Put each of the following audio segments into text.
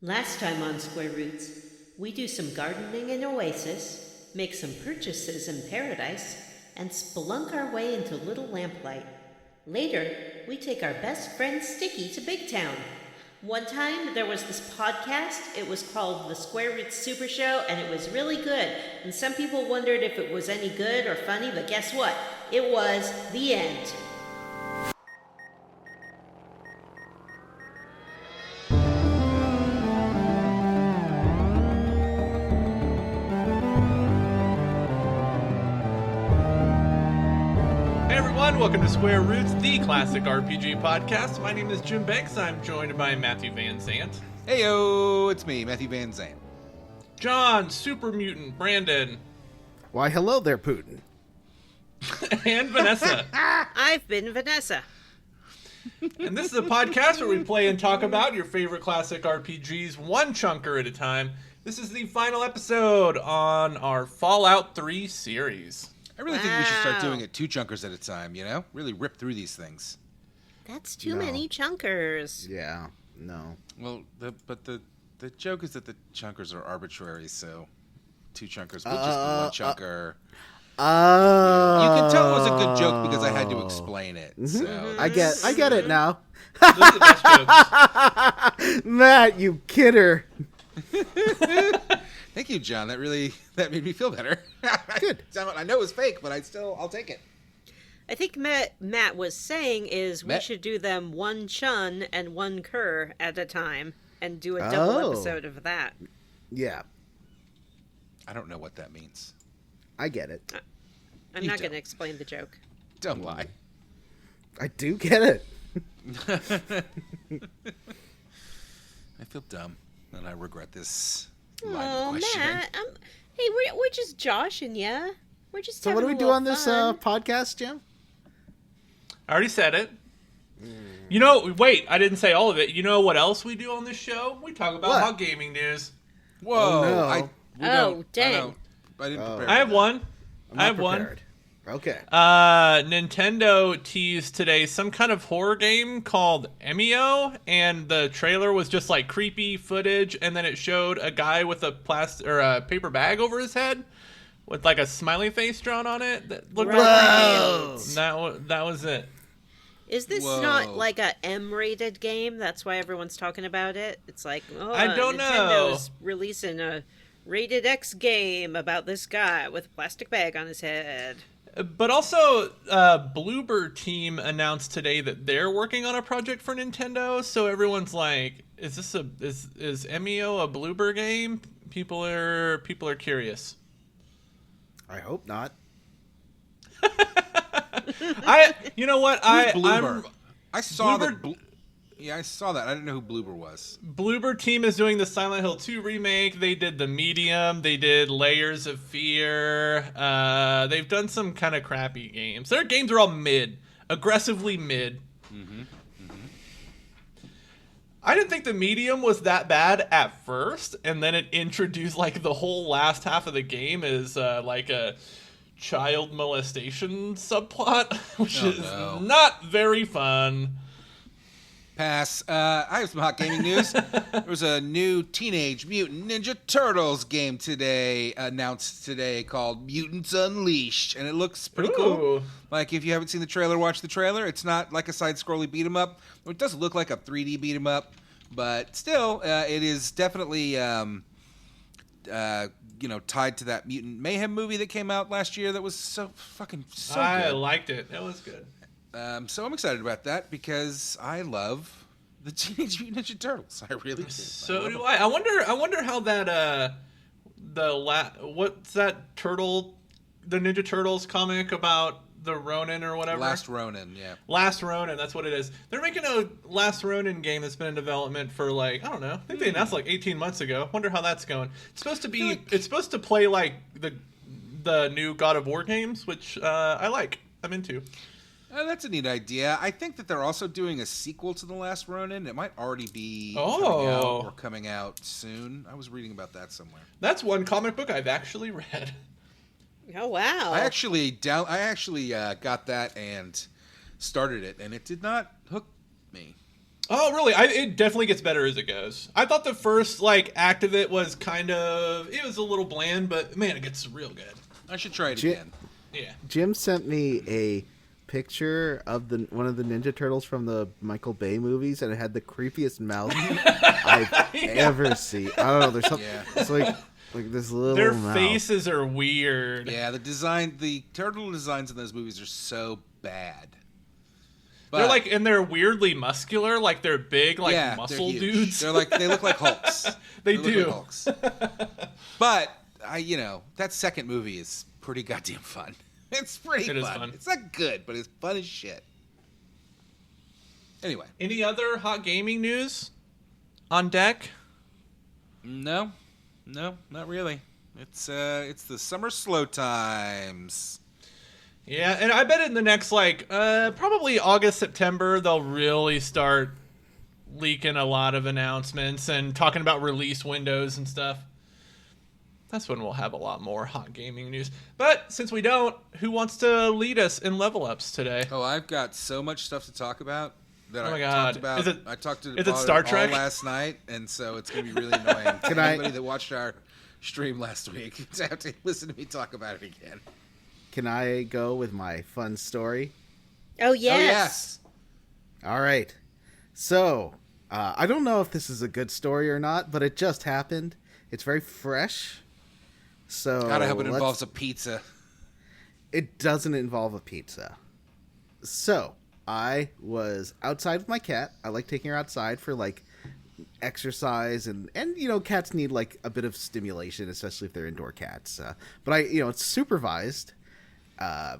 Last time on Square Roots, we do some gardening in Oasis, make some purchases in Paradise, and spelunk our way into Little Lamplight. Later, we take our best friend Sticky to Big Town. One time, there was this podcast. It was called the Square Roots Super Show, and it was really good. And some people wondered if it was any good or funny, but guess what? It was. The end. Welcome to Square Roots, the classic RPG podcast. My name is Jim Banks. I'm joined by Matthew Van Zant. Heyo, it's me, Matthew Van Zant. John, Super Mutant, Brandon. Why, hello there, Putin. And Vanessa. I've been Vanessa. And this is a podcast where we play and talk about your favorite classic RPGs, one chunker at a time. This is the final episode on our Fallout 3 series. I really think we should start doing it 2 chunkers at a time, you know? Really rip through these things. That's too many chunkers. Yeah, no. Well, but the joke is that the chunkers are arbitrary, so 2 chunkers would just be 1 chunker. You can tell it was a good joke because I had to explain it. Mm-hmm. So I get it now. Those are the best jokes. Matt, you kidder. Thank you, John. That made me feel better. Good. I know it was fake, but I'll take it. I think Matt was saying is we Matt? should do them 1 chun and 1 cur at a time and do a double episode of that. Yeah, I don't know what that means. I get it. I'm You not going don't. to explain the joke. Don't lie. I do get it. I feel dumb, and I regret this line of Oh, questioning. Matt. Hey, we're just joshing ya. We're just So having what do we a do little on this fun. podcast, Jim? I already said it. You know, wait, I didn't say all of it. You know what else we do on this show? We talk about What? hot gaming news. Whoa! Oh, no. Dang. I didn't prepare. I have for that. one. I'm I not have one. prepared. Okay. Nintendo teased today some kind of horror game called Emio, and the trailer was just like creepy footage, and then it showed a guy with a a paper bag over his head with like a smiley face drawn on it that looked Whoa. like that was it. Is this Whoa. not like a M-rated game? That's why everyone's talking about it. It's like, I don't know. Nintendo's releasing a rated X game about this guy with a plastic bag on his head. But also, Bloober Team announced today that they're working on a project for Nintendo. So everyone's like, "Is this is Emio a Bloober game?" People are curious. I hope not. You know what? Who's Bloober? I saw Bloober- that. Yeah, I saw that. I didn't know who Bloober was. Bloober Team is doing the Silent Hill 2 remake. They did The Medium. They did Layers of Fear. They've done some kind of crappy games. Their games are all mid, aggressively mid. I didn't think The Medium was that bad at first, and then it introduced like the whole last half of the game is like a child molestation subplot, which is not very fun. Pass. I have some hot gaming news. There was a new Teenage Mutant Ninja Turtles game announced today called Mutants Unleashed, and it looks pretty cool. Ooh. Like, if you haven't seen the trailer, watch the trailer. It's not like a side-scrolling beat-em-up. It does look like a 3D beat-em-up, but still, it is definitely, tied to that Mutant Mayhem movie that came out last year that was so good. I liked it. It was good. So I'm excited about that because I love the Teenage Mutant Ninja Turtles. I really do. So do I. I wonder how that what's that turtle, the Ninja Turtles comic about the Ronin or whatever? Last Ronin, yeah. Last Ronin, that's what it is. They're making a Last Ronin game that's been in development for like, I don't know. I think they announced like 18 months ago. Wonder how that's going. It's supposed to be it's supposed to play like the new God of War games, which I like. I'm into. That's a neat idea. I think that they're also doing a sequel to The Last Ronin. It might already be coming out soon. I was reading about that somewhere. That's one comic book I've actually read. Oh, wow. I actually got that and started it, and it did not hook me. Oh, really? It definitely gets better as it goes. I thought the first act of it was it was a little bland, but man, it gets real good. I should try it again. Yeah. Jim sent me a picture of one of the Ninja Turtles from the Michael Bay movies, and it had the creepiest mouth I've ever seen. I don't know. There's something. Yeah. It's like this little. Their mouth. faces are weird. Yeah, the turtle designs in those movies are so bad. But, they're weirdly muscular, they're big, muscle they're huge. dudes. They look like Hulks. They look do. like Hulks. But that second movie is pretty goddamn fun. It's pretty fun. It is fun. It's not good, but it's fun as shit. Anyway. Any other hot gaming news on deck? No, not really. It's the summer slow times. Yeah, and I bet in the next, probably August, September, they'll really start leaking a lot of announcements and talking about release windows and stuff. That's when we'll have a lot more hot gaming news. But since we don't, who wants to lead us in level ups today? Oh, I've got so much stuff to talk about that Oh my I God. talked about. Is it- I talked to is it Star all Trek? last night, and so it's going to be really annoying Can for I- anybody that watched our stream last week to have to listen to me talk about it again. Can I go with my fun story? Oh, yes. Oh, yes. All right. So, I don't know if this is a good story or not, but it just happened. It's very fresh. So God, I hope it involves a pizza. It doesn't involve a pizza. So, I was outside with my cat. I like taking her outside for exercise and cats need a bit of stimulation, especially if they're indoor cats. But it's supervised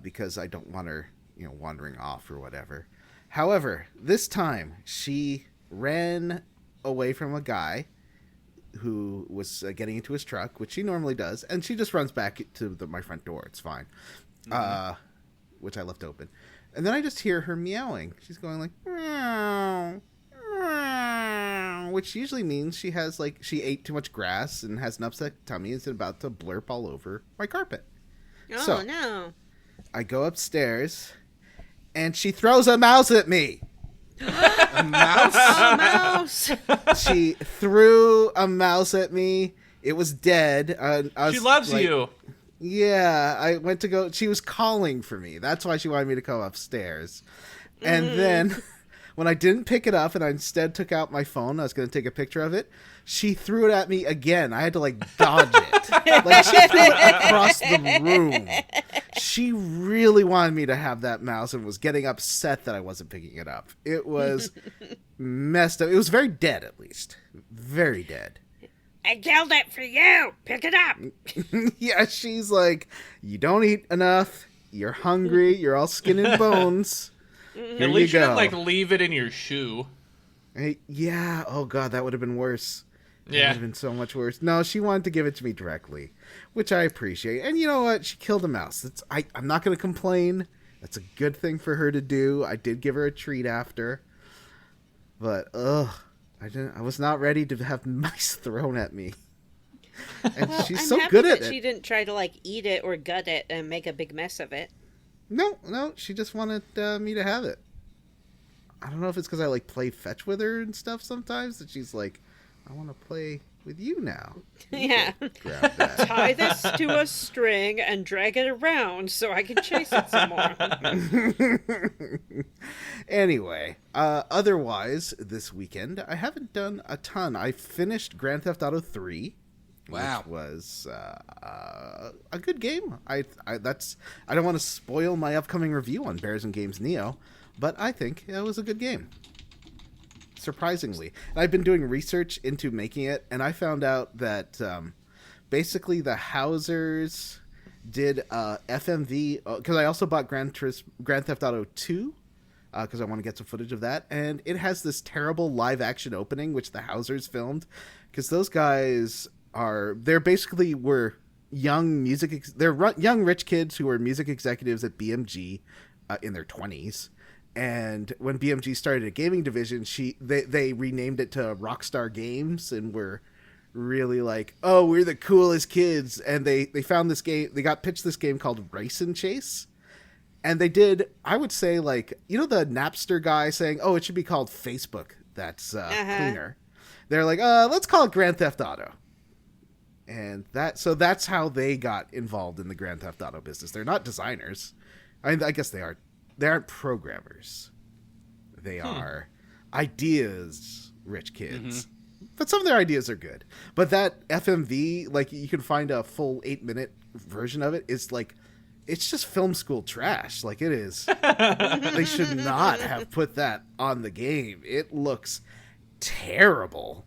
because I don't want her, wandering off or whatever. However, this time she ran away from a guy who was getting into his truck, which she normally does, and she just runs back to my front door. It's fine, which I left open. And then I just hear her meowing. She's going meow, meow, which usually means she has she ate too much grass and has an upset tummy and is about to blurp all over my carpet. Oh, So, no. I go upstairs, and she throws a mouse at me. A mouse? Oh, mouse. She threw a mouse at me. It was dead. I She was, loves you. Yeah, I went to go. She was calling for me. That's why she wanted me to come upstairs. And then when I didn't pick it up and I instead took out my phone, I was going to take a picture of it. She threw it at me again. I had to dodge it. She threw it across the room. She really wanted me to have that mouse and was getting upset that I wasn't picking it up. It was messed up. It was very dead, at least. Very dead. I killed it for you. Pick it up. Yeah, she's like, you don't eat enough. You're hungry. You're all skin and bones. Here At least you you go. didn't leave it in your shoe. Hey, yeah. Oh god, that would have been worse. That would Yeah. have been so much worse. No, she wanted to give it to me directly, which I appreciate. And you know what? She killed a mouse. I'm not going to complain. That's a good thing for her to do. I did give her a treat after, but I was not ready to have mice thrown at me. And Well, she's I'm so happy good at that it. she didn't try to eat it or gut it and make a big mess of it. No, she just wanted me to have it. I don't know if it's because I play fetch with her and stuff sometimes that she's like, I want to play with you now. Yeah. Grab that. Tie this to a string and drag it around so I can chase it some more. Anyway, otherwise, this weekend, I haven't done a ton. I finished Grand Theft Auto 3. Wow. Which was a good game. I don't want to spoil my upcoming review on Bears and Games Neo, but I think it was a good game. Surprisingly. And I've been doing research into making it, and I found out that basically the Housers did FMV, because I also bought Grand Theft Auto 2, because I want to get some footage of that, and it has this terrible live action opening, which the Housers filmed, because those guys they're basically were young young rich kids who were music executives at BMG in their 20s. And when BMG started a gaming division, they renamed it to Rockstar Games and were really oh, we're the coolest kids. And they found this game, they got pitched this game called Race and Chase. And they did, I would say, the Napster guy saying, oh, it should be called Facebook. that's cleaner. They're like, let's call it Grand Theft Auto. And that's how they got involved in the Grand Theft Auto business. They're not designers. I guess they are. They aren't programmers. They are ideas rich kids. But some of their ideas are good. But that FMV, like, you can find a full 8-minute version of it. It's like, it's just film school trash. Like, it is. They should not have put that on the game. It looks terrible.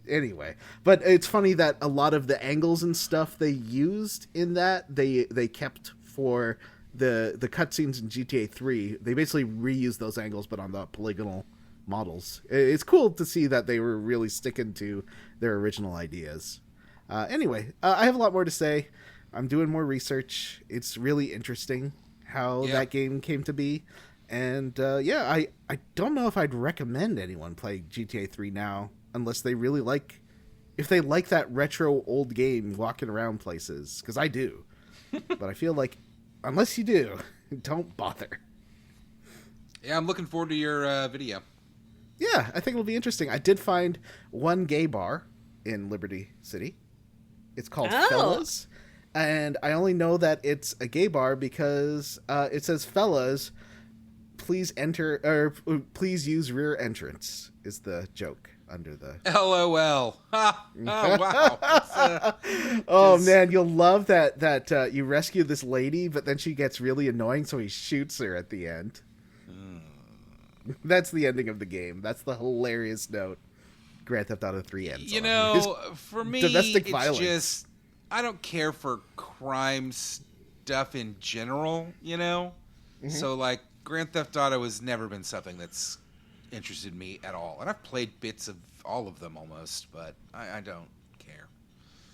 Anyway, but it's funny that a lot of the angles and stuff they used in that they kept for the cutscenes in GTA 3. They basically reused those angles, but on the polygonal models. It's cool to see that they were really sticking to their original ideas. Anyway, I have a lot more to say. I'm doing more research. It's really interesting how that game came to be. And I don't know if I'd recommend anyone play GTA 3 now, unless they really if they like that retro old game walking around places, because I do. But I feel like, unless you do, don't bother. Yeah, I'm looking forward to your video. Yeah, I think it'll be interesting. I did find one gay bar in Liberty City. It's called Fellas. And I only know that it's a gay bar because it says Fellas, please please use rear entrance is the joke under the LOL. Ha! Oh, wow. Oh man, you'll love that you rescue this lady, but then she gets really annoying, so he shoots her at the end. That's the ending of the game. That's the hilarious note Grand Theft Auto 3 ends on. For me, domestic it's violence. just, I don't care for crime stuff in general, So, like, Grand Theft Auto has never been something that's interested me at all. And I've played bits of all of them almost, but I don't care.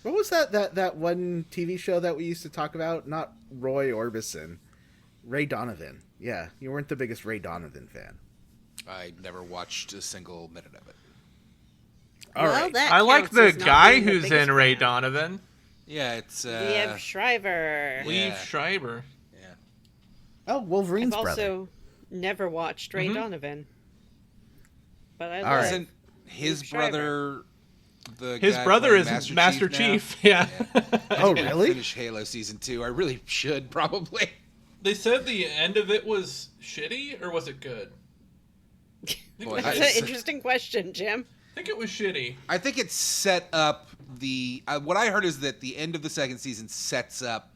What was that one TV show that we used to talk about? Not Roy Orbison. Ray Donovan. Yeah, you weren't the biggest Ray Donovan fan. I never watched a single minute of it. All right. That I like counts the as not guy being the who's biggest in Ray fan. Donovan. Yeah, it's Liev Schreiber. Yeah. Liev Schreiber. Yeah. Oh, Wolverine's I've brother. also never watched Ray Donovan. But I All love right. Isn't his Liev Schreiber. brother the His guy brother playing is Master now? Chief. Yeah. Oh, I didn't really? finish Halo Season 2. I really should, probably. They said the end of it was shitty, or was it good? Boy, That's an interesting question, Jim. I think it was shitty. I think it set up what I heard is that the end of the second season sets up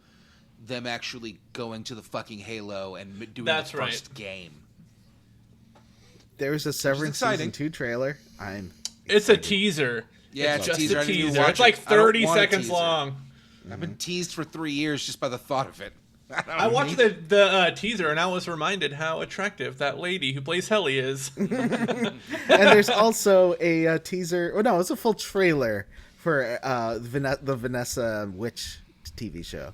them actually going to the fucking Halo and doing That's the right. first game. There was a Severance exciting. Season 2 trailer. It's a teaser. Yeah, It's it's a just teaser. a I didn't even teaser. watch It's like it. I don't 30 want a seconds teaser. long. I've been teased for 3 years just by the thought of it. I watched the teaser and I was reminded how attractive that lady who plays Helly is. And there's also a teaser. Oh no, it's a full trailer for the Vanessa Witch TV show.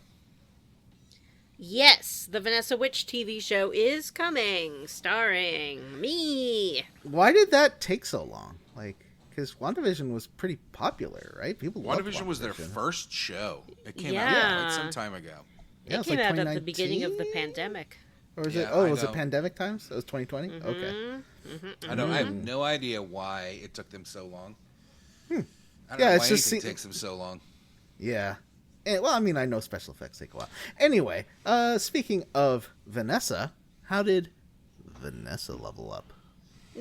Yes, the Vanessa Witch TV show is coming, starring me. Why did that take so long? Like, because WandaVision was pretty popular, right? People loved WandaVision was their WandaVision. first show. It came Yeah. out some time ago. Yeah, It it's came like out at the beginning of the 2019? pandemic. Or was Yeah, it? Oh, I was it know. pandemic times? It was 2020. Okay. I have no idea why it took them so long. I don't Yeah, know it's why just anything takes them so long. Yeah. Well, I mean, I know special effects take a while. Anyway, speaking of Vanessa, how did Vanessa level up?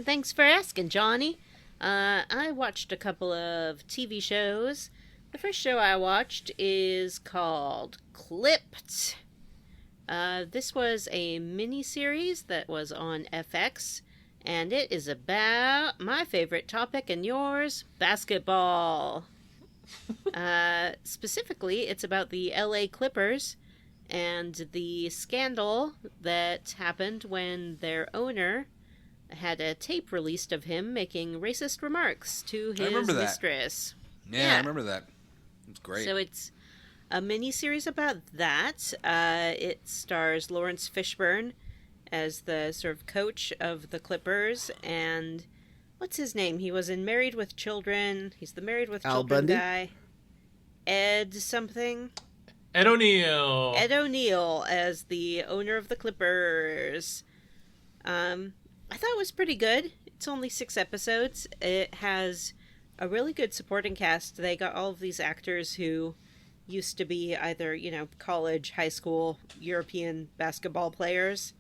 Thanks for asking, Johnny. I watched a couple of TV shows. The first show I watched is called Clipped. This was a mini-series that was on FX, and it is about my favorite topic and yours, basketball. Specifically, it's about the LA Clippers and the scandal that happened when their owner had a tape released of him making racist remarks to his remember that. mistress. Yeah, Yeah. I remember that. It's great. So it's a mini-series about that. It stars Lawrence Fishburne as the sort of coach of the Clippers, and what's his name? He was in Married with Children. He's the Married with Al Children Bundy? guy. Ed something. Ed O'Neill. Ed O'Neill as the owner of the Clippers. I thought it was pretty good. It's only 6 episodes. It has a really good supporting cast. They got all of these actors who used to be either, college, high school, European basketball players.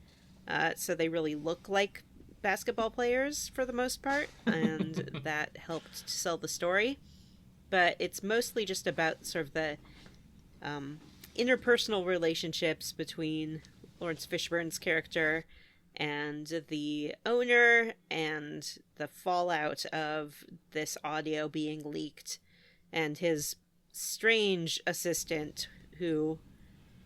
So they really look like basketball players for the most part, and that helped to sell the story. But it's mostly just about sort of the interpersonal relationships between Lawrence Fishburne's character and the owner, and the fallout of this audio being leaked, and his strange assistant who,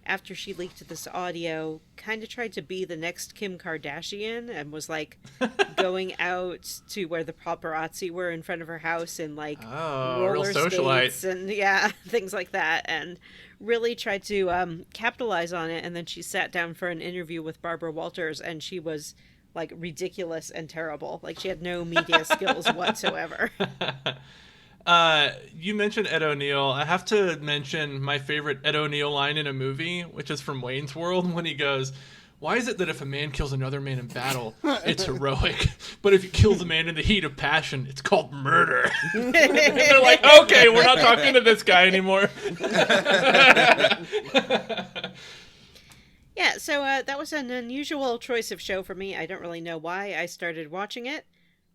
after she leaked this audio, kind of tried to be the next Kim Kardashian and was like going out to where the paparazzi were in front of her house in like roller real socialite skates and things like that, and really tried to capitalize on it. And then she sat down for an interview with Barbara Walters, and she was like ridiculous and terrible. Like she had no media skills whatsoever. You mentioned Ed O'Neill. I have to mention my favorite Ed O'Neill line in a movie, which is from Wayne's World, when he goes, "Why is it that if a man kills another man in battle, it's heroic, but if he kills a man in the heat of passion, it's called murder?" They're like, okay, we're not talking to this guy anymore. Yeah, so that was an unusual choice of show for me. I don't really know why I started watching it,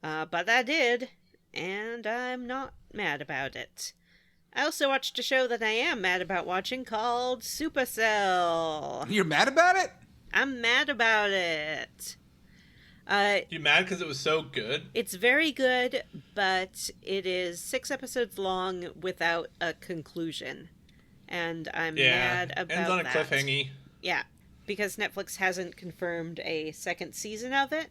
but I did, and I'm not mad about it. I also watched a show that I am mad about watching called Supercell. You're mad about it? I'm mad about it. You mad because it was so good? It's very good, but it is 6 episodes long without a conclusion. And I'm mad about that. Ends on a cliffhanger. Yeah, because Netflix hasn't confirmed a second season of it.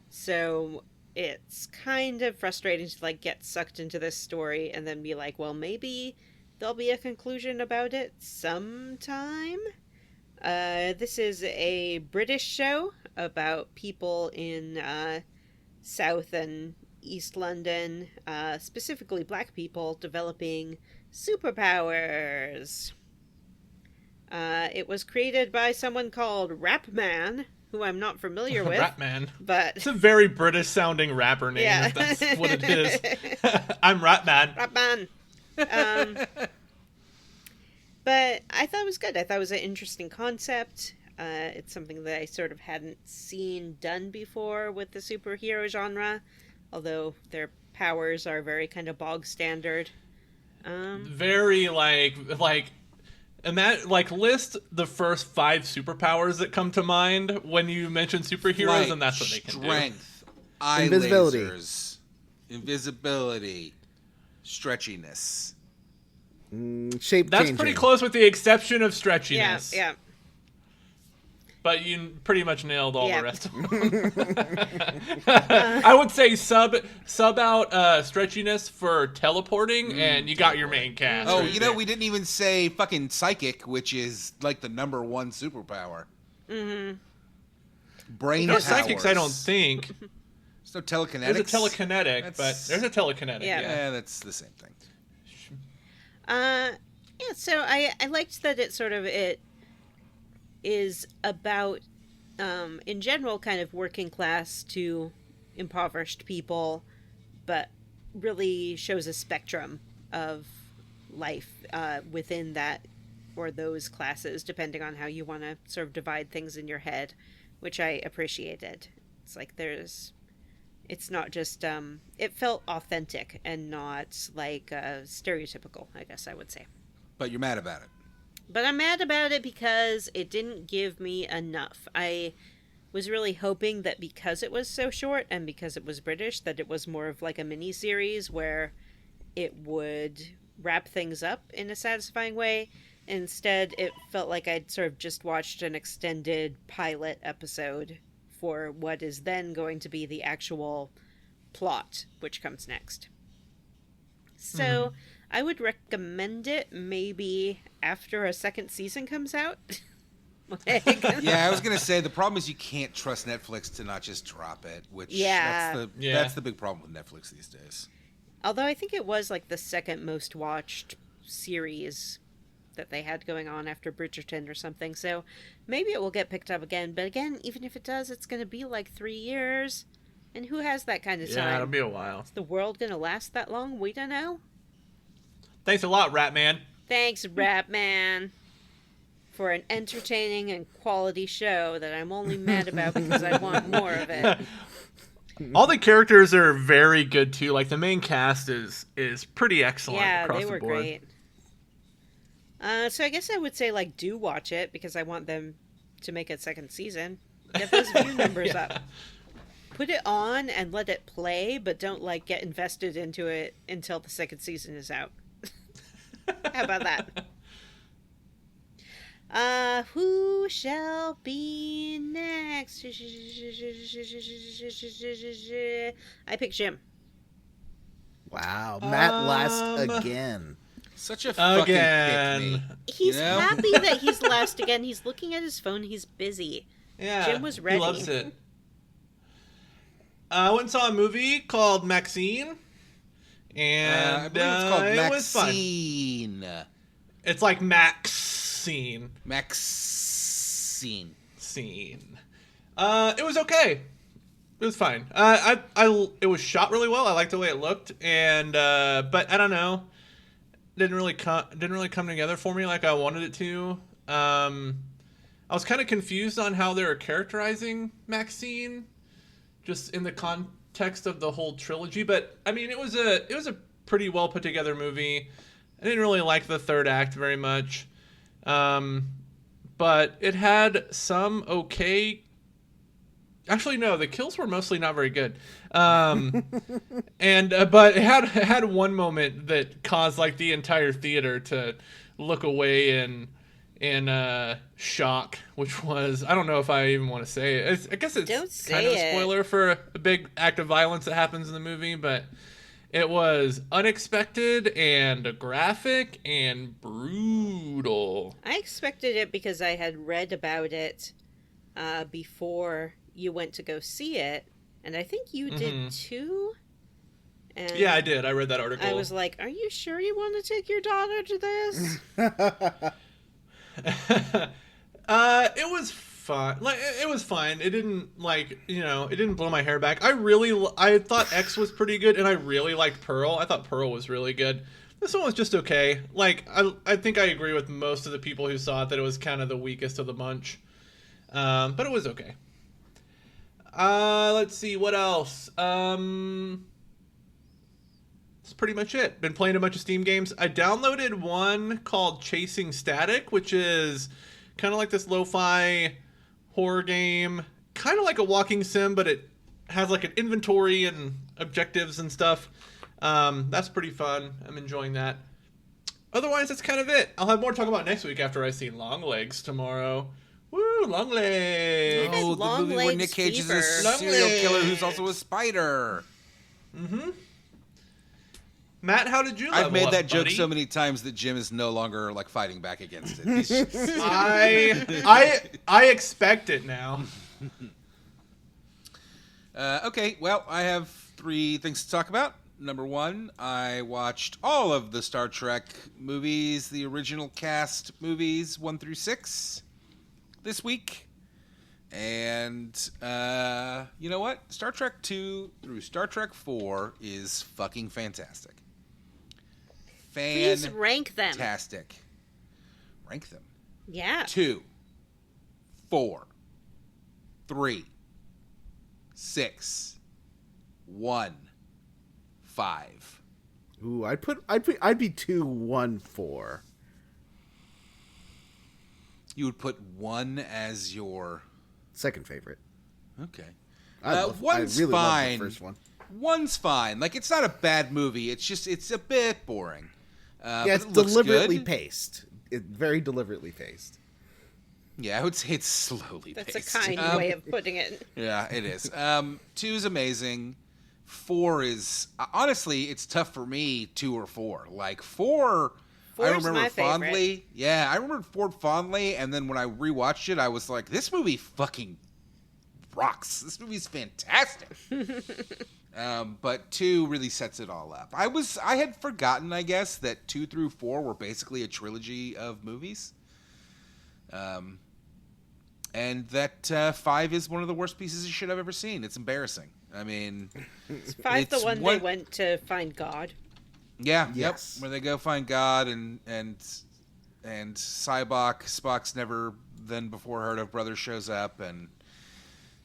So it's kind of frustrating to like get sucked into this story and then be like, well, maybe there'll be a conclusion about it sometime. This is a British show about people in South and East London, specifically black people, developing superpowers. It was created by someone called Rapman, who I'm not familiar with. Rapman. But it's a very British sounding rapper name, if that's what it is. I'm Rapman. Rapman. But I thought it was good. I thought it was an interesting concept. It's something that I sort of hadn't seen done before with the superhero genre, although their powers are very kind of bog standard. Very and that list the first 5 superpowers that come to mind when you mention superheroes, right. And that's what they can do. Strength, eye Invisibility. lasers, invisibility, stretchiness. Shape That's changing. pretty close with the exception of stretchiness. Yeah. But you pretty much nailed all Yeah. the rest of them. I would say sub out stretchiness for teleporting, and you got your main cast. Oh, right we didn't even say fucking psychic, which is like the number 1 superpower. Mm-hmm. Brain no powers. psychics, I don't think. There's no telekinetics. There's a telekinetic, but there's a telekinetic. Yeah. Yeah, that's the same thing. So I liked that it is about, in general, kind of working class to impoverished people, but really shows a spectrum of life within that or those classes, depending on how you want to sort of divide things in your head, which I appreciated. It's like it's not just, it felt authentic and not like stereotypical, I guess I would say. But you're mad about it. But I'm mad about it because it didn't give me enough. I was really hoping that because it was so short and because it was British, that it was more of like a mini-series where it would wrap things up in a satisfying way. Instead, it felt like I'd sort of just watched an extended pilot episode for what is then going to be the actual plot, which comes next. So I would recommend it maybe after a second season comes out. Yeah, I was gonna say the problem is you can't trust Netflix to not just drop it, which that's the big problem with Netflix these days. Although I think it was like the second most watched series that they had going on after Bridgerton or something. So maybe it will get picked up again. But again, even if it does, it's going to be like 3 years. And who has that kind of time? Yeah, it'll be a while. Is the world going to last that long? We don't know. Thanks a lot, Ratman. Thanks, Ratman, for an entertaining and quality show that I'm only mad about because I want more of it. All the characters are very good too. Like the main cast is pretty excellent. Yeah, across they the were board. great. So I guess I would say like do watch it because I want them to make a second season. Get those view numbers up. Put it on and let it play, but don't like get invested into it until the second season is out. How about that? Who shall be next? I pick Jim. Wow, Matt last again. Such a fucking Again. pick me. He's You know? happy that he's last again. He's looking at his phone. He's busy. Yeah, Jim was ready. He loves it. I went and saw a movie called Maxine, and I believe it's called it was fun. Maxine. It's like Maxine. Maxine. Scene. It was okay. It was fine. It was shot really well. I liked the way it looked, and but I don't know, didn't really come together for me like I wanted it to. I was kind of confused on how they were characterizing Maxine, just in the context of the whole trilogy. But I mean, it was a pretty well put together movie. I didn't really like the third act very much, but it had some okay. Actually, no, the kills were mostly not very good. And but it had one moment that caused like the entire theater to look away in shock, which was, I don't know if I even want to say it. I guess it's Don't say kind of a it. spoiler for a big act of violence that happens in the movie, but it was unexpected and graphic and brutal. I expected it because I had read about it before you went to go see it, and I think you did too. And Yeah, I did. I read that article. I was like, "Are you sure you want to take your daughter to this?" It was fun. Like it was fine. It didn't it didn't blow my hair back. I thought X was pretty good, and I really liked Pearl. I thought Pearl was really good. This one was just okay. Like I think I agree with most of the people who saw it that it was kind of the weakest of the bunch. But it was okay. Let's see what else. That's pretty much it. Been playing a bunch of Steam games. I downloaded one called Chasing Static, which is kind of like this lo-fi horror game, kind of like a walking sim, but it has like an inventory and objectives and stuff. That's pretty fun. I'm enjoying that. Otherwise, that's kind of it. I'll have more to talk about next week after I see Longlegs tomorrow. Woo, Longlegs! had Oh, the long movie where legs Nick Cage is a fever. Long serial killer who's legs. also a spider. Matt, how did you level I've made up, that joke buddy? so many times that Jim is no longer like fighting back against it. He's just- I expect it now. Okay, well, I have 3 things to talk about. Number 1, I watched all of the Star Trek movies, the original cast movies 1 through 6 this week. And you know what? Star Trek 2 through Star Trek 4 is fucking fantastic. Please rank them. Fantastic. Rank them. Yeah. 2, 4, 3, 6, 1, 5. Ooh, I'd be 2-1-4. You would put 1 as your Second favorite. okay. I One's really loved fine. the first one. One's fine. Like it's not a bad movie. It's a bit boring. Yeah, but it's it looks deliberately good. paced. Very deliberately paced. Yeah, I would say it's slowly That's paced. a kind way of putting it. Yeah, it is. 2 is amazing. 4 is honestly, it's tough for me. 2 or 4. Like 4, I 4's remember my favorite. fondly. Yeah, I remember 4 fondly, and then when I rewatched it, I was like, this movie fucking rocks. This movie's fantastic. But 2 really sets it all up. I had forgotten, I guess, that 2 through 4 were basically a trilogy of movies. And that 5 is one of the worst pieces of shit I've ever seen. It's embarrassing. I mean, Is 5 the one they went to find God? Yeah, Yes. yep. Where they go find God and Spock's never then before heard of brother shows up, and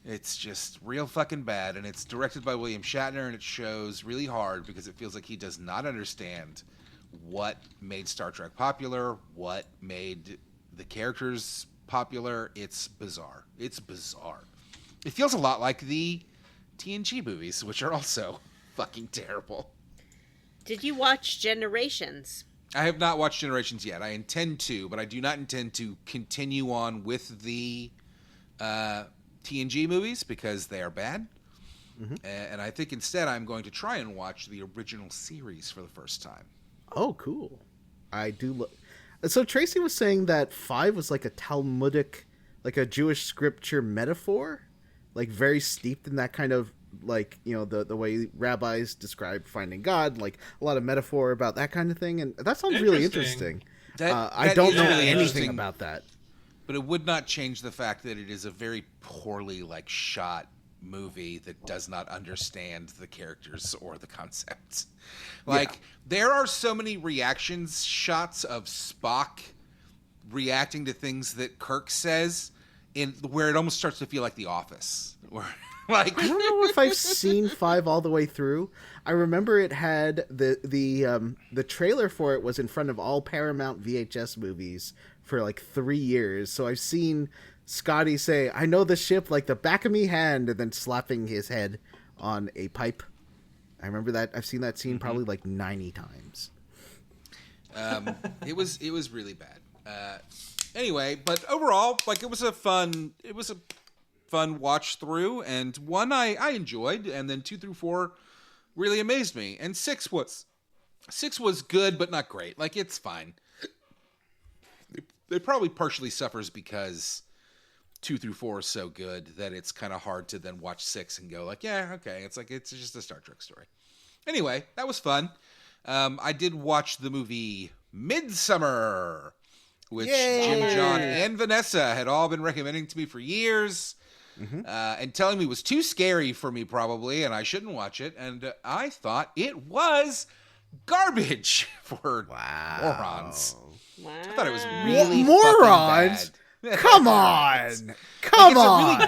it's just real fucking bad. And it's directed by William Shatner, and it shows really hard because it feels like he does not understand what made Star Trek popular, what made the characters popular. It's bizarre. It's bizarre. It feels a lot like the TNG movies, which are also fucking terrible. Did you watch Generations? I have not watched Generations yet. I intend to, but I do not intend to continue on with the TNG movies because they are bad. Mm-hmm. And I think instead I'm going to try and watch the original series for the first time. Oh, cool. I do look. So Tracy was saying that 5 was like a Talmudic, like a Jewish scripture metaphor, like very steeped in that kind of, like, you know, the way rabbis describe finding God, like a lot of metaphor about that kind of thing. And that sounds really interesting. I don't know anything about that. But it would not change the fact that it is a very poorly shot movie that does not understand the characters or the concepts. There are so many reactions shots of Spock reacting to things that Kirk says in where it almost starts to feel like The Office. Where, I don't know if I've seen 5 all the way through. I remember it had the trailer for it was in front of all Paramount VHS movies for 3 years. So I've seen Scotty say, "I know the ship like the back of me hand," and then slapping his head on a pipe. I remember that. I've seen that scene probably 90 times. It was really bad. Anyway, but overall, it was a fun watch through, and 1 I enjoyed, and then 2 through 4 really amazed me, and 6 was good but not great. It's fine. It probably partially suffers because 2 through 4 is so good that it's kind of hard to then watch 6 and go yeah, okay. It's just a Star Trek story. Anyway, that was fun. I did watch the movie Midsummer, which Jim, John, and Vanessa had all been recommending to me for years, and telling me was too scary for me probably, and I shouldn't watch it. And I thought it was garbage for morons. Wow. I thought it was really morons. Come on, come on!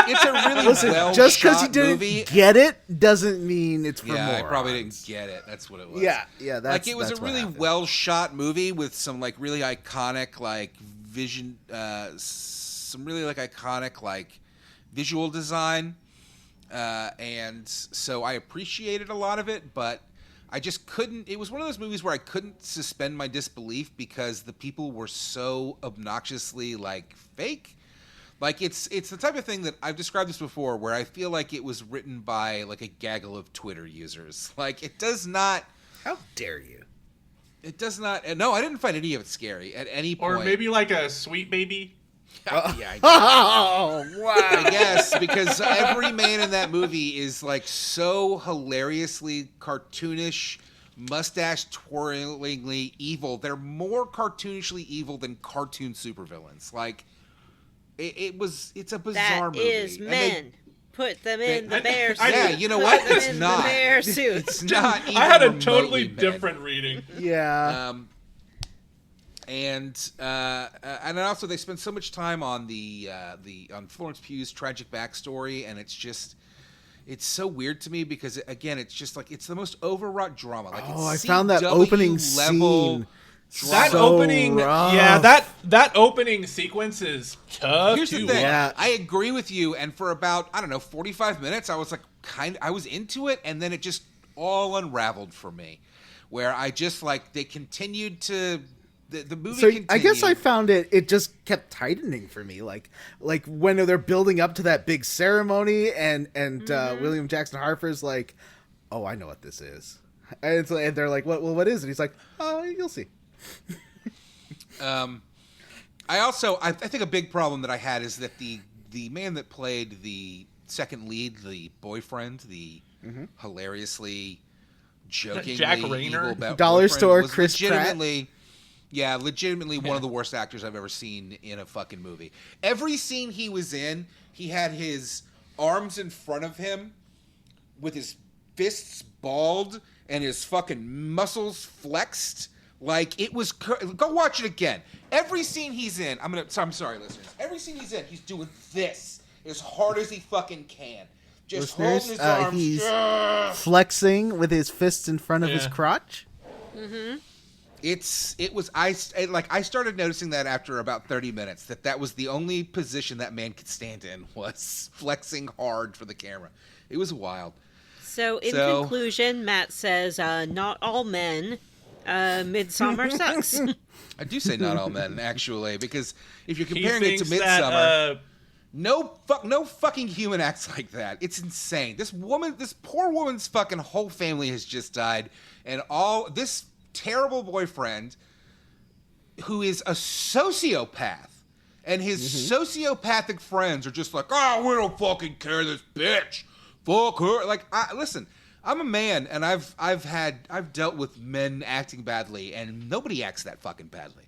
It's a really well just because you shot didn't movie. get it doesn't mean it's for morons. I probably didn't get it. That's what it was. Yeah. That's it was that's a really well shot movie with some really iconic vision, some really iconic visual design, and so I appreciated a lot of it, but I just couldn't. It was one of those movies where I couldn't suspend my disbelief because the people were so obnoxiously fake. It's the type of thing that I've described this before, where I feel like it was written by a gaggle of Twitter users. It does not. How dare you? It does not. No, I didn't find any of it scary at any point. Or maybe a Sweet Baby. Yeah, I guess. Oh, wow. I guess, because every man in that movie is so hilariously cartoonish, mustache twirlingly evil. They're more cartoonishly evil than cartoon supervillains. It's a bizarre movie. That is men. Put them in the bear suit. Yeah, you know what? Put them It's in not. the bear suit. It's not even I had a remotely totally bad. different reading. Yeah. And then also they spend so much time on on Florence Pugh's tragic backstory, and it's so weird to me because it's just it's the most overwrought drama. I found that opening scene. That So opening, rough. yeah, that opening sequence is tough. Here's the to thing. watch. I agree with you, and for about 45 minutes, I was I was into it, and then it just all unraveled for me, where I just they continued to. The movie So continued. I guess I found it just kept tightening for me, like when they're building up to that big ceremony, and William Jackson Harper's like, "Oh, I know what this is," and they're like, "What is it?" He's like, "Oh, you'll see." I think a big problem that I had is that the man that played the second lead, the boyfriend, the hilariously, jokingly Jack evil Rayner? about Dollar boyfriend Store was Chris Pratt? legitimately one of the worst actors I've ever seen in a fucking movie. Every scene he was in, he had his arms in front of him with his fists balled and his fucking muscles flexed. Like, it was... Go watch it again. Every scene he's in... I'm sorry, listeners. Every scene he's in, he's doing this as hard as he fucking can. Just holding his arms. He's flexing with his fists in front of his crotch. Mm-hmm. I started noticing that after about 30 minutes, that was the only position that man could stand in, was flexing hard for the camera. It was wild. So, in conclusion, Matt says, not all men. Midsummer sucks. I do say not all men, actually, because if you're He comparing it to thinks Midsummer, that, no fucking human acts like that. It's insane. This poor woman's fucking whole family has just died, and this terrible boyfriend who is a sociopath, and his sociopathic friends are just like, oh, we don't fucking care, this bitch. Fuck her. Like, listen, I'm a man, and I've dealt with men acting badly, and nobody acts that fucking badly.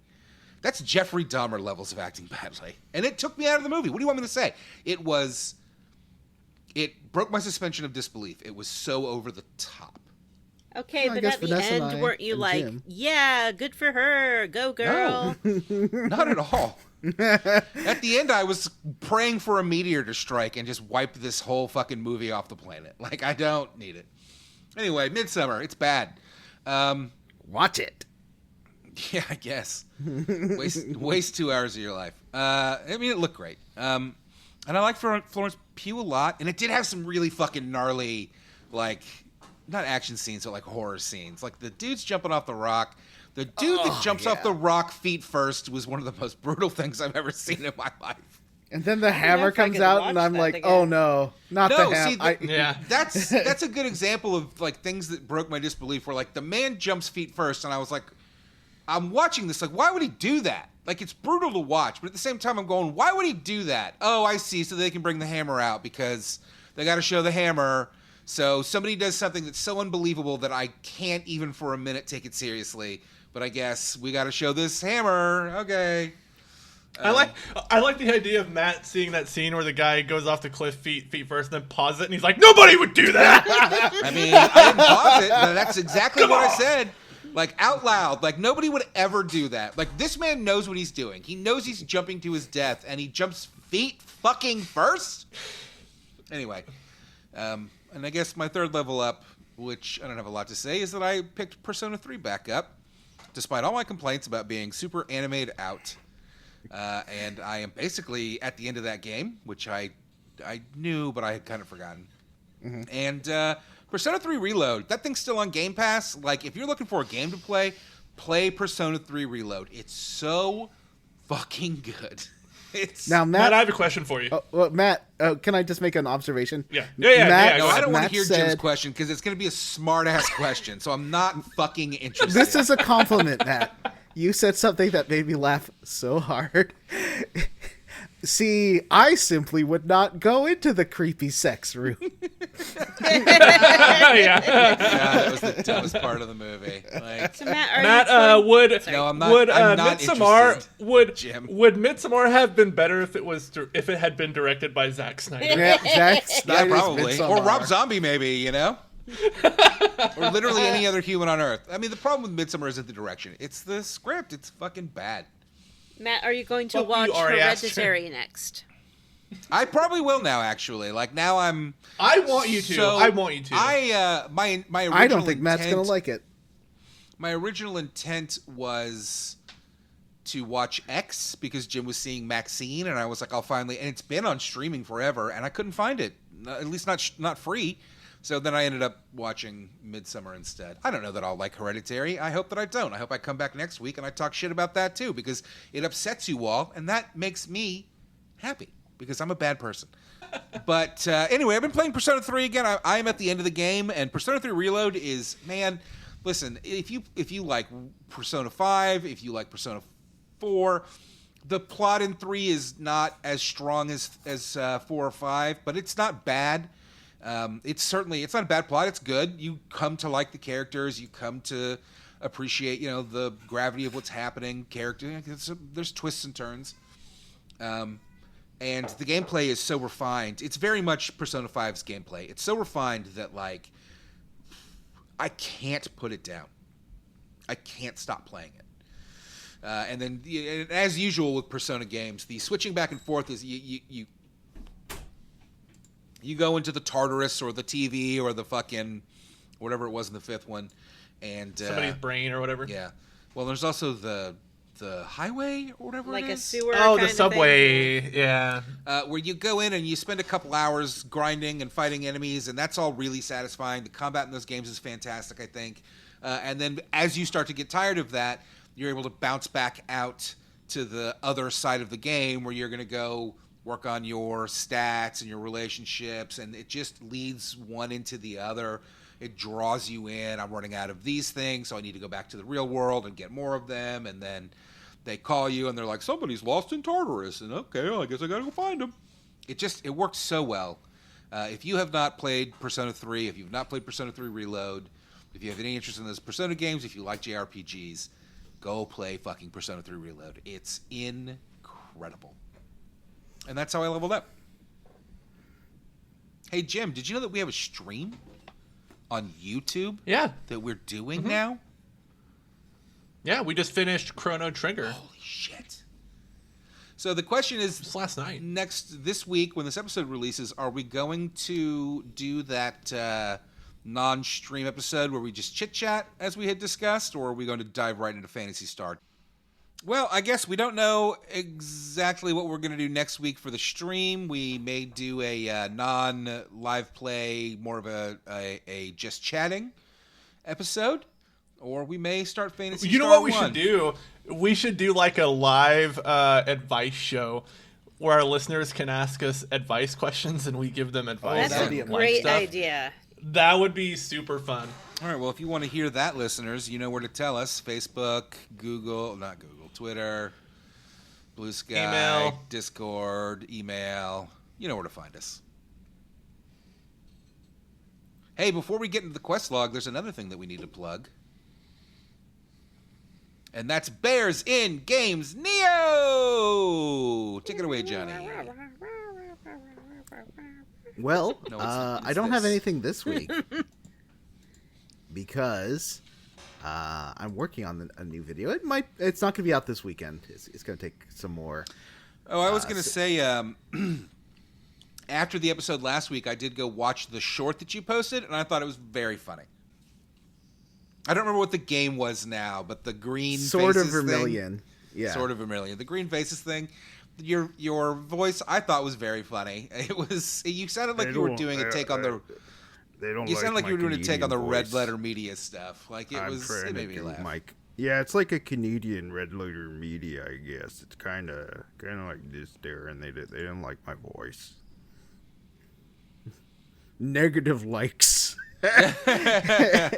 That's Jeffrey Dahmer levels of acting badly. And it took me out of the movie. What do you want me to say? It broke my suspension of disbelief. It was so over the top. Okay, Well, I but guess at the Vanessa and end, I weren't you and like, Jim. yeah, good for her, go girl? Not at all. At the end, I was praying for a meteor to strike and just wipe this whole fucking movie off the planet. Like, I don't need it. Anyway, Midsummer, it's bad. Watch it. Yeah, I guess. Waste 2 hours of your life. I mean, it looked great. And I like Florence Pugh a lot. And it did have some really fucking gnarly, like, not action scenes, but like horror scenes. Like the dude's jumping off the rock. The dude that jumps off the rock feet first was one of the most brutal things I've ever seen in my life. And then the hammer if I comes could out, watch and I'm that like, again. oh no, not No, the hammer. see, Yeah. that's a good example of like things that broke my disbelief. Where like the man jumps feet first, and I was like, I'm watching this. Like, why would he do that? Like, it's brutal to watch, but at the same time, I'm going, why would he do that? Oh, I see. So they can bring the hammer out because they got to show the hammer. So somebody does something that's so unbelievable that I can't even for a minute take it seriously. But I guess we got to show this hammer. Okay. I like the idea of Matt seeing that scene where the guy goes off the cliff feet first, and then pauses it, and he's like, "Nobody would do that." I mean, I didn't pause it, but that's exactly what I said. Like, out loud. Like, nobody would ever do that. Like, this man knows what he's doing. He knows he's jumping to his death, and he jumps feet fucking first? Anyway. And I guess my third level up, which I don't have a lot to say, is that I picked Persona 3 back up, despite all my complaints about being super animated out. And I am basically at the end of that game, which I knew, but I had kind of forgotten. Mm-hmm. And Persona 3 Reload, that thing's still on Game Pass. Like, if you're looking for a game to play Persona 3 Reload. It's so fucking good. Now, Matt, I have a question for you. Well, Matt, can I just make an observation? Yeah. Matt, No, I don't want Matt to hear said, Jim's question because it's going to be a smart-ass question, so I'm not fucking interested. This is a compliment, Matt. You said something that made me laugh so hard. See, I simply would not go into the creepy sex room. Yeah. That was the dumbest part of the movie. Like, So Matt, are Matt, you would No, I'm not- would I'm not Midsommar interested, Jim. would Midsommar have been better if it had been directed by Zack Snyder? Yeah, Zack yeah, Snyder's probably. Or Midsommar. Rob Zombie, maybe, you know? Or literally any other human on Earth. I mean, the problem with Midsommar isn't the direction. It's the script. It's fucking bad. Matt, are you going to Fuck you, watch Ari Aster. Hereditary next? I probably will now, actually. Like, now I'm... I want you to. So, I want you to. My original I don't think Matt's intent- going to like it. My original intent was to watch X because Jim was seeing Maxine, and I was like, I'll finally... And it's been on streaming forever, and I couldn't find it. At least not free. So then I ended up watching Midsommar instead. I don't know that I'll like Hereditary. I hope that I don't. I hope I come back next week and I talk shit about that too, because it upsets you all, and that makes me happy, because I'm a bad person. But anyway, I've been playing Persona 3 again. I am at the end of the game, and Persona 3 Reload is, man, listen, if you like Persona 5, if you like Persona 4, the plot in 3 is not as strong as 4 or 5, but it's not bad. It's not a bad plot. It's good. You come to like the characters. You come to appreciate, the gravity of what's happening. There's twists and turns. And the gameplay is so refined. It's very much Persona 5's gameplay. It's so refined that, like, I can't put it down. I can't stop playing it. And then, as usual with Persona games, the switching back and forth is you go into the Tartarus or the TV or the fucking whatever it was in the fifth one, and somebody's brain or whatever. Yeah. Well, there's also the highway or whatever like it is. a sewer. Oh, kind the of subway. thing. Yeah. Where you go in and you spend a couple hours grinding and fighting enemies, and that's all really satisfying. The combat in those games is fantastic, I think. And then as you start to get tired of that, you're able to bounce back out to the other side of the game where you're going to go work on your stats and your relationships, and it just leads one into the other. It draws you in. I'm running out of these things, so I need to go back to the real world and get more of them. And then they call you, and they're like, somebody's lost in Tartarus. And okay, well, I guess I got to go find them. It works so well. If you have not played Persona 3, if you've not played Persona 3 Reload, if you have any interest in those Persona games, if you like JRPGs, go play fucking Persona 3 Reload. It's incredible. And that's how I leveled up. Hey, Jim, did you know that we have a stream on YouTube? Yeah. That we're doing now? Yeah, we just finished Chrono Trigger. Holy shit. So the question is, Just last night. this week when this episode releases, are we going to do that non-stream episode where we just chit-chat as we had discussed, or are we going to dive right into Phantasy Star? Well, I guess we don't know exactly what we're going to do next week for the stream. We may do a non-live play, more of a just chatting episode, or we may start Phantasy Star. You know what we 1. should do? We should do like a live advice show where our listeners can ask us advice questions and we give them advice. That's on a life great stuff. idea. That would be super fun. All right, well, if you want to hear that, listeners, you know where to tell us. Facebook, Twitter, Blue Sky, Email. Discord, email. You know where to find us. Hey, before we get into the quest log, there's another thing that we need to plug. And that's Bears in Games Neo! Take it away, Johnny. Well, No, I don't have anything this week because I'm working on a new video. It's not going to be out this weekend. It's going to take some more. Oh, I was going to say, after the episode last week, I did go watch the short that you posted, and I thought it was very funny. I don't remember what the game was now, but the green Sword of faces Vermilion. thing, Yeah. Sword of Vermilion. The green faces thing. Your voice, I thought, was very funny. It was. You sounded like you were doing a take on the. They don't. You sounded like you were doing a take on the Red voice. Letter Media stuff. Like it was. trying It to made me do laugh. Yeah, it's like a Canadian Red Letter Media, I guess. It's kind of like this there, and they didn't like my voice. Negative likes.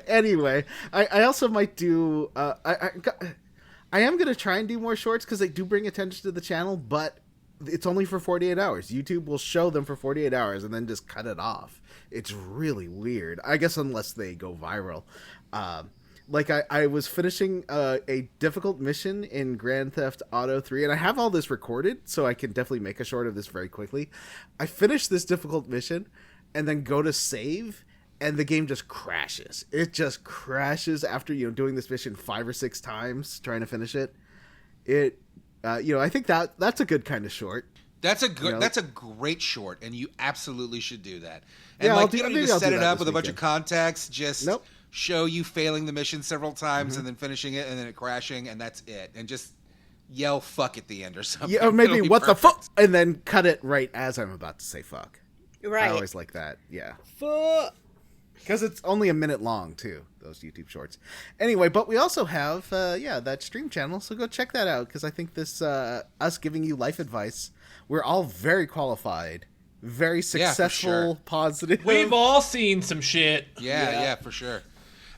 Anyway, I also might do. I am going to try and do more shorts because they do bring attention to the channel, but it's only for 48 hours. YouTube will show them for 48 hours and then just cut it off. It's really weird. I guess unless they go viral. Like I was finishing a difficult mission in Grand Theft Auto 3, and I have all this recorded, so I can definitely make a short of this very quickly. I finished this difficult mission and then go to save, and the game just crashes. It just crashes after, doing this mission 5 or 6 times, trying to finish it. I think that's a good kind of short. That's a good. That's a great short, and you absolutely should do that. And Yeah, you don't need to set it up with a bunch of weekend. context. Just Nope. show you failing the mission several times and then finishing it and then it crashing, and that's it. And just yell "fuck" at the end or something. Yeah, or maybe It'll be what the perfect. fuck, and then cut it right as I'm about to say fuck. Right. I always like that. Yeah. Fuck. Because it's only a minute long, too, those YouTube shorts. Anyway, but we also have, that stream channel, so go check that out, because I think this, us giving you life advice, we're all very qualified, very successful, sure. positive. We've all seen some shit. Yeah, for sure.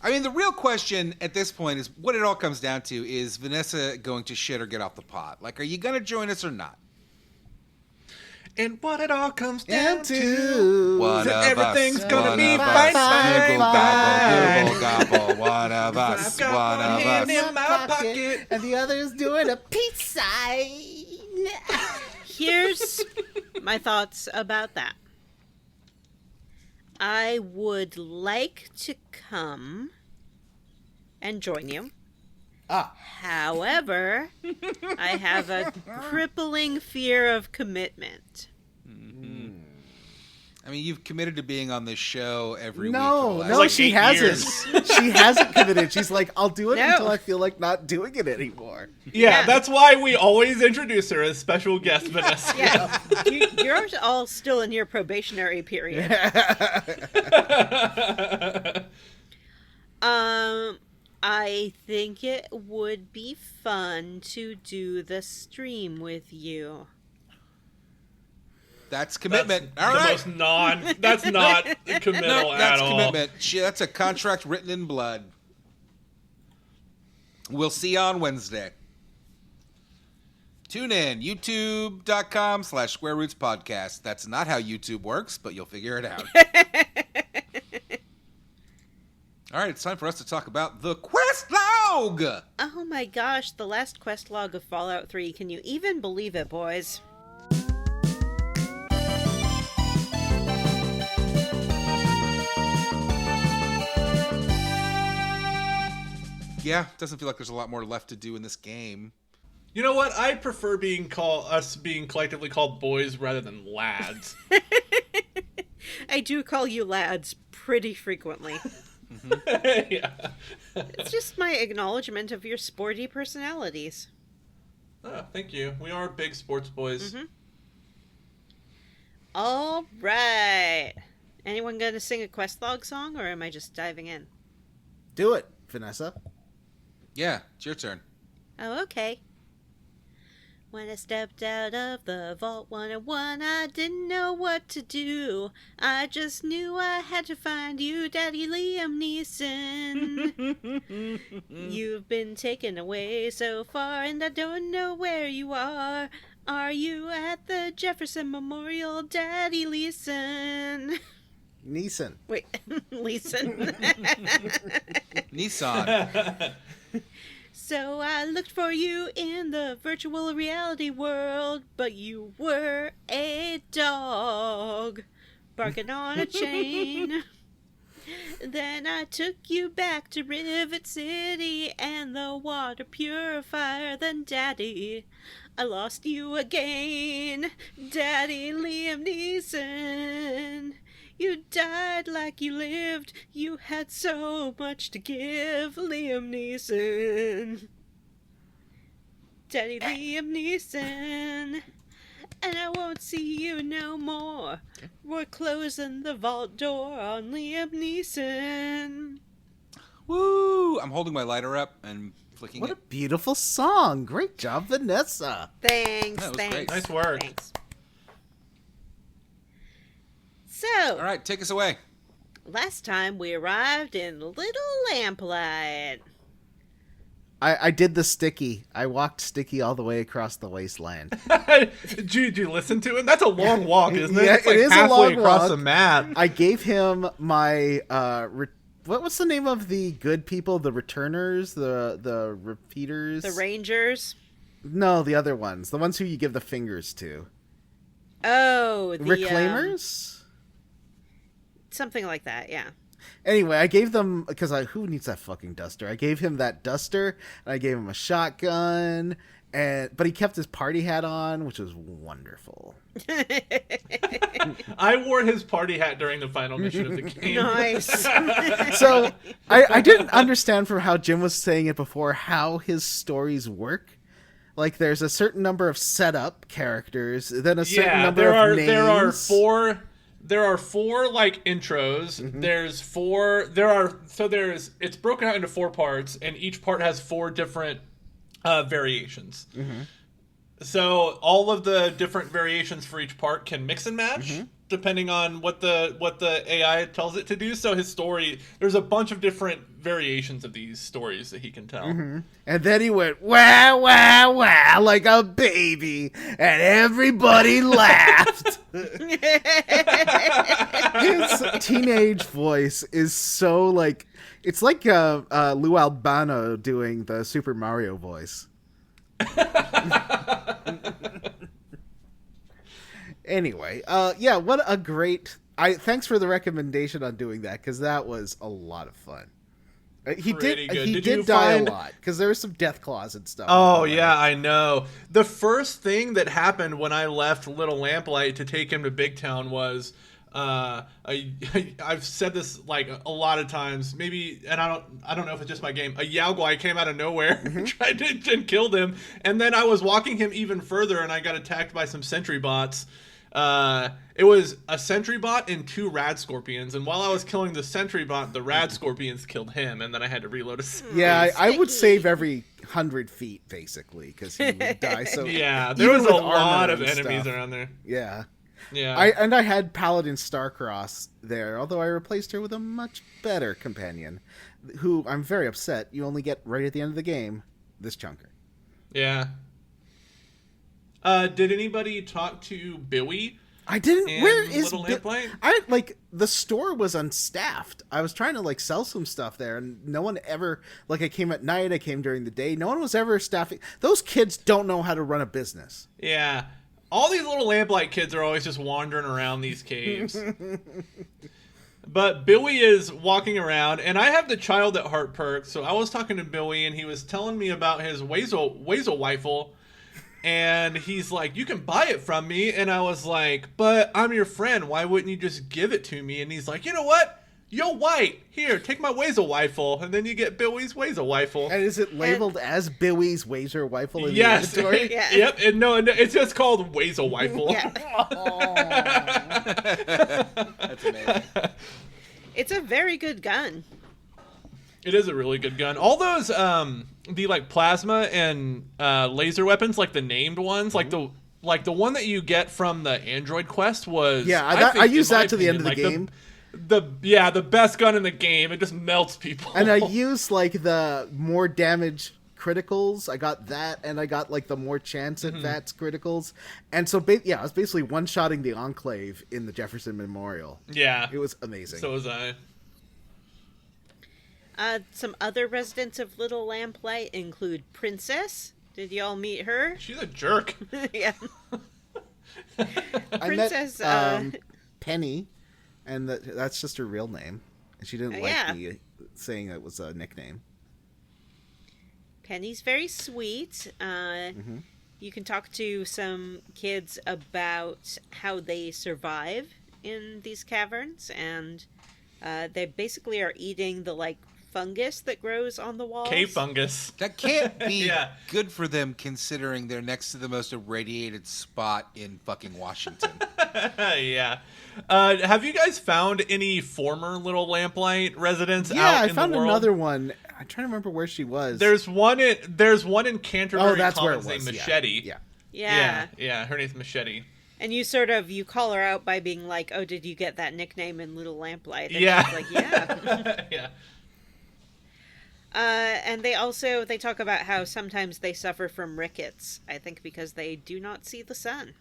I mean, the real question at this point is what it all comes down to is Vanessa going to shit or get off the pot? Like, are you going to join us or not? And what it all comes down And to. two. One So of everything's us, gonna one be of fine, us. Gobble, fine, gobble, gobble, gobble. One of us, I've got one one of hand us. in my pocket. And the other's doing a peace sign. Here's my thoughts about that. I would like to come and join you. Ah. However, I have a crippling fear of commitment. I mean, you've committed to being on this show every week. for No, the last no, like she 8 hasn't. She hasn't committed. She's like, I'll do it No. until I feel like not doing it anymore. Yeah, that's why we always introduce her as special guest Vanessa. Yeah, you're all still in your probationary period. I think it would be fun to do the stream with you. That's commitment. That's All the right. most that's not committal No, at that's all. commitment. That's a contract written in blood. We'll see you on Wednesday. Tune in, youtube.com/Square Roots Podcast. That's not how YouTube works, but you'll figure it out. All right, it's time for us to talk about the quest log. Oh my gosh, the last quest log of Fallout 3. Can you even believe it, boys? Yeah, doesn't feel like there's a lot more left to do in this game. You know what? I prefer us being collectively called boys rather than lads. I do call you lads pretty frequently. Yeah. It's just my acknowledgement of your sporty personalities. Oh, thank you. We are big sports boys. All right. Anyone gonna sing a quest log song, or am I just diving in? Do it, Vanessa. Yeah, it's your turn. Oh, okay. When I stepped out of the Vault 101, I didn't know what to do. I just knew I had to find you, Daddy Liam Neeson. You've been taken away so far, and I don't know where you are. Are you at the Jefferson Memorial, Daddy Leeson? Neeson. Wait, Leeson. Nissan. So I looked for you in the virtual reality world, but you were a dog barking on a chain. Then I took you back to Rivet City and the water purifier. Then, Daddy, I lost you again. Daddy Liam Neeson. You died like you lived. You had so much to give, Liam Neeson. Daddy Liam Neeson. And I won't see you no more. We're closing the vault door on Liam Neeson. Woo! I'm holding my lighter up and flicking What a it. beautiful song. Great job, Vanessa. Thanks, That was thanks. great. Nice work. Thanks. So, All right, take us away. last time we arrived in Little Lamplight. I did the sticky. I walked sticky all the way across the wasteland. Did you listen to it? That's a long walk, isn't it? Yeah, It's like it is a halfway long across walk. the map. I gave him my what's the name of the good people? The returners, the repeaters. The Rangers. No, the other ones. The ones who you give the fingers to. Oh, the Reclaimers? something like that, yeah. Anyway, I gave them because who needs that fucking duster? I gave him that duster, and I gave him a shotgun, but he kept his party hat on, which was wonderful. I wore his party hat during the final mission of the game. Nice. So I didn't understand from how Jim was saying it before how his stories work. Like there's a certain number of setup characters, then a certain number of names. There are four like intros. Mm-hmm. It's broken out into 4 parts, and each part has 4 different variations. Mm-hmm. So all of the different variations for each part can mix and match. Mm-hmm. depending on what the AI tells it to do. So his story, there's a bunch of different variations of these stories that he can tell. And then he went, wah, wah, wah, like a baby, and everybody laughed. His teenage voice is so, like, it's like Lou Albano doing the Super Mario voice. Anyway, yeah, what a great... thanks for the recommendation on doing that, because that was a lot of fun. He did die a lot, because there was some death claws and stuff. Oh, yeah, I know. The first thing that happened when I left Little Lamplight to take him to Big Town was... I've said this like a lot of times, maybe, and I don't know if it's just my game. A Yaogwai came out of nowhere, tried to and killed him, and then I was walking him even further, and I got attacked by some sentry bots. It was a sentry bot and 2 rad scorpions, and while I was killing the sentry bot, the rad scorpions killed him, and then I had to reload a Yeah, I would save every 100 feet basically, because he would die. So yeah, there was a lot of enemies around there. Yeah. Yeah. I had Paladin Starcross there, although I replaced her with a much better companion, who I'm very upset you only get right at the end of the game, this chunker. Yeah. Did anybody talk to Biwwy? I didn't. Where is Little Lamplight? The store was unstaffed. I was trying to like sell some stuff there, and no one ever, like, I came at night, I came during the day. No one was ever staffing. Those kids don't know how to run a business. Yeah. All these Little Lamplight kids are always just wandering around these caves. But Biwwy is walking around, and I have the Child at Heart perk, so I was talking to Biwwy, and he was telling me about his Wifle, and he's like, you can buy it from me, and I was like, but I'm your friend, why wouldn't you just give it to me? And he's like, you know what? Yo, white, here, take my Wifle, and then you get Biwwy's Wifle. And is it labeled as Biwwy's Wifle in yes. the inventory? Yeah. Yep, and no, it's just called Wifle. Yeah. That's amazing. It's a very good gun. It is a really good gun. All those, the like plasma and laser weapons, like the named ones, like the one that you get from the Android Quest was. Yeah, I used that to the end of the game. The best gun in the game. It just melts people. And I used like the more damage criticals. I got that, and I got like the more chance at VATS criticals. And so, I was basically one-shotting the Enclave in the Jefferson Memorial. Yeah, It was amazing. so was I. Some other residents of Little Lamplight include Princess. Did y'all meet her? She's a jerk. Yeah. I Princess, met Penny, and that's just her real name. And she didn't like me saying it was a nickname. Penny's very sweet. You can talk to some kids about how they survive in these caverns, and they basically are eating the like fungus that grows on the walls. Cave fungus. That can't be Yeah. good for them, considering they're next to the most irradiated spot in fucking Washington. Yeah. Have you guys found any former Little Lamplight residents Yeah, out I in found the world? another one. I'm trying to remember where she was. There's one in Canterbury Oh, that's where it Commons named was. Machete. Yeah. Yeah. Her name's Machete. And you you call her out by being like, "Oh, did you get that nickname in Little Lamplight?" And Yeah. she's like, "Yeah." Yeah. And they talk about how sometimes they suffer from rickets. I think because they do not see the sun,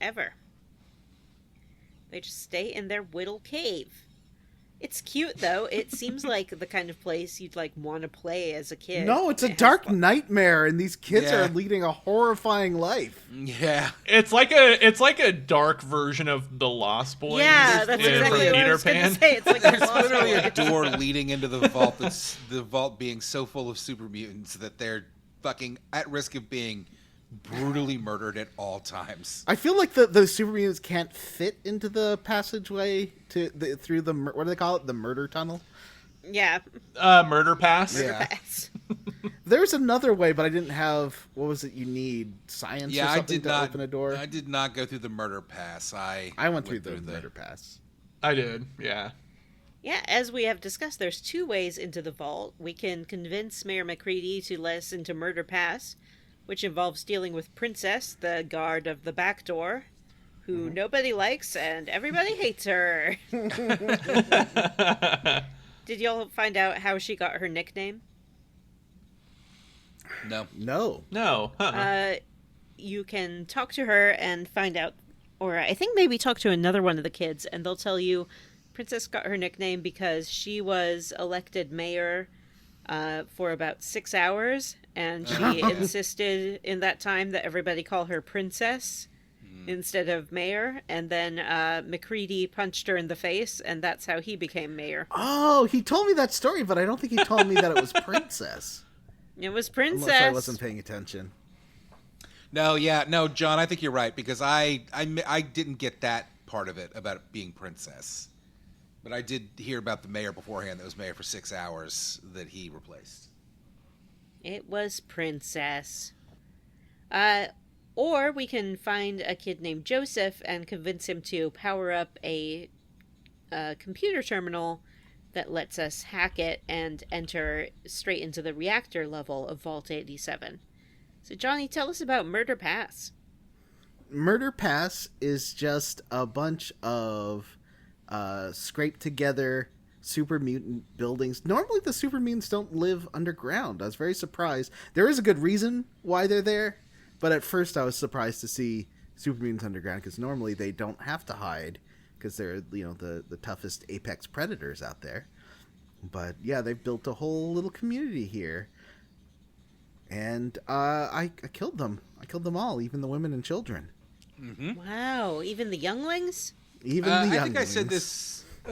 ever. They just stay in their little cave. It's cute though. It seems like the kind of place you'd like want to play as a kid. No, it's a It has dark fun. nightmare, and these kids Yeah. are leading a horrifying life. Yeah. It's like a dark version of the Lost Boys. Yeah, that's from exactly what I Peter was going to Pan. say. It's like a There's Lost literally a Boys. door leading into the vault. That's the vault being so full of super mutants that they're fucking at risk of being brutally murdered at all times. I feel like the super mutants can't fit into the passageway through the what do they call it? The murder tunnel. Yeah. Murder Pass. Yeah. Pass. There's another way, but I didn't have. What was it? You need science or Yeah, something to open a door. I did not go through the murder pass. I went through the murder pass. I did. Yeah. Yeah, as we have discussed, there's 2 ways into the vault. We can convince Mayor McCready to let us into Murder Pass, which involves dealing with Princess, the guard of the back door, who nobody likes and everybody hates her. Did y'all find out how she got her nickname? No. No. No. You can talk to her and find out, or I think maybe talk to another one of the kids, and they'll tell you Princess got her nickname because she was elected mayor for about 6 hours, and she insisted in that time that everybody call her Princess instead of mayor, and then McCready punched her in the face, and that's how he became mayor. Oh, he told me that story, but I don't think he told me that it was Princess. It was Princess. Unless I wasn't paying attention. No, John, I think you're right, because I didn't get that part of it about it being Princess. But I did hear about the mayor beforehand that was mayor for 6 hours that he replaced. It was Princess. Or we can find a kid named Joseph and convince him to power up a computer terminal that lets us hack it and enter straight into the reactor level of Vault 87. So, Johnny, tell us about Murder Pass. Murder Pass is just a bunch of scraped together super mutant buildings. Normally the super mutants don't live underground. I was very surprised. There is a good reason why they're there, but at first I was surprised to see super mutants underground, because normally they don't have to hide because they're, you know, the toughest apex predators out there. But yeah, they've built a whole little community here. And I killed them. I killed them all, even the women and children. Mm-hmm. Wow, even the younglings? Even the younglings. I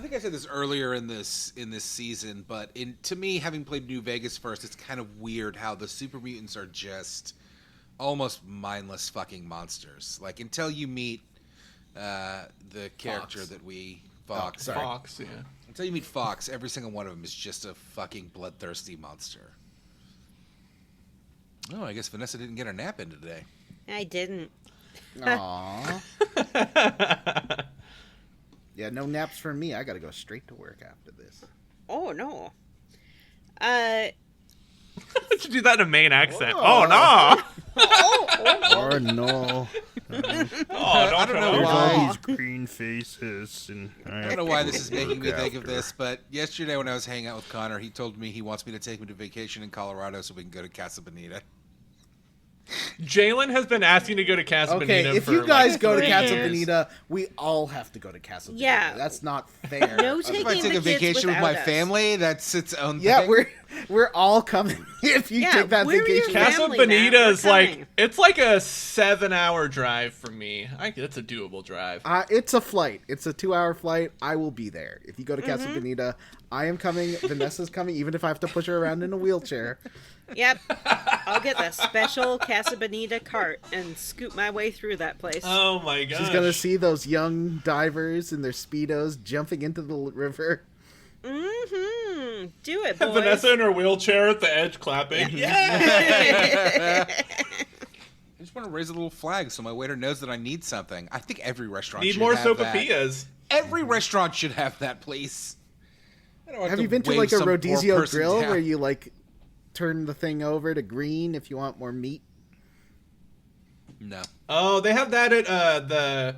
think I said this earlier in this season, but to me, having played New Vegas first, it's kind of weird how the super mutants are just almost mindless fucking monsters. Like, until you meet the character that we Fox. Fox, yeah. Until you meet Fox, every single one of them is just a fucking bloodthirsty monster. Oh, I guess Vanessa didn't get her nap in today. I didn't. Aww. Yeah, no naps for me. I gotta go straight to work after this. Oh, no. Did you do that in a Maine accent? Oh, no. Or no. I don't know There's why. all these green faces, and I don't know why this is making me think of this, but yesterday when I was hanging out with Connor, he told me he wants me to take him to vacation in Colorado so we can go to Casa Bonita. Jalen has been asking to go to Casa Okay, Bonita if for you guys like go to 3 Casa years. Bonita, we all have to go to Casa Bonita. Yeah. That's not fair. No If I taking take the a vacation kids with my without us. family, that's its own Yeah, thing. we're all coming if you Yeah, take that we're your vacation. family. Casa Matt, Bonita we're is like, coming. it's like a 7-hour drive for me. It's a doable drive. It's a flight. It's a 2-hour flight. I will be there. If you go to Casa Bonita, I am coming. Vanessa's coming, even if I have to push her around in a wheelchair. Yep. I'll get the special Casa Bonita cart and scoot my way through that place. Oh my gosh. She's gonna see those young divers in their Speedos jumping into the river. Mm-hmm. Do it, boys. Vanessa in her wheelchair at the edge clapping. Yeah. I just want to raise a little flag so my waiter knows that I need something. I think every restaurant Need should more have that. sopapillas. Every restaurant should have that, please. I don't Have to you been to wave like a some poor Rodizio person grill down. where you like turn the thing over to green if you want more meat? No. Oh, they have that at the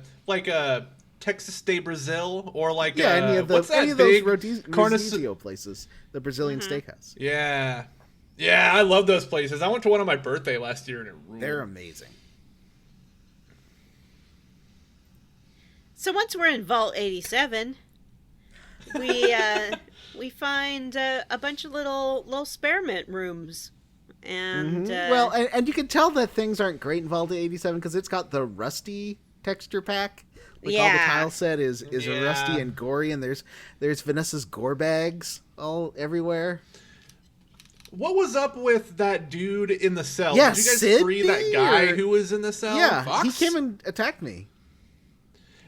Texas de Brazil or like Any of what's that any of those big Rodizio places, the Brazilian steakhouse. Yeah. Yeah, I love those places. I went to one on my birthday last year and it ruled. They're amazing. So once we're in Vault 87, we find a bunch of little experiment rooms, and Well, and you can tell that things aren't great in Vault 87 because it's got the rusty texture pack. Like all the Yeah. tile set is Yeah. rusty and gory, and there's Vanessa's gore bags all everywhere. What was up with that dude in the cell? Yeah, Did you guys Sid free that guy or- who was in the cell? Yeah, Fox? he came and attacked me.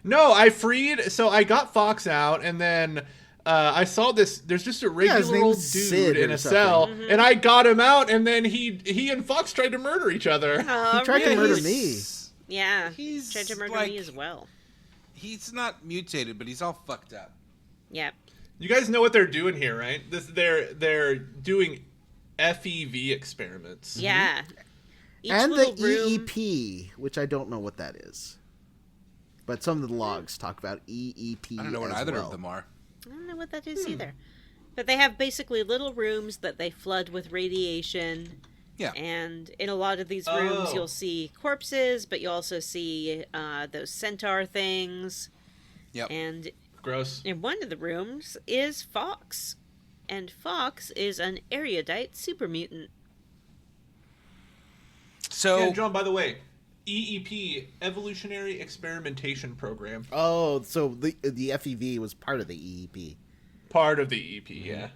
No, I freed. So I got Fox out, and then I saw this. There's just a his regular name old was dude Sid in or a something. cell, and I got him out, and then he and Fox tried to murder each other. He tried to murder me. Yeah, He's tried to murder like- me as well. He's not mutated, but he's all fucked up. Yep. You guys know what they're doing here, right? They're doing FEV experiments. Yeah. Each And the little room, EEP, which I don't know what that is. But some of the logs talk about EEP. I don't know what as either well. of them are. I don't know what that is either. But they have basically little rooms that they flood with radiation. Yeah. And in a lot of these rooms, Oh. you'll see corpses, but you also see those centaur things. Yep. And Gross. in one of the rooms is Fox. And Fox is an erudite super mutant. So Yeah, John, by the way, EEP, Evolutionary Experimentation Program. Oh, so the FEV was part of the EEP. Part of the EEP, yeah.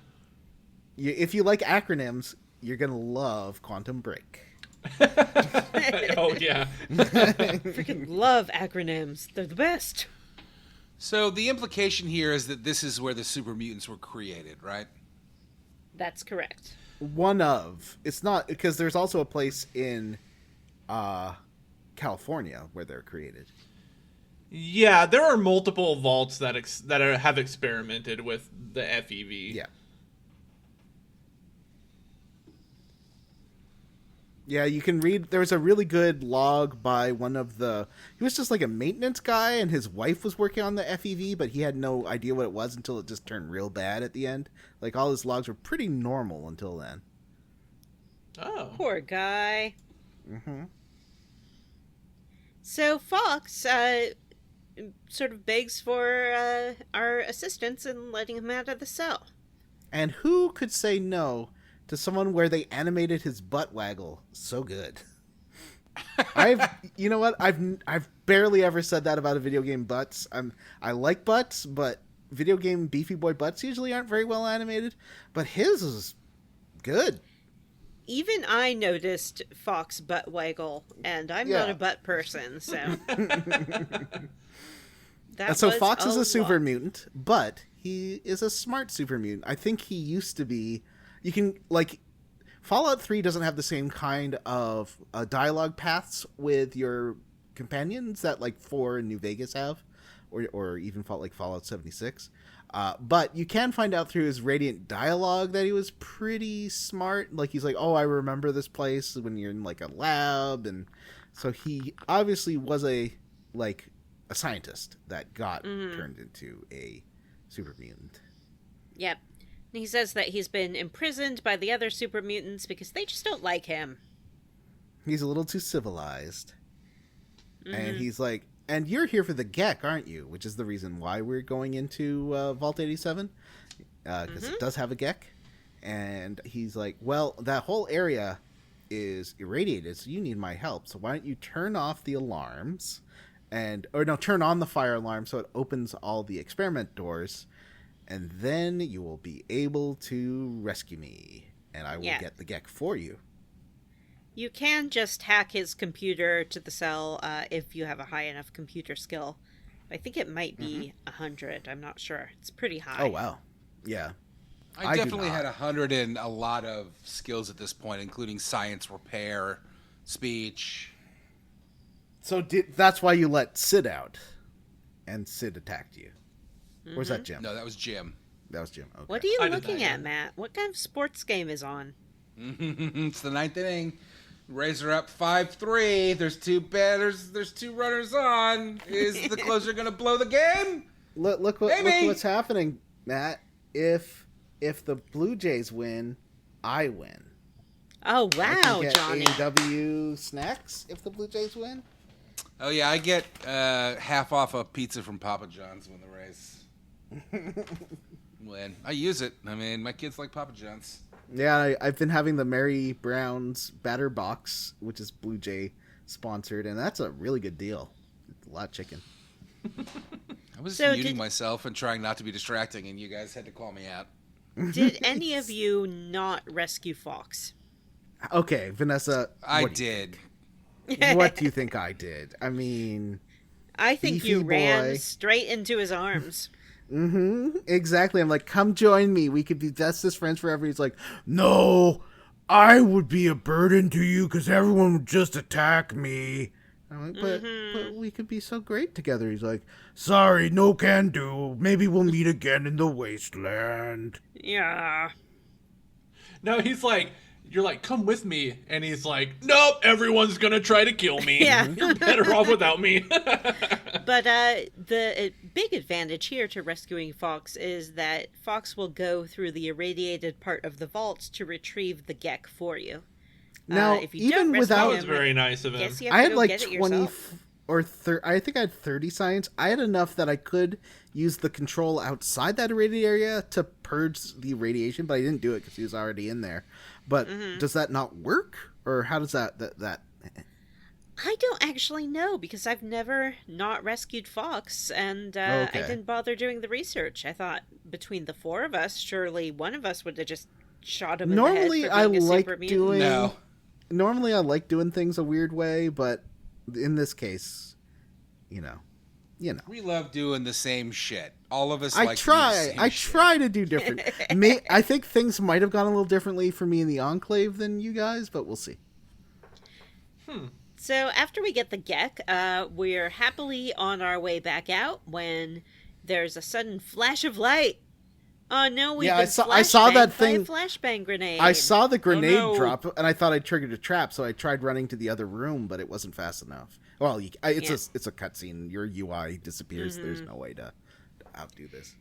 If you like acronyms, you're gonna love Quantum Break. Oh, yeah. Freaking love acronyms. They're the best. So the implication here is that this is where the super mutants were created, right? That's correct. One of. It's not, because there's also a place in California where they're created. Yeah, there are multiple vaults that have experimented with the FEV. Yeah. Yeah, you can read. There was a really good log by one of the. He was just like a maintenance guy, and his wife was working on the FEV, but he had no idea what it was until it just turned real bad at the end. Like, all his logs were pretty normal until then. Oh. Poor guy. Mm-hmm. So Fox sort of begs for our assistance in letting him out of the cell. And who could say no to someone where they animated his butt waggle so good? You know what? I've barely ever said that about a video game butts. I like butts, but video game beefy boy butts usually aren't very well animated. But his is good. Even I noticed Fox butt waggle, and I'm not Yeah. a butt person, so. And so was Fox is a lot. super mutant, but he is a smart super mutant. I think he used to be. You can, like, Fallout 3 doesn't have the same kind of dialogue paths with your companions that, like, 4 and New Vegas have, or even Fallout 76. But you can find out through his Radiant dialogue that he was pretty smart. Like, he's like, oh, I remember this place when you're in, like, a lab. And so he obviously was a scientist that got turned into a super mutant. Yep. And he says that he's been imprisoned by the other super mutants because they just don't like him. He's a little too civilized. And he's like, and you're here for the Gek, aren't you? Which is the reason why we're going into Vault 87. Because it does have a Gek. And he's like, well, that whole area is irradiated, so you need my help. So why don't you turn off the alarms? Turn on the fire alarm so it opens all the experiment doors. And then you will be able to rescue me. And I will get the Gek for you. You can just hack his computer to the cell if you have a high enough computer skill. I think it might be 100. I'm not sure. It's pretty high. Oh, wow. Yeah. I do definitely not. had 100 and a lot of skills at this point, including science, repair, speech. So that's why you let Sid out, and Sid attacked you. Or was that Jim? No, that was Jim. That was Jim. Okay. What are you I did looking that, at, yeah. Matt? What kind of sports game is on? It's the ninth inning. Rays are up 5-3. There's two batters. There's two runners on. Is the closer gonna blow the game? Look what's happening, Matt. If the Blue Jays win, I win. Oh, I wow, can get Johnny. AEW snacks if the Blue Jays win. Oh yeah, I get half off a pizza from Papa John's when the Rays win. I use it. I mean, my kids like Papa John's. Yeah, I've been having the Mary Brown's batter box, which is Blue Jay sponsored, and that's a really good deal. It's a lot of chicken. I was So muting myself and trying not to be distracting, and you guys had to call me out. Did any of you not rescue Fox? Okay, Vanessa. I what do you did. What do you think I did? I mean, I think Beefy you ran boy. straight into his arms. exactly. I'm like, come join me. We could be bestest friends forever. He's like, no, I would be a burden to you because everyone would just attack me. I'm like, but we could be so great together. He's like, sorry, no can do. Maybe we'll meet again in the wasteland. Yeah. No, he's like, you're like, come with me. And he's like, nope, everyone's going to try to kill me. Yeah. You're better off without me. But the big advantage here to rescuing Fox is that Fox will go through the irradiated part of the vault to retrieve the Gek for you. Now, if you even don't rescue without- That was him, very nice of him. guess you have I to had go like get it 20 yourself. or 30, I think I had 30 science. I had enough that I could use the control outside that irradiated area to purge the radiation, but I didn't do it because he was already in there. But does that not work? Or how does that... I don't actually know because I've never not rescued Fox, and I Okay. didn't bother doing the research. I thought between the four of us, surely one of us would have just shot him Normally, in the head for being a like super mutant. doing... No. Normally, I like doing things a weird way, but in this case, you know. We love doing the same shit. All of us I like to do the same shit. try to do different. I think things might have gone a little differently for me in the Enclave than you guys, but we'll see. So after we get the Gek, we're happily on our way back out when there's a sudden flash of light. Oh no, we've been I saw that thing. by a flashbang grenade. I saw the grenade no. drop, and I thought I triggered a trap, so I tried running to the other room, but it wasn't fast enough. Well, it's a cutscene. Your UI disappears. There's no way to outdo this.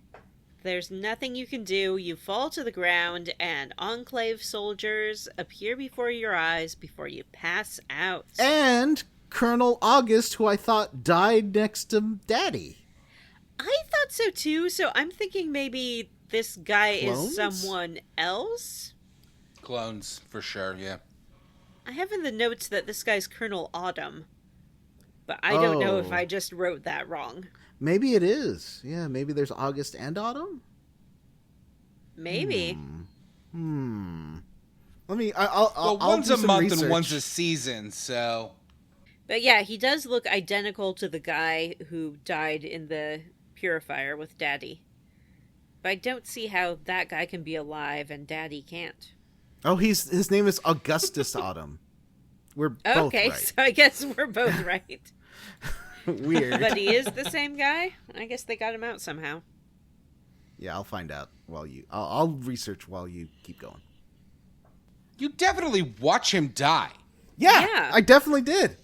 There's nothing you can do. You fall to the ground, and Enclave soldiers appear before your eyes before you pass out. And Colonel August, who I thought died next to Daddy. I thought so too, so I'm thinking maybe this guy Clones? is someone else. Clones, for sure, yeah. I have in the notes that this guy's Colonel Autumn, but I don't know if Oh. I just wrote that wrong. Maybe it is. Yeah, maybe there's August and Autumn. Maybe. Let me. I'll One's do a some month research. and one's a season, so... But yeah, he does look identical to the guy who died in the purifier with Daddy. But I don't see how that guy can be alive and Daddy can't. Oh, his name is Augustus Autumn. We're both Okay, right. so I guess we're both right. Weird. But he is the same guy? I guess they got him out somehow. Yeah, I'll find out while you. I'll research while you keep going. You definitely watch him die. Yeah. I definitely did.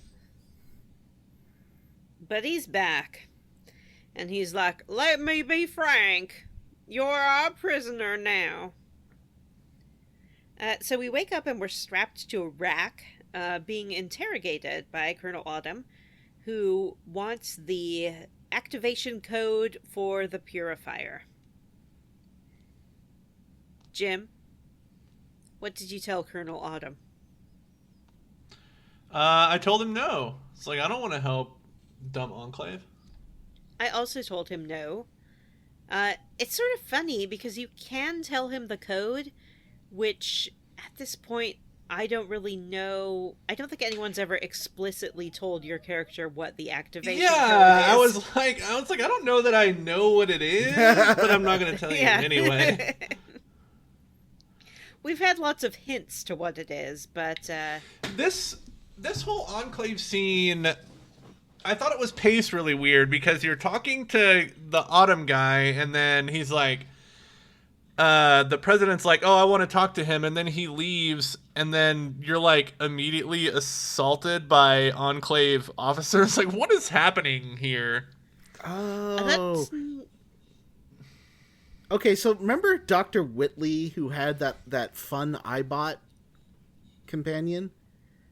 But he's back. And he's like, let me be frank. You're our prisoner now. So we wake up and we're strapped to a rack, being interrogated by Colonel Autumn, who wants the activation code for the purifier. Jim, what did you tell Colonel Autumn? I told him no. It's like, I don't want to help dumb Enclave. I also told him no. It's sort of funny because you can tell him the code, which at this point I don't really know. I don't think anyone's ever explicitly told your character what the activation code is. I was like, I don't know that I know what it is, but I'm not going to tell you Yeah. anyway. We've had lots of hints to what it is, but This whole Enclave scene, I thought it was paced really weird because you're talking to the Autumn guy and then he's like, the president's like, oh, I want to talk to him, and then he leaves, and then you're like immediately assaulted by Enclave officers. Like, what is happening here? Oh. that's Okay, so remember Dr. Whitley, who had that fun iBot companion?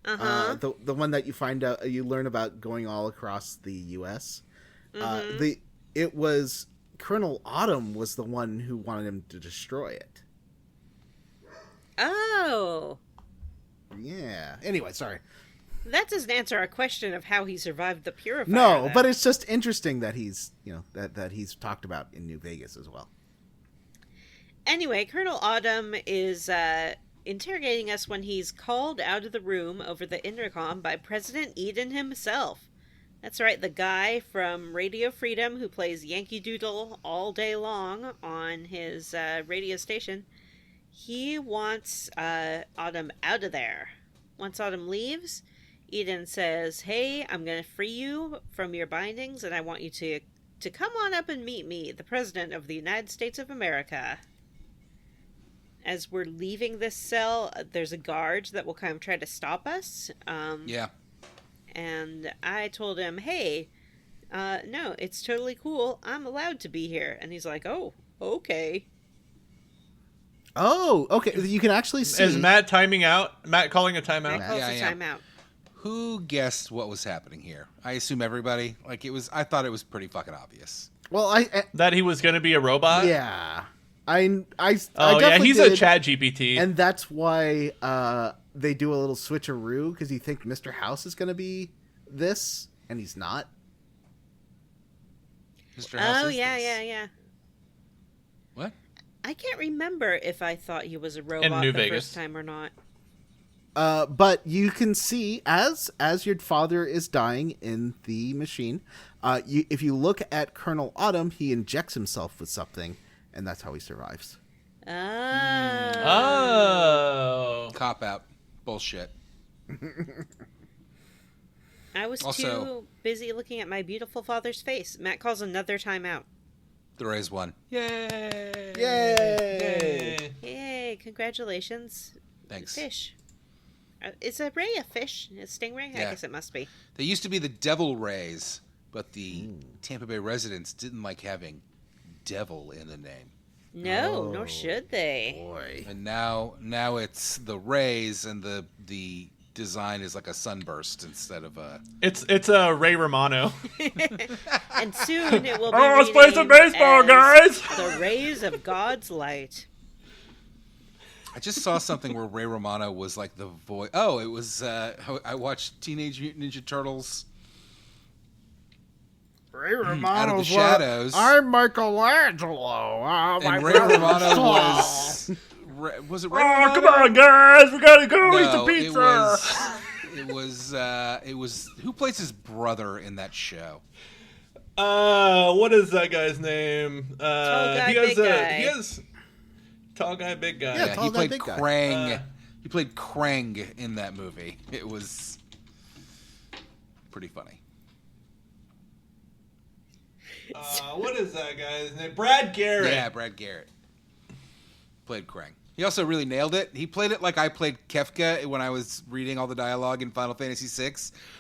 The one that you find out, you learn about going all across the U.S. It was Colonel Autumn was the one who wanted him to destroy it. Oh. Yeah. Anyway, sorry. That doesn't answer our question of how he survived the purifier. No, though. but it's just interesting that he's that he's talked about in New Vegas as well. Anyway, Colonel Autumn is interrogating us when he's called out of the room over the intercom by President Eden himself. That's right, the guy from Radio Freedom who plays Yankee Doodle all day long on his radio station. He wants Autumn out of there. Once Autumn leaves, Eden says, hey, I'm going to free you from your bindings, and I want you to come on up and meet me, the President of the United States of America. As we're leaving this cell, there's a guard that will kind of try to stop us. Yeah. And I told him, hey, no, it's totally cool. I'm allowed to be here. And he's like, oh, okay. Oh, okay. You can actually see. Is Matt timing out? Matt calling a timeout? Matt calls Yeah, a yeah. timeout. Who guessed what was happening here? I assume everybody. Like it was. I thought it was pretty fucking obvious. Well, I That he was going to be a robot? yeah. I Oh, yeah, definitely he's did, a Chat GPT. and that's why they do a little switcheroo because you think Mr. House is going to be this, and he's not. Mr. House Oh, is yeah, this. yeah, yeah. What? I can't remember if I thought he was a robot New the Vegas. first time or not. But you can see as your father is dying in the machine, if you look at Colonel Autumn, he injects himself with something, and that's how he survives. Oh. Cop out. Bullshit. I was Also- too busy looking at my beautiful father's face. Matt calls another timeout. The Rays won. Yay! Yay! Yay, congratulations. Thanks. Fish. Is a ray a fish? A stingray? I Yeah. guess it must be. They used to be the Devil Rays, but the Tampa Bay residents didn't like having devil in the name. No, Oh. nor should they. Boy. And now it's the Rays, and the design is like a sunburst instead of a. It's a Ray Romano. And soon it will be Oh, let's play some renamed baseball, as guys! The Rays of God's Light. I just saw something where Ray Romano was like the voice. Oh, it was. I watched Teenage Mutant Ninja Turtles. Ray Out of the Romano's shadows. I'm Michelangelo. Oh, my And Ray God. Romano was. Was it Ray Romano? Oh, come on, guys! We gotta go eat the No, pizza! it was who plays his brother in that show? What is that guy's name? Tall guy, he has big guy. He has tall guy, big guy. Yeah, tall he guy, played big guy. Krang. He played Krang in that movie. It was pretty funny. What is that guy's name? Brad Garrett. Yeah, Brad Garrett played Krang. He also really nailed it. He played it like I played Kefka when I was reading all the dialogue in Final Fantasy VI,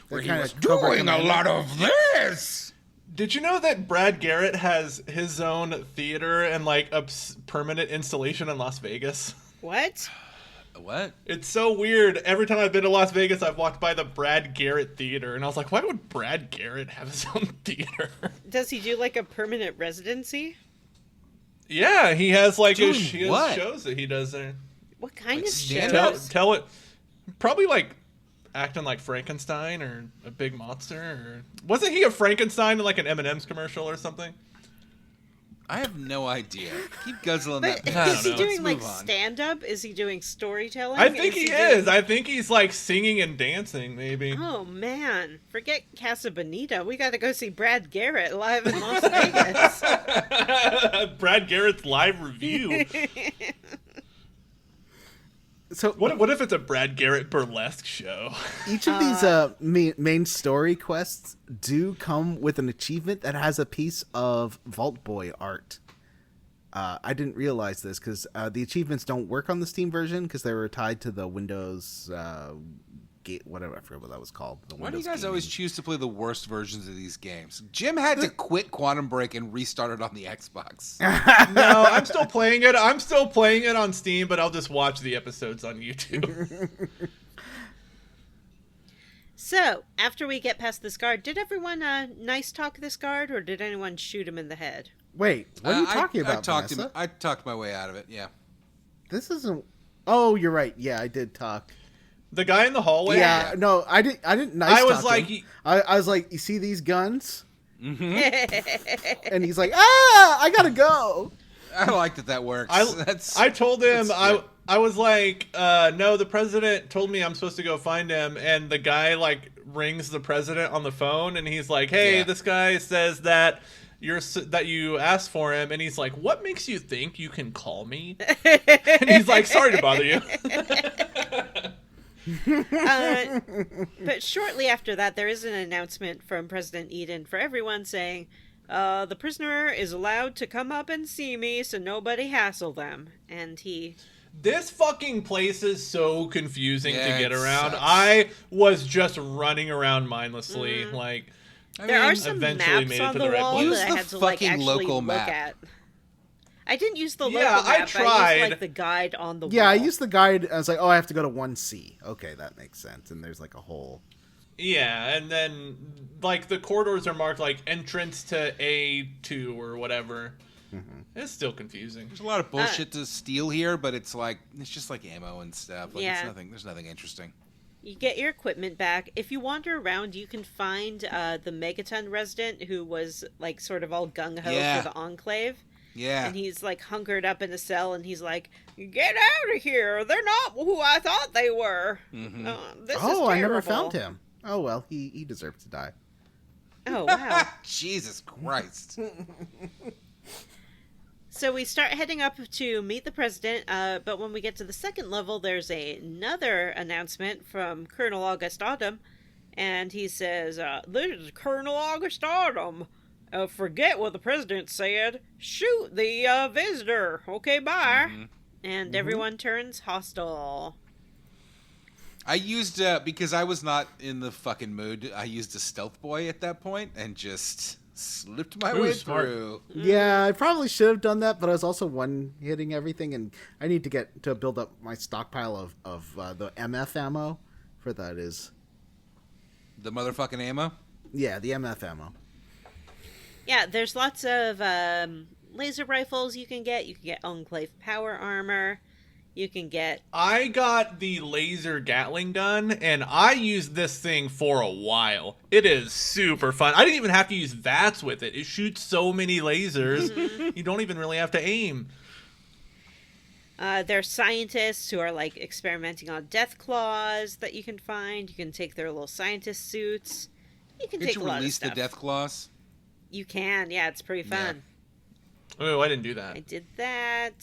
where he kinda was Cobra doing a Commander. lot of this. Did you know that Brad Garrett has his own theater and like a permanent installation in Las Vegas? What? What? It's so weird. Every time I've been to Las Vegas, I've walked by the Brad Garrett Theater, and I was like, why would Brad Garrett have his own theater? Does he do like a permanent residency? Yeah, he has like Doing he has what? shows that he does there. What kind Like of stand-up? shows? Tell it. Probably like acting like Frankenstein or a big monster. Or wasn't he a Frankenstein in like an M&M's commercial or something? I have no idea. Keep guzzling But that. I don't is he know. doing like Let's move on. stand-up? Is he doing storytelling? I think he doing- is. I think he's like singing and dancing, maybe. Oh man, forget Casa Bonita. We got to go see Brad Garrett live in Las Vegas. Brad Garrett's live review. So What if it's a Brad Garrett burlesque show? each of these main story quests do come with an achievement that has a piece of Vault Boy art. I didn't realize this because the achievements don't work on the Steam version because they were tied to the Windows gate, whatever, I forget what that was called. The Why do you Windows guys gaming. always choose to play the worst versions of these games? Jim had to quit Quantum Break and restart it on the Xbox. No, I'm still playing it. I'm still playing it on Steam, but I'll just watch the episodes on YouTube. So, after we get past this guard, did everyone nice talk this guard, or did anyone shoot him in the head? Wait, what are you talking I about, Vanessa? I talked my way out of it, yeah. This isn't. Oh, you're right. Yeah, I did talk. The guy in the hallway. Yeah, no, I didn't. Nice I was talk like, him. I was like, you see these guns? Mm-hmm. And he's like, I gotta go. I like that works. I told him that's I was like, no, the president told me I'm supposed to go find him, and the guy like rings the president on the phone, and he's like, hey, Yeah. this guy says that you asked for him, and he's like, what makes you think you can call me? And he's like, sorry to bother you. But shortly after that, there is an announcement from President Eden for everyone saying, the prisoner is allowed to come up and see me, so nobody hassle them. And he... This fucking place is so confusing Yeah, to get it around. sucks. I was just running around mindlessly. Like, There are some eventually maps made it on to the the right wall place. that I Use had the to like fucking actually local look map. at. I didn't use the local Yeah, map. I I used tried. like the guide on the wall. Yeah, I used the guide. I was like, oh, I have to go to 1C. Okay, that makes sense. And there's like a whole. Yeah, and then like the corridors are marked like entrance to A2 or whatever. It's still confusing. There's a lot of bullshit to steal here, but it's just like ammo and stuff. Like, Yeah. There's nothing interesting. You get your equipment back. If you wander around, you can find the Megaton resident who was like sort of all gung ho Yeah. for the Enclave. Yeah. And he's like hunkered up in a cell, and he's like, "Get out of here! They're not who I thought they were. This is Oh, I never terrible." found him. Oh, well, he deserves to die. Oh wow! Jesus Christ. So we start heading up to meet the president, but when we get to the second level, there's another announcement from Colonel August Autumn, and he says, "This is Colonel August Autumn. Forget what the president said. Shoot the visitor. Okay, bye." And everyone turns hostile. I used, because I was not in the fucking mood, I used a stealth boy at that point and just slipped my Ooh, way smart. through. Yeah, I probably should have done that, but I was also one-hitting everything, and I need to build up my stockpile of the MF ammo for that is... The motherfucking ammo? Yeah, the MF ammo. Yeah, there's lots of laser rifles you can get. You can get Enclave power armor. You can get... I got the laser Gatling gun, and I used this thing for a while. It is super fun. I didn't even have to use VATS with it. It shoots so many lasers, you don't even really have to aim. There's scientists who are like experimenting on death claws that you can find. You can take their little scientist suits. You can Did take you a lot release of stuff. the death claws? You can, yeah, it's pretty fun. Oh, I didn't do that. I did that.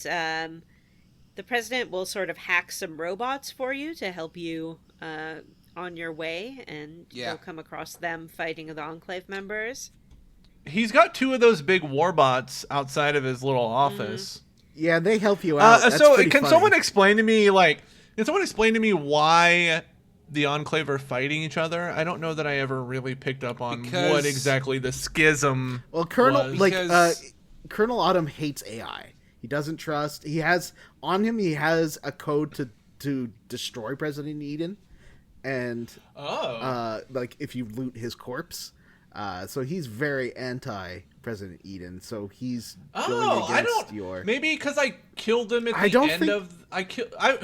The president will sort of hack some robots for you to help you on your way, and Yeah. you'll come across them fighting the Enclave members. He's got 2 of those big warbots outside of his little office. Yeah, they help you out. That's So pretty can funny. someone explain to me why the Enclave are fighting each other? I don't know that I ever really picked up on Because- what exactly the schism Well, Colonel was. Because- Colonel Autumn hates AI. He doesn't trust. He has a code to destroy President Eden, and like if you loot his corpse. So he's very anti President Eden. So he's going against your. Maybe because I killed him at the I don't end think- of.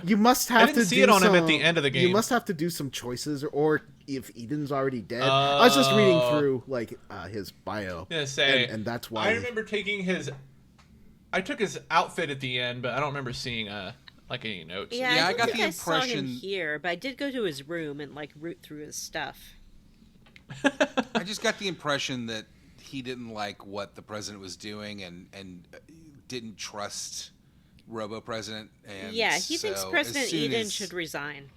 You must have I didn't to see do it on him some, at the end of the game. You must have to do some choices, or if Eden's already dead. I was just reading through like his bio, Gonna say, and that's why. I remember taking his. I took his outfit at the end, but I don't remember seeing like any notes. Yeah, Yeah, I, I don't got think the I saw him impression- here, but I did go to his room and like root through his stuff. I just got the impression that he didn't like what the president was doing and didn't trust Robo President. And Yeah, he thinks so President as soon Eden as- should resign.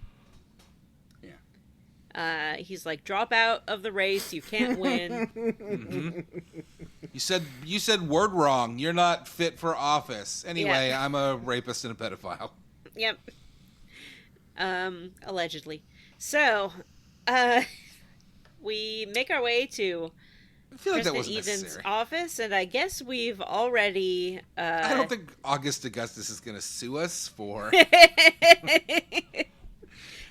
Yeah. He's like, drop out of the race. You can't win. You said word wrong. You're not fit for office. Anyway, Yeah. I'm a rapist and a pedophile. Yep. Allegedly. So, we make our way to I feel like that President wasn't Eden's necessary. office, and I guess we've already. I don't think August Augustus is going to sue us for.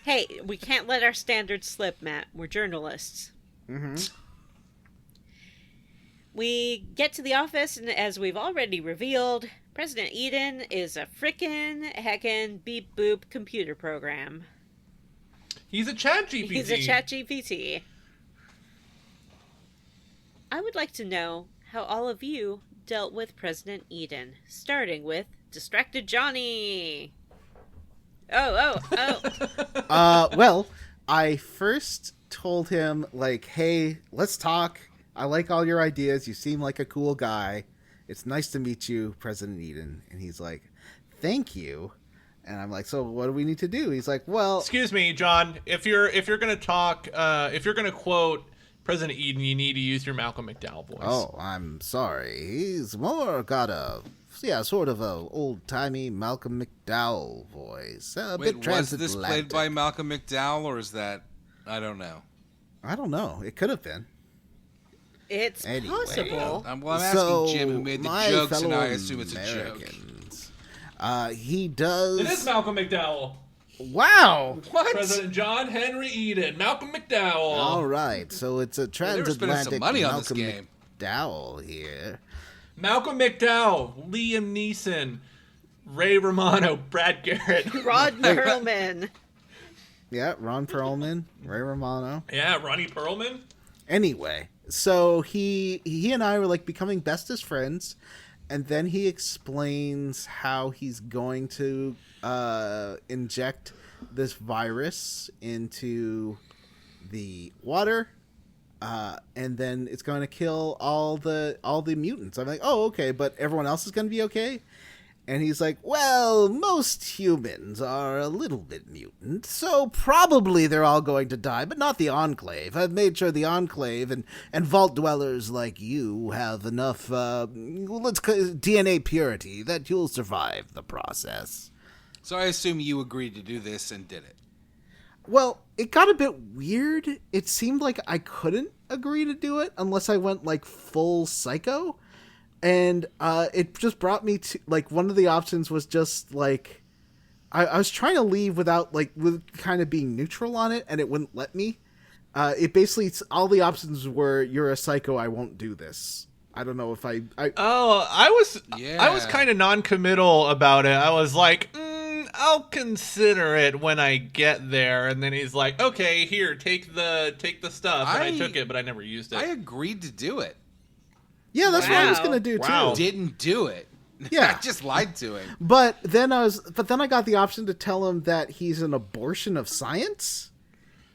Hey, we can't let our standards slip, Matt. We're journalists. We get to the office, and as we've already revealed, President Eden is a frickin' heckin' beep boop computer program. He's a chat GPT. He's a chat GPT. I would like to know how all of you dealt with President Eden, starting with Distracted Johnny. Oh. Well, I first told him, like, hey, let's talk. I like all your ideas. You seem like a cool guy. It's nice to meet you, President Eden. And he's like, thank you. And I'm like, so what do we need to do? He's like, well... Excuse me, John. If you're gonna talk, if you're gonna quote President Eden, you need to use your Malcolm McDowell voice. Oh, I'm sorry. He's more got a... Yeah, sort of a old-timey Malcolm McDowell voice. A Wait, bit was transatlantic. this played by Malcolm McDowell, or is that... I don't know. I don't know. It could have been. It's Anyway. possible. Well, I'm asking Jim, who made the my jokes, and fellow I assume it's a joke. Americans, he does. It is Malcolm McDowell. Wow. What? President John Henry Eden. Malcolm McDowell. All right, so it's a They were spending transatlantic some money on this Malcolm game. McDowell here. Malcolm McDowell. Liam Neeson. Ray Romano. Brad Garrett. Rod Perlman. Yeah, Ron Perlman, Ray Romano. Yeah, Ronnie Perlman. Anyway, so he and I were like becoming bestest friends, and then he explains how he's going to inject this virus into the water, and then it's going to kill all the mutants. I'm like, oh, okay, but everyone else is going to be okay. And he's like, well, most humans are a little bit mutant, so probably they're all going to die, but not the Enclave. I've made sure the Enclave and Vault Dwellers like you have enough DNA purity that you'll survive the process. So I assume you agreed to do this and did it. Well, it got a bit weird. It seemed like I couldn't agree to do it unless I went, like, full psycho. And it just brought me to, like, one of the options was just, like, I was trying to leave without, like, with kind of being neutral on it, and it wouldn't let me. It basically, all the options were, you're a psycho, I won't do this. I don't know if I I was kind of non-committal about it. I was like, I'll consider it when I get there. And then he's like, okay, here, take the stuff. And I took it, but I never used it. I agreed to do it. Yeah, that's what I was Wow. gonna do Wow. too. Didn't do it. Yeah. I just lied to him. But then I got the option to tell him that he's an abortion of science.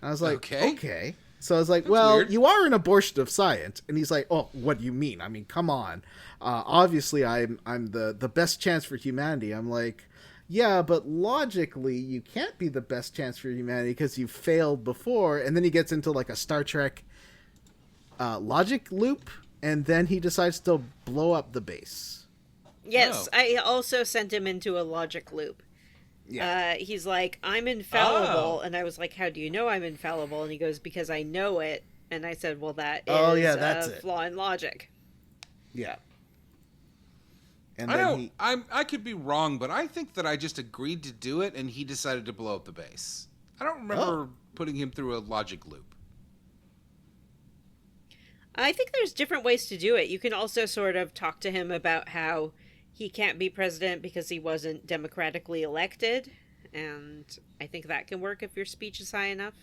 I was like, okay. So I was like, well, weird. you are an abortion of science. And he's like, oh, what do you mean? I mean, come on. Obviously, I'm the best chance for humanity. I'm like, yeah, but logically, you can't be the best chance for humanity because you failed before. And then he gets into like a Star Trek logic loop. And then he decides to blow up the base. Yes, Oh. I also sent him into a logic loop. Yeah. He's like, I'm infallible. And I was like, how do you know I'm infallible? And he goes, because I know it. And I said, well, that is that's a it. flaw in logic. Yeah. And I then don't. I could be wrong, but I think that I just agreed to do it, and he decided to blow up the base. I don't remember putting him through a logic loop. I think there's different ways to do it. You can also sort of talk to him about how he can't be president because he wasn't democratically elected. And I think that can work if your speech is high enough.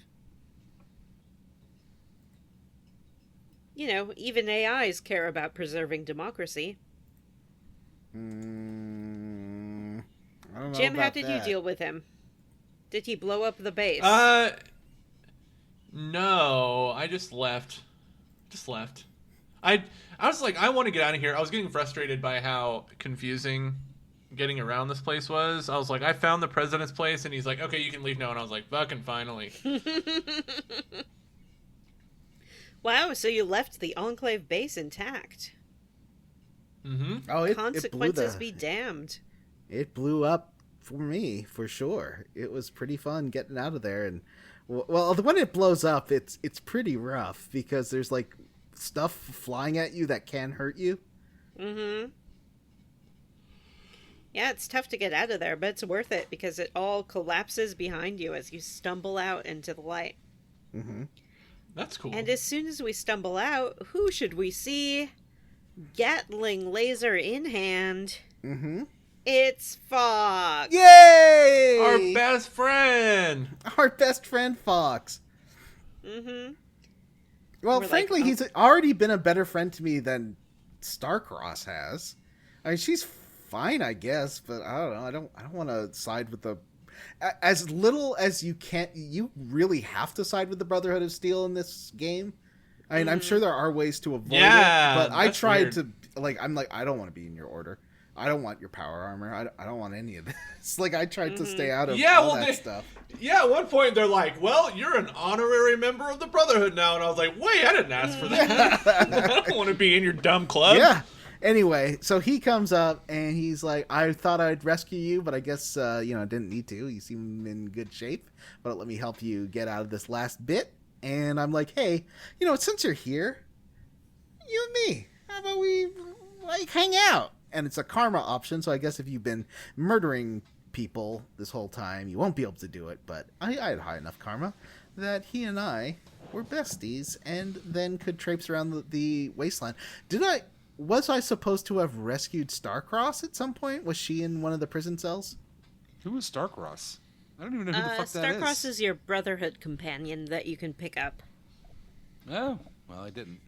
You know, even AIs care about preserving democracy. I don't know Jim, how about did that. you deal with him? Did he blow up the base? No, I just left. I was like, I want to get out of here. I was getting frustrated by how confusing getting around this place was. I was like, I found the president's place, and he's like, okay, you can leave now. And I was like, fucking finally. Wow, so you left the Enclave base intact. Mm-hmm. Oh, Consequences be damned. It blew up for me, for sure. It was pretty fun getting out of there. And, well, when it blows up, it's pretty rough because there's, like, stuff flying at you that can hurt you. Mm-hmm. Yeah, it's tough to get out of there, but it's worth it because it all collapses behind you as you stumble out into the light. Mm-hmm. That's cool. And as soon as we stumble out, who should we see? Gatling laser in hand. Mm-hmm. It's Fox. Yay! Our best friend. Our best friend, Fox. Mm-hmm. Well, We're like, frankly, oh. he's already been a better friend to me than Starcross has. I mean, she's fine, I guess, but I don't know. I don't want to side with the... As little as you can't... You really have to side with the Brotherhood of Steel in this game. I mean, I'm sure there are ways to avoid it, but I that's tried weird. to... I'm like, I don't want to be in your order. I don't want your power armor. I don't want any of this. Like, I tried to stay out of all that stuff. Yeah, at one point they're like, well, you're an honorary member of the Brotherhood now. And I was like, wait, I didn't ask for that. I don't want to be in your dumb club. Yeah. Anyway, so he comes up and he's like, I thought I'd rescue you, but I guess, didn't need to. You seem in good shape, but let me help you get out of this last bit. And I'm like, hey, since you're here, you and me. How about we like hang out? And it's a karma option, so I guess if you've been murdering people this whole time, you won't be able to do it. But I had high enough karma that he and I were besties, and then could traipse around the wasteland. Was I supposed to have rescued Starcross at some point? Was she in one of the prison cells? Who was Starcross? I don't even know who the fuck that is. Starcross is your Brotherhood companion that you can pick up. Oh, well, I didn't.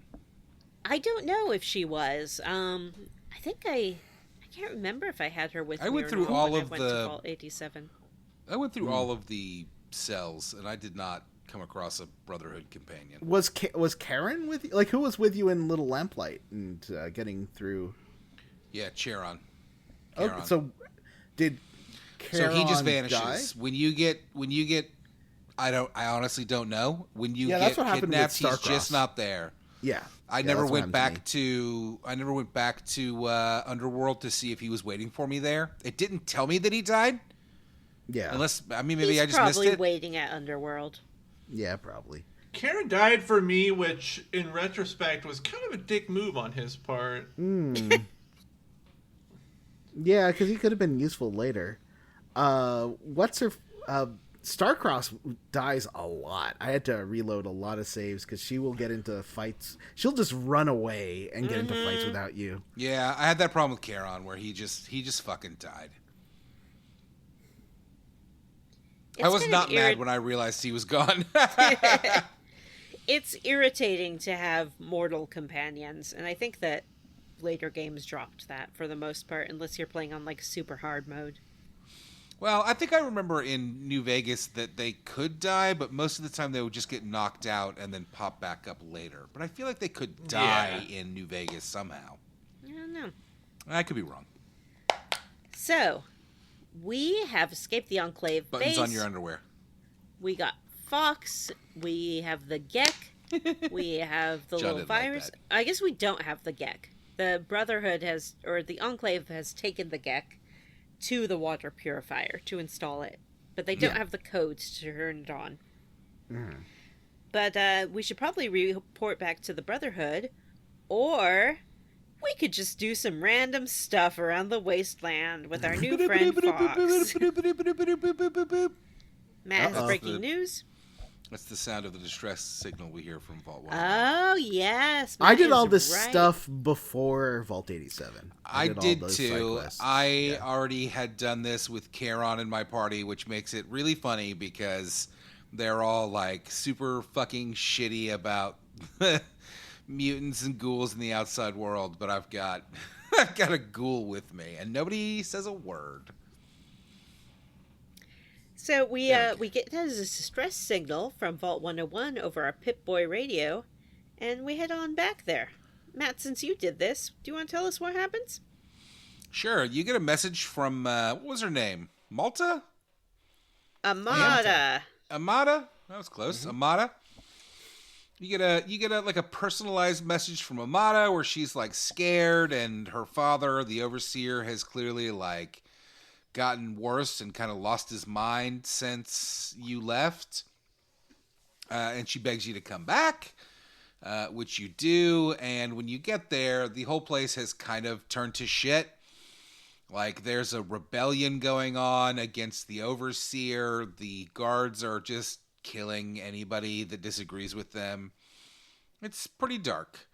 I don't know if she was. I think I can't remember if I had her with me. I went or through not all when of I went the. to Vault 87. I went through all of the cells, and I did not come across a Brotherhood companion. Was Karen with you? Like, who was with you in Little Lamplight and getting through? Yeah, Charon. Oh, so did Charon So he just vanishes. die? When you get I honestly don't know. When you that's get what happened with kidnapped, he's Starcross. just not there. Yeah. I never went back to Underworld to see if he was waiting for me there. It didn't tell me that he died. Yeah. Unless maybe He's I just missed probably it. waiting at Underworld. Yeah, probably. Karen died for me, which in retrospect was kind of a dick move on his part. Yeah, because he could have been useful later. Starcross dies a lot. I had to reload a lot of saves because she will get into fights. She'll just run away and get into fights without you. Yeah, I had that problem with Charon where he just fucking died. I was not mad when I realized he was gone. It's irritating to have mortal companions, and I think that later games dropped that for the most part, unless you're playing on like super hard mode. Well, I think I remember in New Vegas that they could die, but most of the time they would just get knocked out and then pop back up later. But I feel like they could die in New Vegas somehow. I don't know. I could be wrong. So, we have escaped the Enclave Buttons base. on your underwear. We got Fox. We have the Gek. We have the John little didn't like virus. that. I guess we don't have the Gek. The Brotherhood or the Enclave has taken the Gek to the water purifier to install it, but they don't have the codes to turn it on. But we should probably report back to the Brotherhood, or we could just do some random stuff around the wasteland with our new friend Fox. Matt has breaking news. That's the sound of the distress signal we hear from Vault 1. Oh, yes. I did Matt all is this right. stuff before Vault 87. I all did those side too. quests. I already had done this with Charon in my party, which makes it really funny because they're all like super fucking shitty about mutants and ghouls in the outside world, but I've got a ghoul with me and nobody says a word. So we get a distress signal from Vault 101 over our Pip-Boy radio, and we head on back there. Matt, since you did this, do you want to tell us what happens? Sure, you get a message from what was her name? Malta? Amada. Amada? That was close. Amada. You get a like a personalized message from Amada where she's like scared, and her father, the overseer, has clearly like gotten worse and kind of lost his mind since you left. And she begs you to come back, which you do. And when you get there, the whole place has kind of turned to shit. Like, there's a rebellion going on against the overseer. The guards are just killing anybody that disagrees with them. It's pretty dark.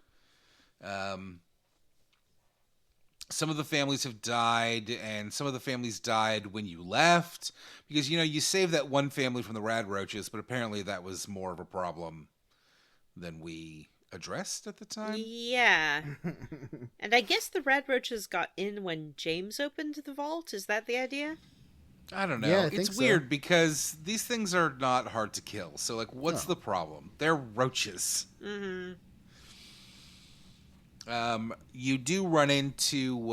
Some of the families have died, and some of the families died when you left. Because, you saved that one family from the rad roaches, but apparently that was more of a problem than we addressed at the time. Yeah. And I guess the Red Roaches got in when James opened the vault. Is that the idea? I don't know. Yeah, I think it's so. weird because these things are not hard to kill. So, like, what's the problem? They're roaches. Mm-hmm. You do run into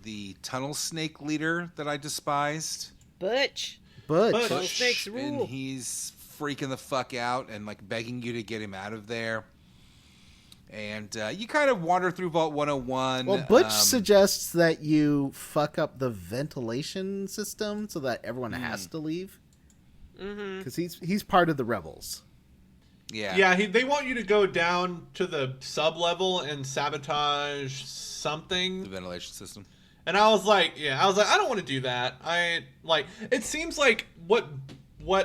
the tunnel snake leader that I despised. Butch. But Snakes rule. And he's freaking the fuck out and like begging you to get him out of there. And you kind of wander through Vault 101. well, Butch suggests that you fuck up the ventilation system so that everyone has to leave. Mm-hmm. Because he's part of the rebels. Yeah. Yeah, they want you to go down to the sub-level and sabotage something. The ventilation system. And I was like, I don't want to do that. It seems like what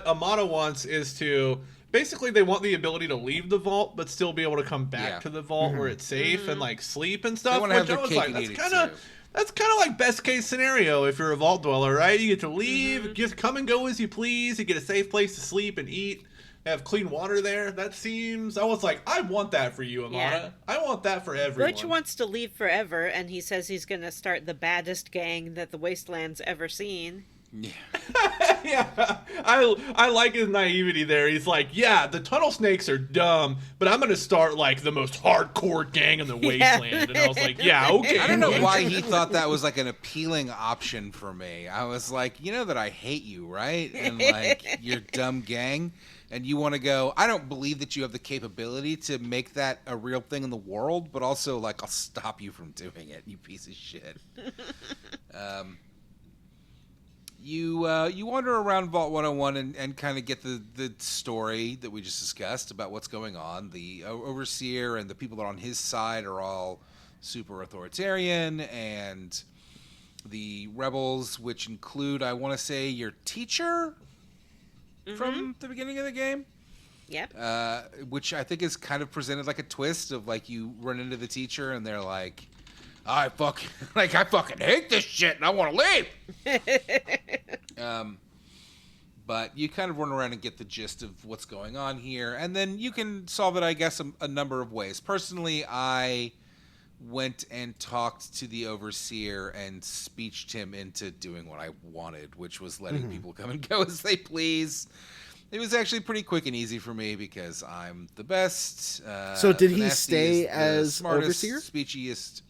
Amada wants is to, basically they want the ability to leave the vault, but still be able to come back to the vault where it's safe and like sleep and stuff. They want to have Which their I was cake like, and that's eat it kind of too. That's kind of like best case scenario if you're a vault dweller, right? You get to leave, just come and go as you please. You get a safe place to sleep and eat. Have clean water there. That seems... I was like, I want that for you, Amada. Yeah. I want that for everyone. Butch wants to leave forever, and he says he's going to start the baddest gang that the Wasteland's ever seen. Yeah. Yeah, I like his naivety there. He's like, yeah, the tunnel snakes are dumb, but I'm gonna start like the most hardcore gang in the wasteland. And I was like, yeah, okay. I don't know why he thought that was like an appealing option for me. I was like, you know that I hate you, right? And like your dumb gang, and you want to go. I don't believe that you have the capability to make that a real thing in the world, but also like I'll stop you from doing it, you piece of shit. You wander around Vault 101 and kind of get the story that we just discussed about what's going on. The Overseer and the people that are on his side are all super authoritarian, and the rebels, which include, I want to say, your teacher from the beginning of the game. Yep. Which I think is kind of presented like a twist of like you run into the teacher and they're like, I fucking hate this shit and I want to leave. But you kind of run around and get the gist of what's going on here, and then you can solve it, I guess, a number of ways. Personally, I went and talked to the Overseer and speeched him into doing what I wanted, which was letting people come and go as they please. It was actually pretty quick and easy for me because I'm the best. So did he the stay nastiest, the as smartest, Overseer? Speechiest.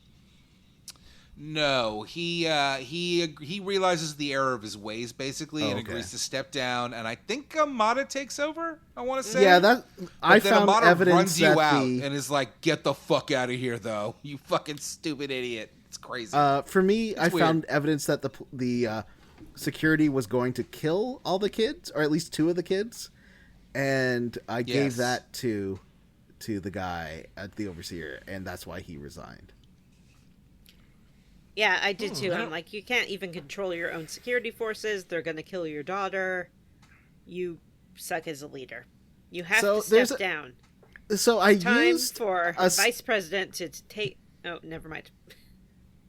No, he realizes the error of his ways basically, and agrees to step down. And I think Amada takes over. I want to say, Yeah, that I then found Amada evidence runs you that out the and is like, "Get the fuck out of here, though, you fucking stupid idiot." It's crazy. for me, I weird. found evidence that the security was going to kill all the kids, or at least 2 of the kids, and I gave Yes. that to the guy at the Overseer, and that's why he resigned. Yeah, I did too. I'm like, you can't even control your own security forces. They're going to kill your daughter. You suck as a leader. You have So to there's step down. So I Time used for a vice president to take... Oh, never mind.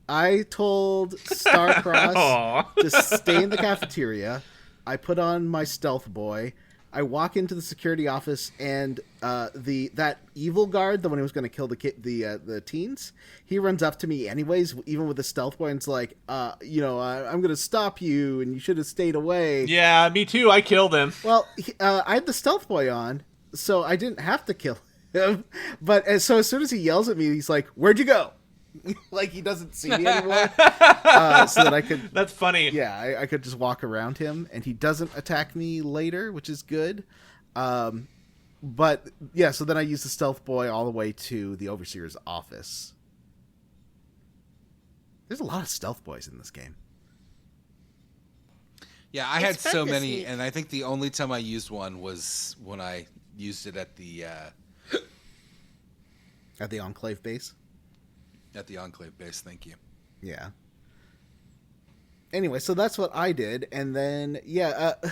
I told Starcross Aw. to stay in the cafeteria. I put on my stealth boy. I walk into the security office, and that evil guard, the one who was going to kill the teens, he runs up to me anyways, even with the stealth boy, and it's like, I'm going to stop you, and you should have stayed away. Yeah, me too. I killed him. Well, I had the stealth boy on, so I didn't have to kill him. But as soon as he yells at me, he's like, "Where'd you go?" Like he doesn't see me anymore, so that I could. That's funny. Yeah, I could just walk around him, and he doesn't attack me later, which is good. But yeah, so then I use the stealth boy all the way to the Overseer's office. There's a lot of stealth boys in this game. Yeah, I had It's fun so to many, sneak. and I think the only time I used one was when I used it at the At the Enclave base. Enclave base. Thank you. Yeah. Anyway, so that's what I did, and then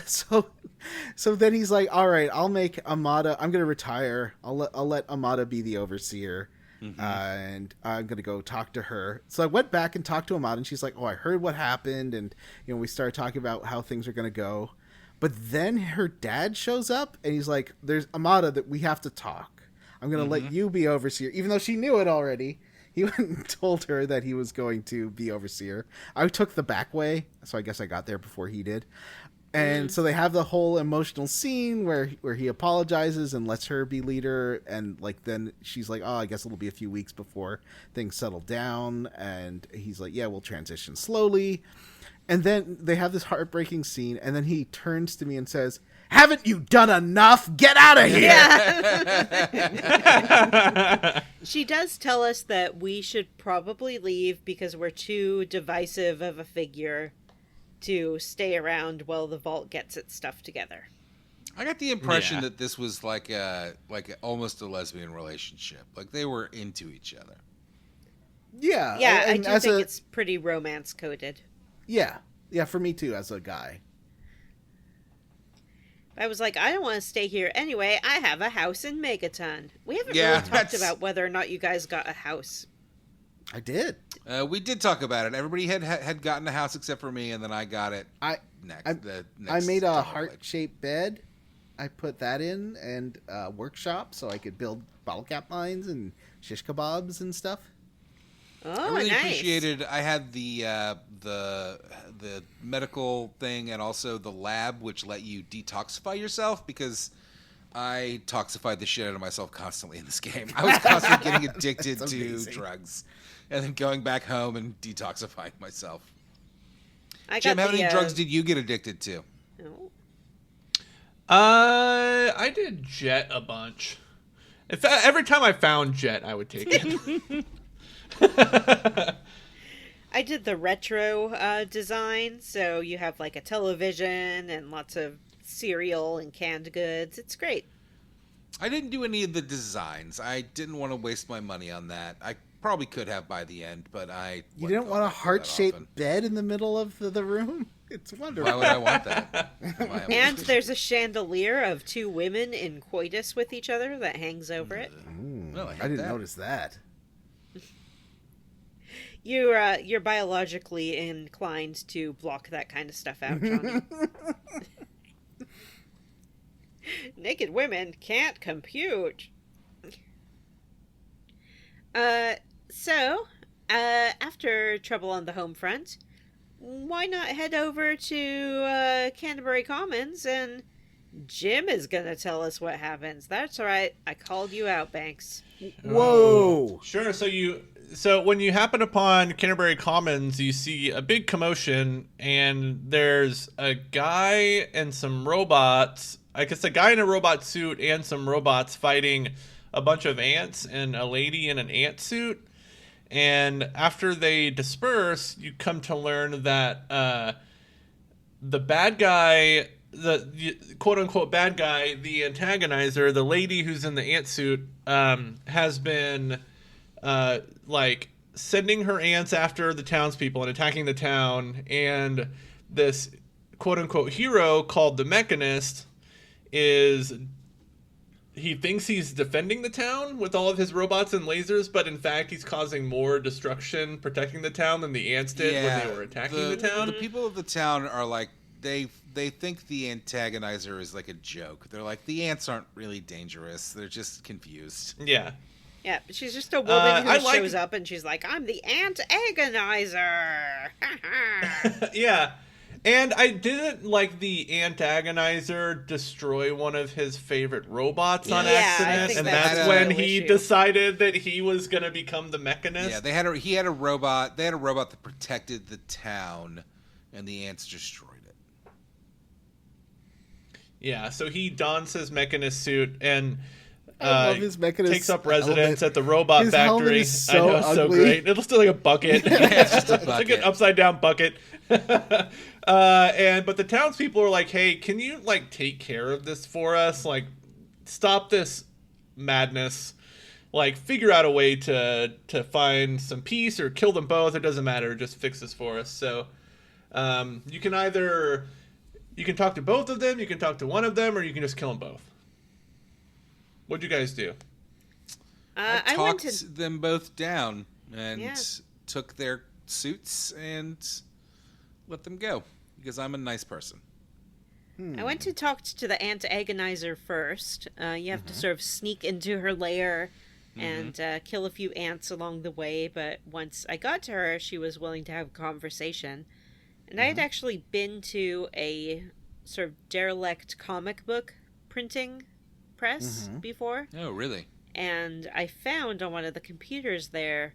so then he's like, "All right, I'll make Amada. I'm gonna retire. I'll let Amada be the Overseer, and I'm gonna go talk to her." So I went back and talked to Amada, and she's like, "Oh, I heard what happened," and we started talking about how things are gonna go. But then her dad shows up, and he's like, "There's Amada, that we have to talk. I'm gonna let you be Overseer," even though she knew it already. He went and told her that he was going to be Overseer. I took the back way, so I guess I got there before he did. And so they have the whole emotional scene where he apologizes and lets her be leader. And like then she's like, "Oh, I guess it'll be a few weeks before things settle down." And he's like, "Yeah, we'll transition slowly." And then they have this heartbreaking scene. And then he turns to me and says, "Haven't you done enough? Get out of here!" She does tell us that we should probably leave because we're too divisive of a figure to stay around while the vault gets its stuff together. I got the impression Yeah. that this was almost a lesbian relationship. Like they were into each other. Yeah, Yeah, I and do as think a- it's pretty romance coded. yeah, for me too as a guy. I was like, I don't want to stay here anyway. I have a house in Megaton. We haven't Yeah, really talked that's- about whether or not you guys got a house. I did. We did talk about it. Everybody had gotten a house except for me, and then I got it I next. I- the I next made a download. heart-shaped bed. I put that in and workshop so I could build bottle cap lines and shish kebabs and stuff. Oh, I really nice. appreciated. I had the medical thing and also the lab, which let you detoxify yourself because I toxified the shit out of myself constantly in this game. I was constantly getting addicted That's to amazing. drugs, and then going back home and detoxifying myself. I Jim, got how many the, drugs did you get addicted to? oh. I did Jet a bunch. In fact, every time I found Jet, I would take it. I did the retro design, so you have like a television and lots of cereal and canned goods. It's great. I didn't do any of the designs. I didn't want to waste my money on that. I probably could have by the end, but I. You wouldn't didn't go want a back there that heart-shaped often. bed in the middle of the room? It's wonderful. Why would I want that? Why- And there's a chandelier of two women in coitus with each other that hangs over it. Well, I didn't notice that. You're biologically inclined to block that kind of stuff out, Johnny. Naked women can't compute. So, after trouble on the home front, why not head over to Canterbury Commons and Jim is gonna tell us what happens. That's right. I called you out, Banks. Whoa! Sure. So when you happen upon Canterbury Commons, you see a big commotion, and there's a guy and some robots. I guess a guy in a robot suit and some robots fighting a bunch of ants and a lady in an ant suit. And after they disperse, you come to learn that the bad guy, the quote-unquote bad guy, the antagonizer, the lady who's in the ant suit, has been like sending her ants after the townspeople and attacking the town. And this quote-unquote hero called the Mechanist he thinks he's defending the town with all of his robots and lasers, but in fact he's causing more destruction protecting the town than the ants did when they were attacking the town. The people of the town are like, they think the antagonizer is like a joke. They're like, the ants aren't really dangerous. They're just confused. Yeah. Yeah, but she's just a woman who I shows up and she's like, I'm the antagonizer. Yeah. And I didn't like the antagonizer destroy one of his favorite robots on Yeah, I accident, think and that's that's a when real he issue. decided that he was going to become the Mechanist. Yeah, he had a robot. They had a robot that protected the town, and the ants destroyed it. Yeah, so he dons his Mechanist suit and I love his Mechanist takes up residence helmet. at the robot His helmet factory. is I know, so it's so ugly. great. It looks like a bucket. It's just a It's like bucket. an upside down bucket. But the townspeople are like, "Hey, can you like take care of this for us? Like, stop this madness. Like, figure out a way to find some peace or kill them both. It doesn't matter. Just fix this for us." So, you can talk to both of them, you can talk to one of them, or you can just kill them both. What'd you guys do? I I went talked to them both down and Yeah. took their suits and let them go because I'm a nice person. I went to talk to the antagonizer first. You have to sort of sneak into her lair and kill a few ants along the way. But once I got to her, she was willing to have a conversation. And I had actually been to a sort of derelict comic book printing press before. Oh, really? And I found on one of the computers there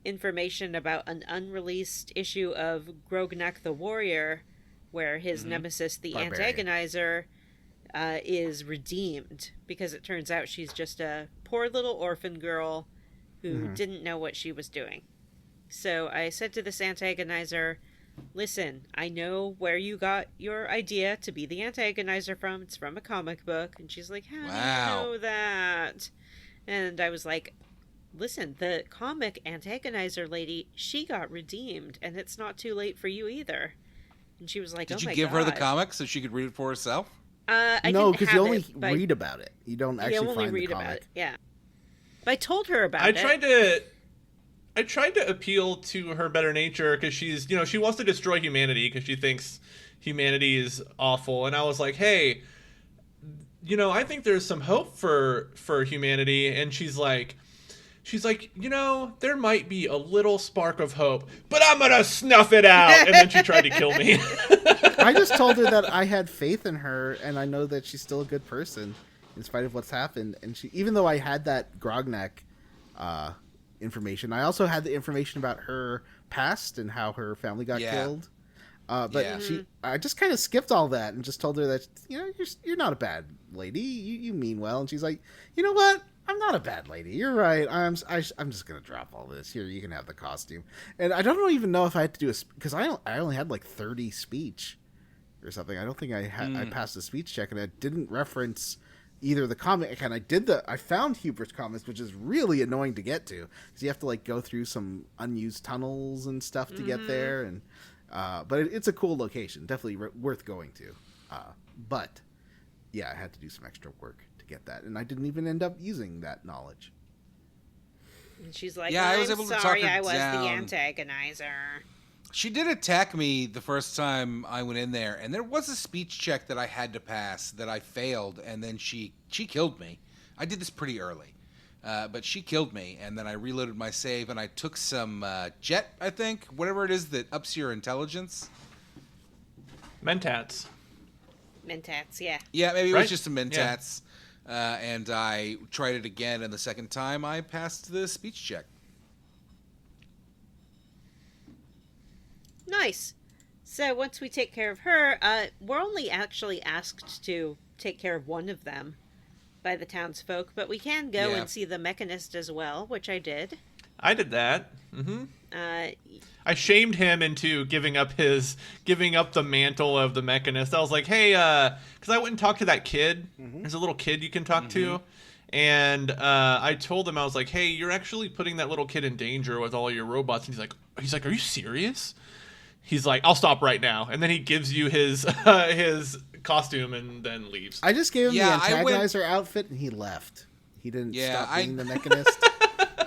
information about an unreleased issue of Grognak the Warrior, where his nemesis, the Barbarian. antagonizer, is redeemed, because it turns out she's just a poor little orphan girl who didn't know what she was doing. So I said to this antagonizer, listen, I know where you got your idea to be the antagonizer from. It's from a comic book. And she's like, how do you know that? And I was like, listen, the comic antagonizer lady, she got redeemed, and it's not too late for you either. And she was like, Did oh you my give her the God. comic so she could read it for herself? I No, didn't because have you only it, but read about it. You don't you actually only find read the comic. about it. Yeah. But I told her about I it. tried to appeal to her better nature because she's, she wants to destroy humanity because she thinks humanity is awful. And I was like, hey, I think there's some hope for humanity. And she's like, there might be a little spark of hope, but I'm going to snuff it out. And then she tried to kill me. I just told her that I had faith in her, and I know that she's still a good person in spite of what's happened. And she, even though I had that Grognak information, I also had the information about her past and how her family got killed. But I just kind of skipped all that and just told her that you're not a bad lady. You mean well. And she's like, you know what? I'm not a bad lady. You're right. I'm just gonna drop all this. Here, you can have the costume. And I don't even know if I had to do because I only had like 30 speech or something. I don't think I passed the speech check, and I didn't reference either the comic. And I found Hubert's comments, which is really annoying to get to because you have to like go through some unused tunnels and stuff to get there. And but it's a cool location, definitely worth going to. But yeah, I had to do some extra work to get that, and I didn't even end up using that knowledge. And she's like, Yeah, I was I'm able to talk sorry her I was down. the antagonizer. She did attack me the first time I went in there, and there was a speech check that I had to pass that I failed, and then she killed me. I did this pretty early, but she killed me, and then I reloaded my save, and I took some jet, I think, whatever it is that ups your intelligence. Mentats. Mentats, yeah. Yeah, maybe it Right? was just some mentats, and I tried it again, and the second time I passed the speech check. Nice. So once we take care of her, we're only actually asked to take care of one of them by the townsfolk, but we can go Yeah. and see the mechanist as well, which I did. I did that. Mm-hmm. Uh, I shamed him into giving up the mantle of the mechanist. I was like, hey, because I went and talked to that kid. There's a little kid you can talk to. And I told him, I was like, hey, you're actually putting that little kid in danger with all your robots. And he's like, are you serious? He's like, I'll stop right now. And then he gives you his costume and then leaves. I just gave him Yeah, the I went- antagonizer outfit, and he left. He didn't Yeah, stop being the mechanist.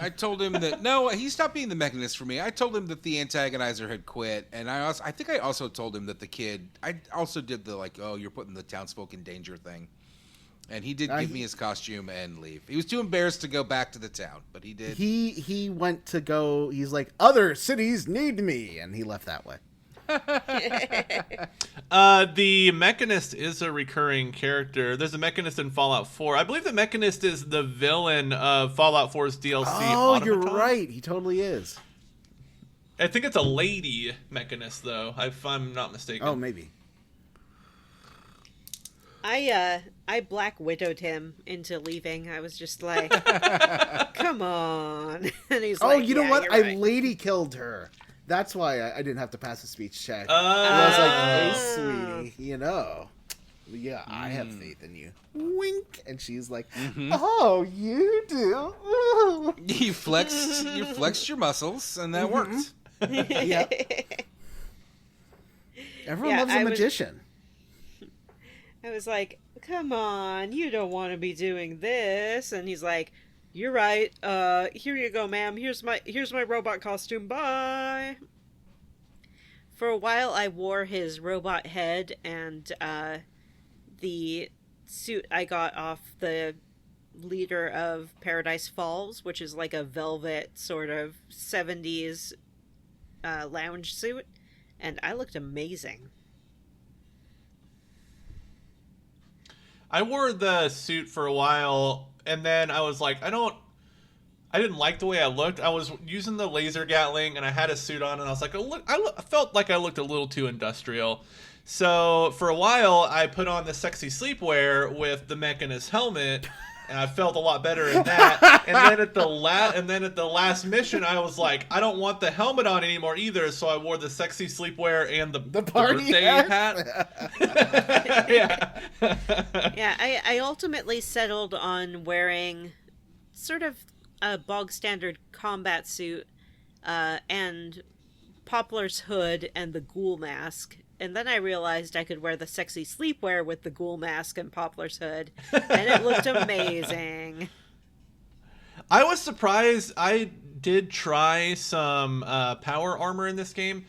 I told him that no, he stopped being the mechanist for me. I told him that the antagonizer had quit, and I think I also told him that the kid. I also did the like, oh, you're putting the townsfolk in danger thing, and he did give me his costume and leave. He was too embarrassed to go back to the town, but he did. He went to go. He's like, other cities need me, and he left that way. The Mechanist is a recurring character. There's a Mechanist in Fallout 4. I believe the Mechanist is the villain of Fallout 4's DLC. Oh, you're Automaton. right. He totally is. I think it's a lady Mechanist, though, if I'm not mistaken. Oh, maybe. I Black Widowed him into leaving. I was just like, come on. And he's Oh, like, you know yeah, what? you're I right. lady killed her. That's why I didn't have to pass a speech check. And I was like, hey, sweetie, yeah, I have faith in you. Wink. And she's like, oh, you do? Ooh. You flexed your muscles, and that worked. Yep. Everyone Yeah, loves a magician. I was like, come on, you don't want to be doing this. And he's like, you're right. Here you go, ma'am. Here's my robot costume. Bye. For a while, I wore his robot head and the suit I got off the leader of Paradise Falls, which is like a velvet sort of 70s lounge suit, and I looked amazing. I wore the suit for a while, and then I was like, I didn't like the way I looked. I was using the laser Gatling, and I had a suit on, and I was like, I felt like I looked a little too industrial. So for a while, I put on the sexy sleepwear with the Mechanist helmet, and I felt a lot better in that. And then at the last mission, I was like, I don't want the helmet on anymore either, so I wore the sexy sleepwear and the party birthday hat. Yeah. Yeah, I ultimately settled on wearing sort of a bog standard combat suit and Poplar's hood and the ghoul mask. And then I realized I could wear the sexy sleepwear with the ghoul mask and Poplar's hood, and it looked amazing. I was surprised. I did try some power armor in this game.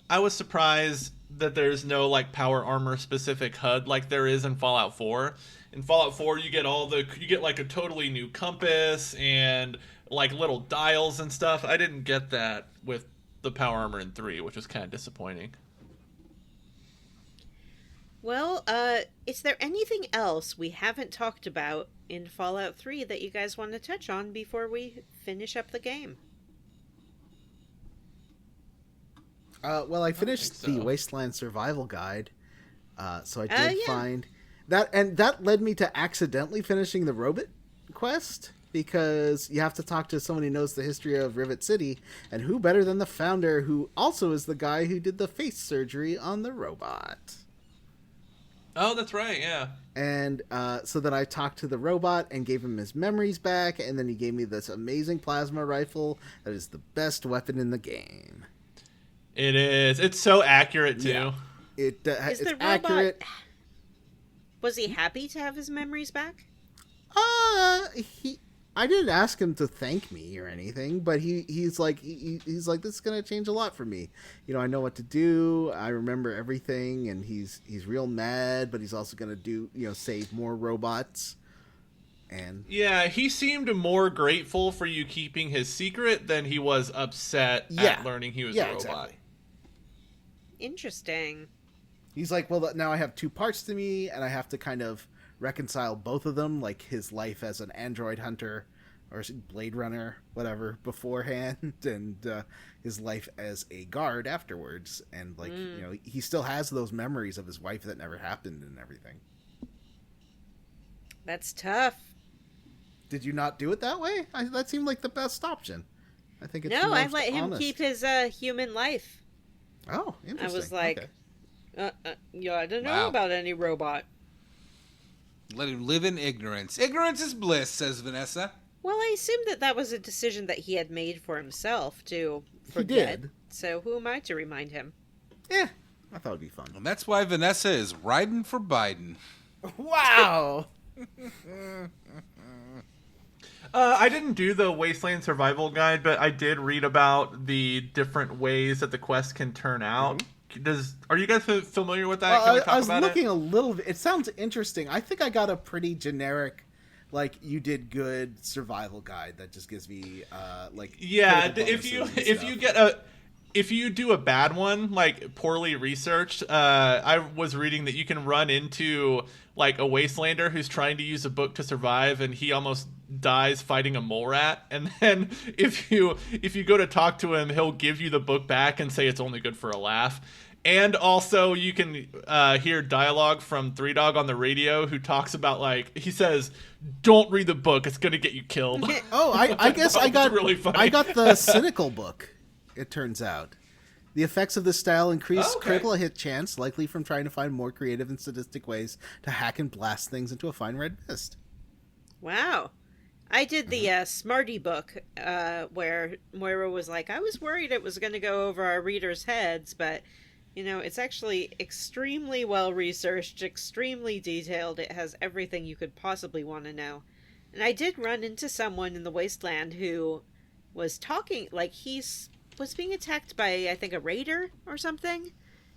I was surprised that there's no like power armor specific HUD like there is in Fallout 4. In Fallout 4, you get like a totally new compass and like little dials and stuff. I didn't get that with the power armor in 3, which was kind of disappointing. Well, is there anything else we haven't talked about in Fallout 3 that you guys want to touch on before we finish up the game? Well, I finished the Wasteland Survival Guide, so I did yeah. find that, and that led me to accidentally finishing the Robot quest, because you have to talk to someone who knows the history of Rivet City, and who better than the founder, who also is the guy who did the face surgery on the robot. Oh, that's right, yeah. And so then I talked to the robot and gave him his memories back, and then he gave me this amazing plasma rifle that is the best weapon in the game. It is. It's so accurate, too. Yeah. Is It's the robot... accurate. Was he happy to have his memories back? I didn't ask him to thank me or anything, but he's like, this is gonna change a lot for me. You know, I know what to do. I remember everything, and he's real mad, but he's also gonna save more robots. And yeah, he seemed more grateful for you keeping his secret than he was upset at learning he was a robot. Exactly. Interesting. He's like, well, now I have two parts to me, and I have to kind of reconcile both of them, like his life as an android hunter or Blade Runner, whatever, beforehand, and his life as a guard afterwards. And he still has those memories of his wife that never happened and everything. That's tough. Did you not do it that way? That seemed like the best option. I think it's No, the I most let him honest. keep his human life. Oh, interesting. I was like, okay. I don't know Wow. about any robot. Let him live in ignorance. Ignorance is bliss, says Vanessa. Well, I assumed that was a decision that he had made for himself to forget. did. So who am I to remind him? Yeah, I thought it'd be fun. And that's why Vanessa is riding for Biden. Wow. I didn't do the Wasteland Survival Guide, but I did read about the different ways that the quest can turn out. Are you guys familiar with that? Can we talk I was about looking it? a little bit. It sounds interesting. I think I got a pretty generic, like, you did good survival guide that just gives me Yeah, critical if bonuses you and if you do a bad one, like poorly researched, I was reading that you can run into like a wastelander who's trying to use a book to survive, and he almost dies fighting a mole rat. And then if you go to talk to him, he'll give you the book back and say it's only good for a laugh. And also you can hear dialogue from Three Dog on the radio, who talks about, like, he says, "Don't read the book; it's gonna get you killed." Oh, I guess I got really funny. I got the cynical book. It turns out, the effects of this style increase critical hit chance, likely from trying to find more creative and sadistic ways to hack and blast things into a fine red mist. Wow. I did the Smarty book where Moira was like, I was worried it was going to go over our readers' heads, but, it's actually extremely well researched, extremely detailed. It has everything you could possibly want to know. And I did run into someone in the Wasteland who was talking, like, was being attacked by, I think, a raider or something.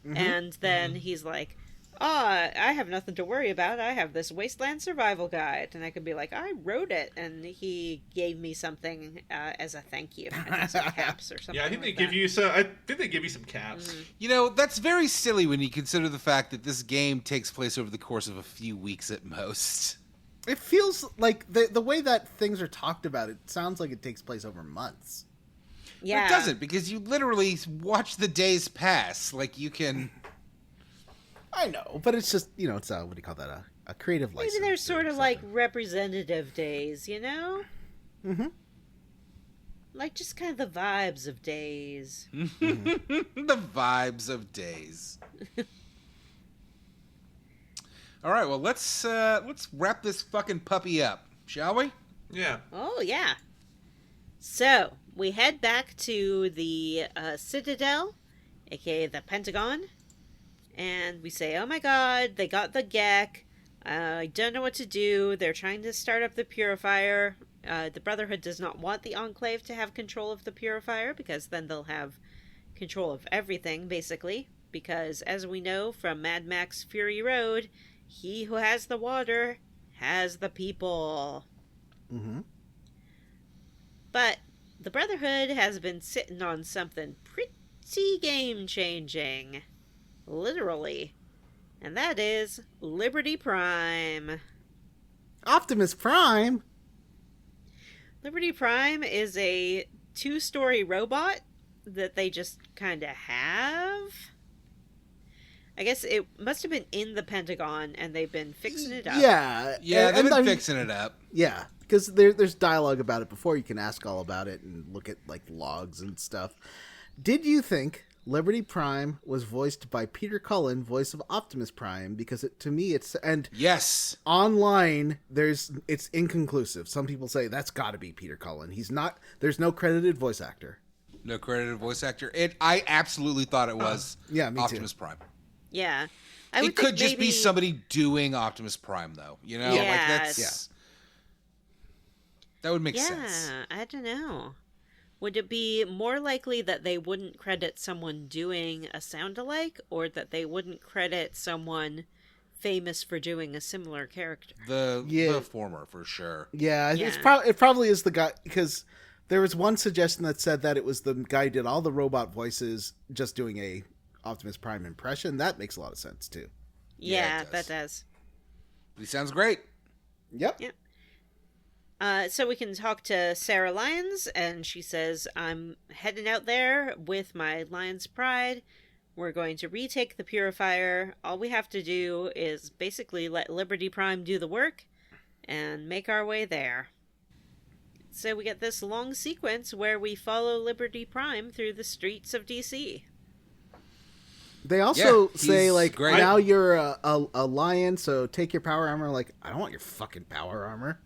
Mm-hmm. And then he's like, I have nothing to worry about. I have this Wasteland Survival Guide. And I could be like, I wrote it. And he gave me something as a thank you. I think some caps or something. Yeah, I think like they give that. you some. I think they give you some caps. Mm-hmm. That's very silly when you consider the fact that this game takes place over the course of a few weeks at most. It feels like the way that things are talked about, it sounds like it takes place over months. Yeah. It doesn't, because you literally watch the days pass. Like, you can... I know, but it's just, it's what do you call that? a creative license. Maybe they're or sort of something. like representative days, you know? Mm-hmm. Like just kind of the vibes of days. The vibes of days. All right, well let's wrap this fucking puppy up, shall we? Yeah. Oh, yeah. So, we head back to the Citadel, aka the Pentagon, and we say, oh my god, they got the Gek. I don't know what to do. They're trying to start up the Purifier. The Brotherhood does not want the Enclave to have control of the Purifier, because then they'll have control of everything, basically. Because, as we know from Mad Max Fury Road, he who has the water has the people. Mm-hmm. But the Brotherhood has been sitting on something pretty game-changing. Literally. And that is Liberty Prime. Optimus Prime. Liberty Prime is a 2-story robot that they just kind of have. I guess it must have been in the Pentagon and they've been fixing it up. Yeah. Yeah, they've been I mean, fixing it up. Yeah, because there's dialogue about it before. You can ask all about it and look at like logs and stuff. Did you think Liberty Prime was voiced by Peter Cullen, voice of Optimus Prime? Because to me, it's and Yes. online it's inconclusive. Some people say that's got to be Peter Cullen. He's not. There's no credited voice actor. No credited voice actor. I absolutely thought it was yeah, me too. Optimus Prime. Yeah. I would It could think just maybe... be somebody doing Optimus Prime, though. You know, Yeah. like that's that would make sense. Yeah, I don't know. Would it be more likely that they wouldn't credit someone doing a sound-alike, or that they wouldn't credit someone famous for doing a similar character? The former for sure. Yeah, Yeah. it probably is the guy, because there was one suggestion that said that it was the guy who did all the robot voices just doing a Optimus Prime impression. That makes a lot of sense too. Yeah, Yeah, it that does. does. He sounds great. Yep. Yeah. So we can talk to Sarah Lyons, and she says, I'm heading out there with my Lion's Pride. We're going to retake the Purifier. All we have to do is basically let Liberty Prime do the work and make our way there. So we get this long sequence where we follow Liberty Prime through the streets of DC. They also Yeah, say, he's like, great. now you're a lion, so take your power armor. Like, I don't want your fucking power armor.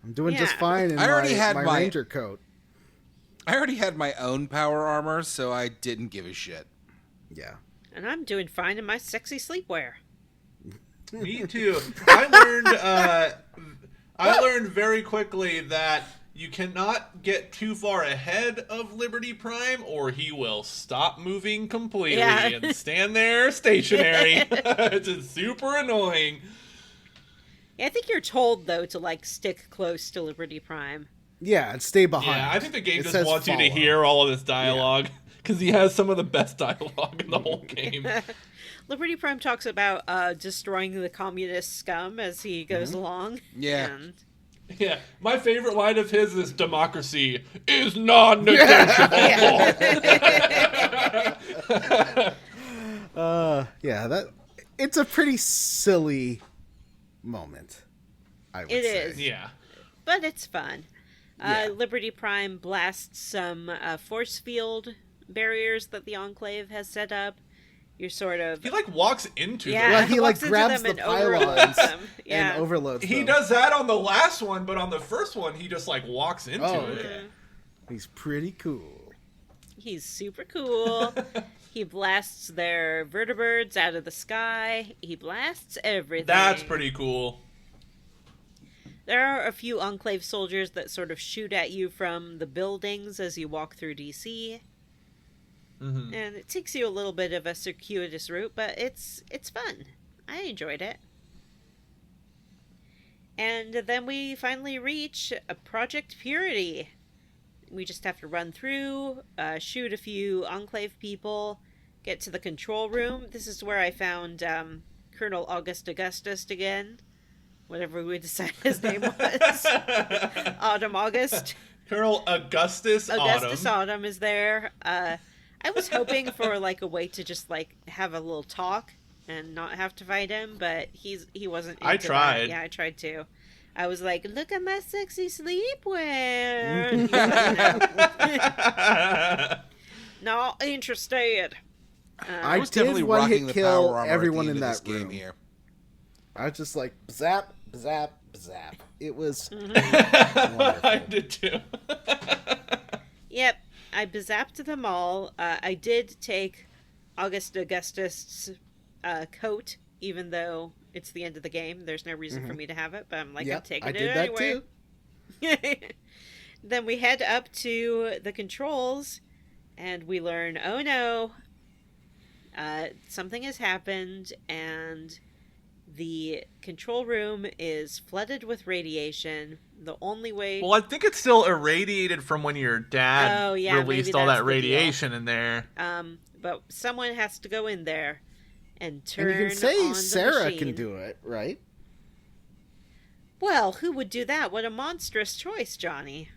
I'm doing just Yeah. fine in I already had my my- ranger coat. I already had my own power armor, so I didn't give a shit. Yeah. And I'm doing fine in my sexy sleepwear. Me too. I learned very quickly that you cannot get too far ahead of Liberty Prime or he will stop moving completely Yeah. and stand there stationary. It's just super annoying. Yeah, I think you're told, though, to, like, stick close to Liberty Prime. Yeah, and stay behind. Yeah, I think the game It just says wants you to follow. hear all of this dialogue because he has some of the best dialogue in the whole game. Liberty Prime talks about destroying the communist scum as he goes along. Yeah. And Yeah, my favorite line of his is "Democracy is non-negotiable." Yeah, that it's a pretty silly moment, I would It say. is. Yeah. but it's fun. Yeah. Liberty Prime blasts some force field barriers that the Enclave has set up. You're sort of... He like walks into Yeah. Well, them. he like walks into grabs them the and overloads pylons them. Yeah. and overloads He them. does that on the last one, but on the first one, he just like walks into Oh, it. okay. He's pretty cool. He's super cool. He blasts their vertibirds out of the sky. He blasts everything. That's pretty cool. There are a few Enclave soldiers that sort of shoot at you from the buildings as you walk through DC. Mm-hmm. And it takes you a little bit of a circuitous route, but it's fun. I enjoyed it. And then we finally reach Project Purity. We just have to run through, shoot a few Enclave people, get to the control room. This is where I found Colonel Augustus again. Whatever we decide his name was. Autumn August. Colonel Augustus Autumn. Autumn is there. I was hoping for like a way to just like have a little talk and not have to fight him, but he wasn't into I that. tried. Yeah, I tried too. I was like, look at my sexy sleepwear. Not interested. I was did definitely one hit rocking the kill power armor everyone at the in end of that this game room. here. I was just like, zap, zap, zap. It was I did too. Yep, I bezapped them all. I did take Augustus' coat, even though it's the end of the game. There's no reason for me to have it, but I'm like, I'm taking I it did that anyway. too. Then we head up to the controls, and we learn, oh no, something has happened, and the control room is flooded with radiation. The only way... Well, I think it's still irradiated from when your dad released all that radiation in there. But someone has to go in there and turn And you can say on the Sarah machine. can do it, right? Well, who would do that? What a monstrous choice, Johnny.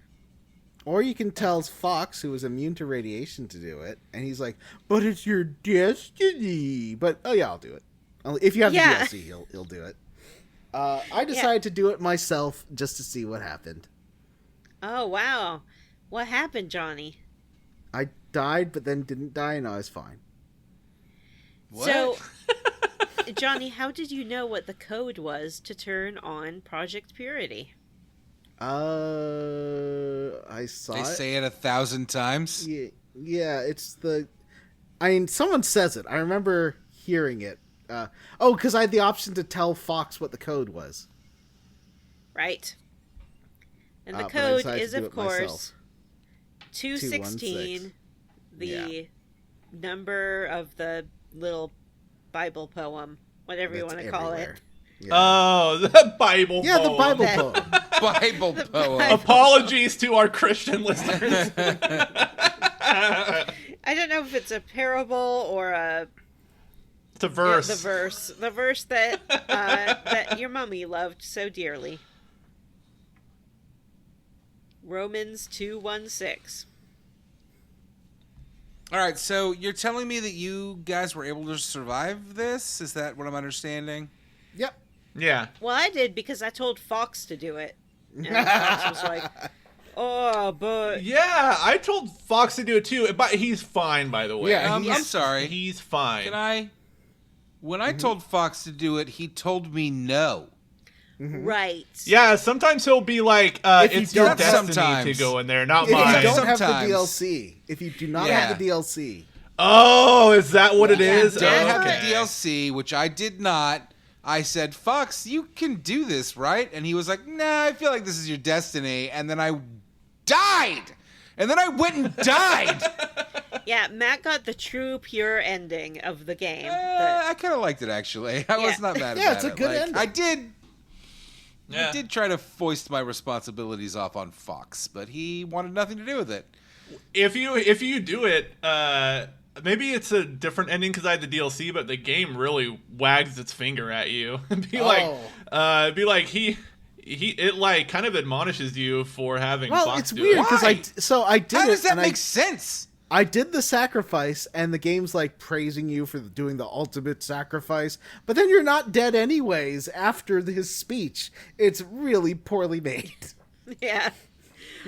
Or you can tell Fox, who is immune to radiation, to do it, and he's like, "But it's your destiny." But oh yeah, I'll do it. If you have the DLC, he'll do it. I decided to do it myself just to see what happened. Oh, wow. What happened, Johnny? I died, but then didn't die, and I was fine. What? So, Johnny, how did you know what the code was to turn on Project Purity? I saw They it. say it 1,000 times. Yeah, it's the... I mean, someone says it. I remember hearing it. Because I had the option to tell Fox what the code was. Right. And the But I code decided is, to do of it course, myself. 216, the Yeah. number of the little Bible poem, whatever you That's want to call everywhere. it. Yeah. Oh, the Bible Yeah, the poem. Bible That- poem. Bible poem. Apologies to our Christian listeners. I don't know if it's a parable or a It's a verse. the verse that that your mummy loved so dearly. Romans 2:16. All right, so you're telling me that you guys were able to survive this? Is that what I'm understanding? Yep. Yeah. Well, I did because I told Fox to do it. And Fox was like, "Oh, but Yeah, I told Fox to do it too, but he's fine, by the way. Yeah, I'm sorry. He's fine. Can I? When I told Fox to do it, he told me no. right." Yeah, sometimes he'll be like, If you it's your don't- destiny sometimes. to go in there, not If you mine. don't have the Sometimes. DLC, if you do not Yeah. have the DLC, Oh, is that what it Yeah. is? Don't have Okay. the DLC, which I did not. I said, Fox, you can do this, right? And he was like, nah, I feel like this is your destiny. And then I died. And then I went and died. Yeah, Matt got the true pure ending of the game. I kind of liked it, actually. I was Yeah. not mad about it. Yeah, it's a good ending. I did Yeah. I did try to foist my responsibilities off on Fox, but he wanted nothing to do with it. If you do it, maybe it's a different ending because I had the DLC, but the game really wags its finger at you and be like, it like kind of admonishes you for having. well, Fox it's do weird it. because Why? I did How it, does that and make sense? I did the sacrifice, and the game's like praising you for doing the ultimate sacrifice, but then you're not dead anyways after his speech. It's really poorly made. Yeah.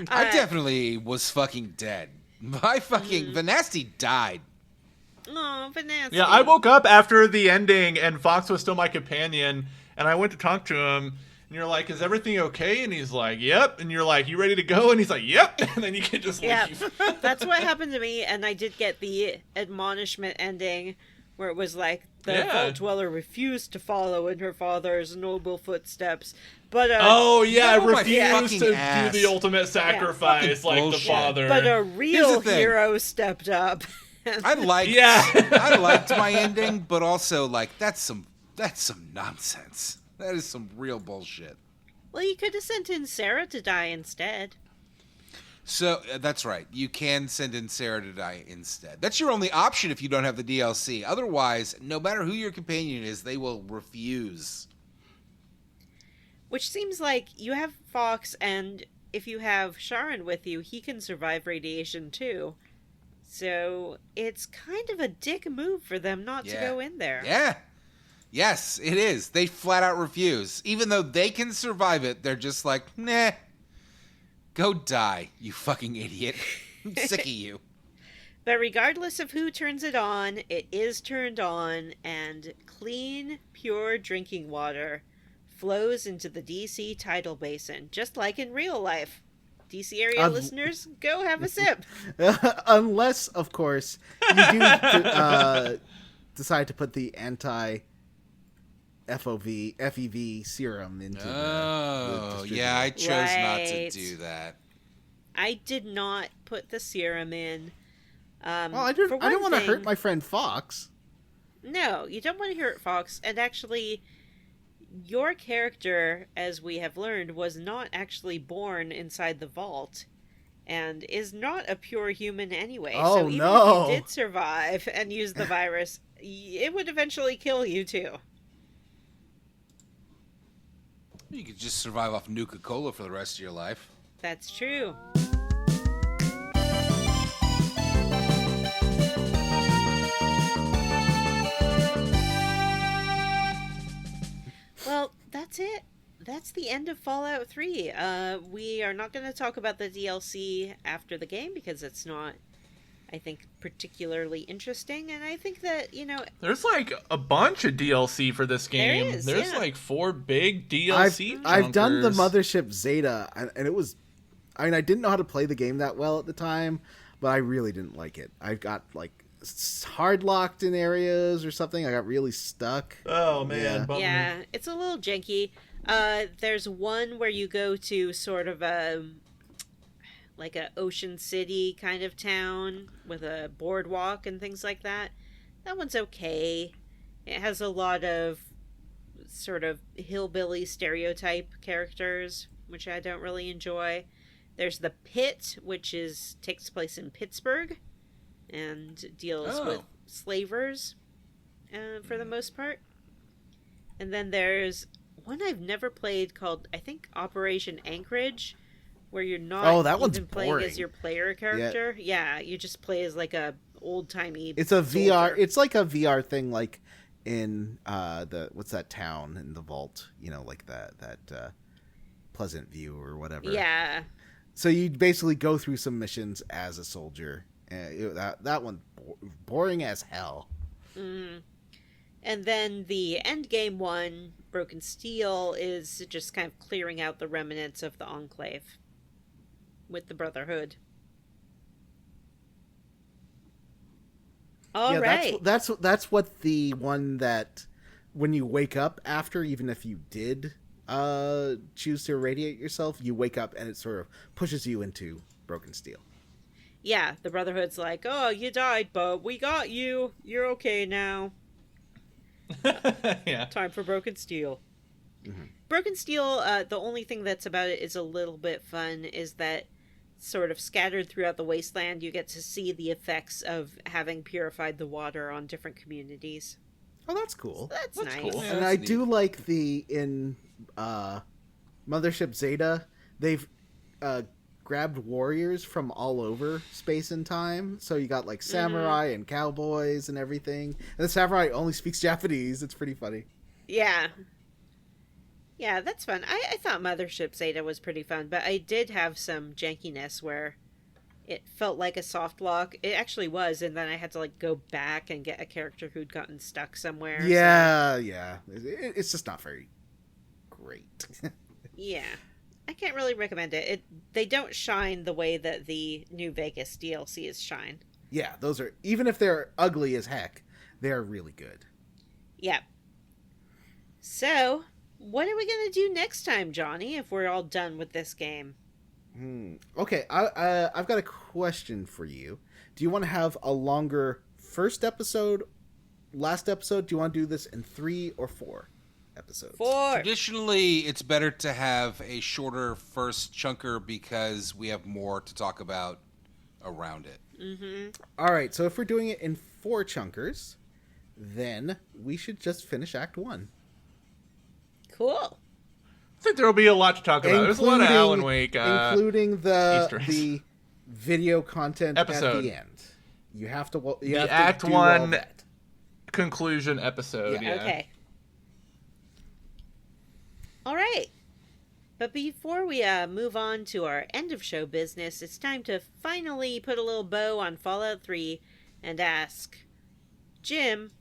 I definitely was fucking dead. My fucking Vanessa died. Oh, Vanessa. Yeah, I woke up after the ending, and Fox was still my companion, and I went to talk to him. And you're like, "Is everything okay?" And he's like, "Yep." And you're like, "You ready to go?" And he's like, "Yep." And then you can just Yeah, leave. that's what happened to me, and I did get the admonishment ending, where it was like the Yeah. Vault Dweller refused to follow in her father's noble footsteps, but Oh yeah, Oh, my refused fucking to ass. do the ultimate sacrifice Fucking like the bullshit. father. but a Here's real the thing. hero stepped up. I liked Yeah. I liked my ending, but also like that's some nonsense. That is some real bullshit. Well, you could have sent in Sarah to die instead. So that's right. You can send in Sarah to die instead. That's your only option if you don't have the DLC. Otherwise, no matter who your companion is, they will refuse. Which seems like you have Fox, and if you have Sharon with you, he can survive radiation too. So it's kind of a dick move for them not to Yeah. go in there. Yeah. Yes, it is. They flat out refuse. Even though they can survive it, they're just like, nah. Go die, you fucking idiot. I'm sick of you. But regardless of who turns it on, it is turned on, and clean, pure drinking water flows into the DC tidal basin, just like in real life. DC area listeners, go have a sip. Unless, of course, you do decide to put the FEV serum into the yeah, I chose not to Right. do that. I did not put the serum in. Well, I don't want to hurt my friend Fox. No, you don't want to hurt Fox. And actually, your character, as we have learned, was not actually born inside the vault and is not a pure human anyway. Oh, so even no. if you did survive and use the virus, it would eventually kill you too. You could just survive off Nuka-Cola for the rest of your life. That's true. Well, that's it. That's the end of Fallout 3. We are not going to talk about the DLC after the game because it's not, I think, particularly interesting. And I think that, There's like a bunch of DLC for this game. There is, There's yeah. like 4 big DLC. I've done the chunkers. Mothership Zeta, and it was... I mean, I didn't know how to play the game that well at the time, but I really didn't like it. I got, like, hard locked in areas or something. I got really stuck. Oh man, Yeah. bummer. yeah, it's a little janky. There's one where you go to sort of like a Ocean City kind of town with a boardwalk and things like that. That one's okay. It has a lot of sort of hillbilly stereotype characters, which I don't really enjoy. There's the Pit, which takes place in Pittsburgh and deals with slavers for the most part. And then there's one I've never played called, I think, Operation Anchorage, where you're not that one's even playing boring. as your player character. Yeah, you just play as like a old-timey It's a VR... soldier. It's like a VR thing, like in what's that town in the vault? Like that Pleasant View or whatever. Yeah. So you basically go through some missions as a soldier. That one boring as hell. And then the endgame one, Broken Steel, is just kind of clearing out the remnants of the Enclave with the Brotherhood. All right. That's what the one that when you wake up after, even if you did choose to irradiate yourself, you wake up and it sort of pushes you into Broken Steel. Yeah, the Brotherhood's like, oh, you died, but we got you. You're okay now. Yeah. Time for Broken Steel. Broken Steel, the only thing that's about it is a little bit fun is that sort of scattered throughout the wasteland, you get to see the effects of having purified the water on different communities. Oh, that's cool. So that's nice. cool. Yeah, And that's I do like in Mothership Zeta, they've grabbed warriors from all over space and time. So you got like samurai and cowboys and everything. And the samurai only speaks Japanese. It's pretty funny. Yeah. Yeah, that's fun. I thought Mothership Zeta was pretty fun, but I did have some jankiness where it felt like a soft lock. It actually was, and then I had to like go back and get a character who'd gotten stuck somewhere. Yeah. It's just not very great. Yeah. I can't really recommend it. They don't shine the way that the New Vegas DLCs shine. Yeah, those are, even if they're ugly as heck, they're really good. Yeah. So, what are we going to do next time, Johnny, if we're all done with this game? Okay, I've got a question for you. Do you want to have a longer first episode, last episode? Do you want to do this in 3 or 4 episodes? 4. Traditionally, it's better to have a shorter first chunker because we have more to talk about around it. All right, so if we're doing it in 4 chunkers, then we should just finish Act 1. Cool. I think there will be a lot to talk about. There's a lot of Alan Wake including Easter eggs. the video content at Episode. the end. You have to. The have Act to do all 1 that. conclusion episode. Yeah. Yeah. Okay. All right. But before we move on to our end of show business, it's time to finally put a little bow on Fallout 3 and ask, Jim,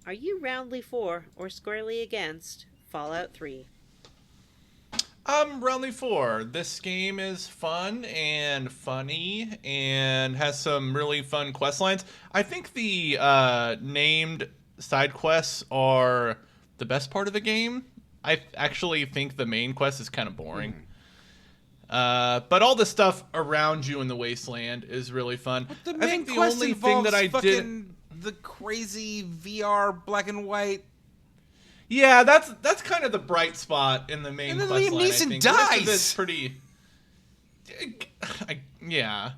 are you roundly for or squarely against Fallout 3? I'm roundly for. This game is fun and funny and has some really fun quest lines. I think the named side quests are the best part of the game. I actually think the main quest is kind of boring. But all the stuff around you in the wasteland is really fun. The I main think the quest only thing that I did, the crazy VR black and white. yeah, that's kind of the bright spot in the main And then quest Liam line. Neeson I think. The rest of dies! it's pretty. Yeah,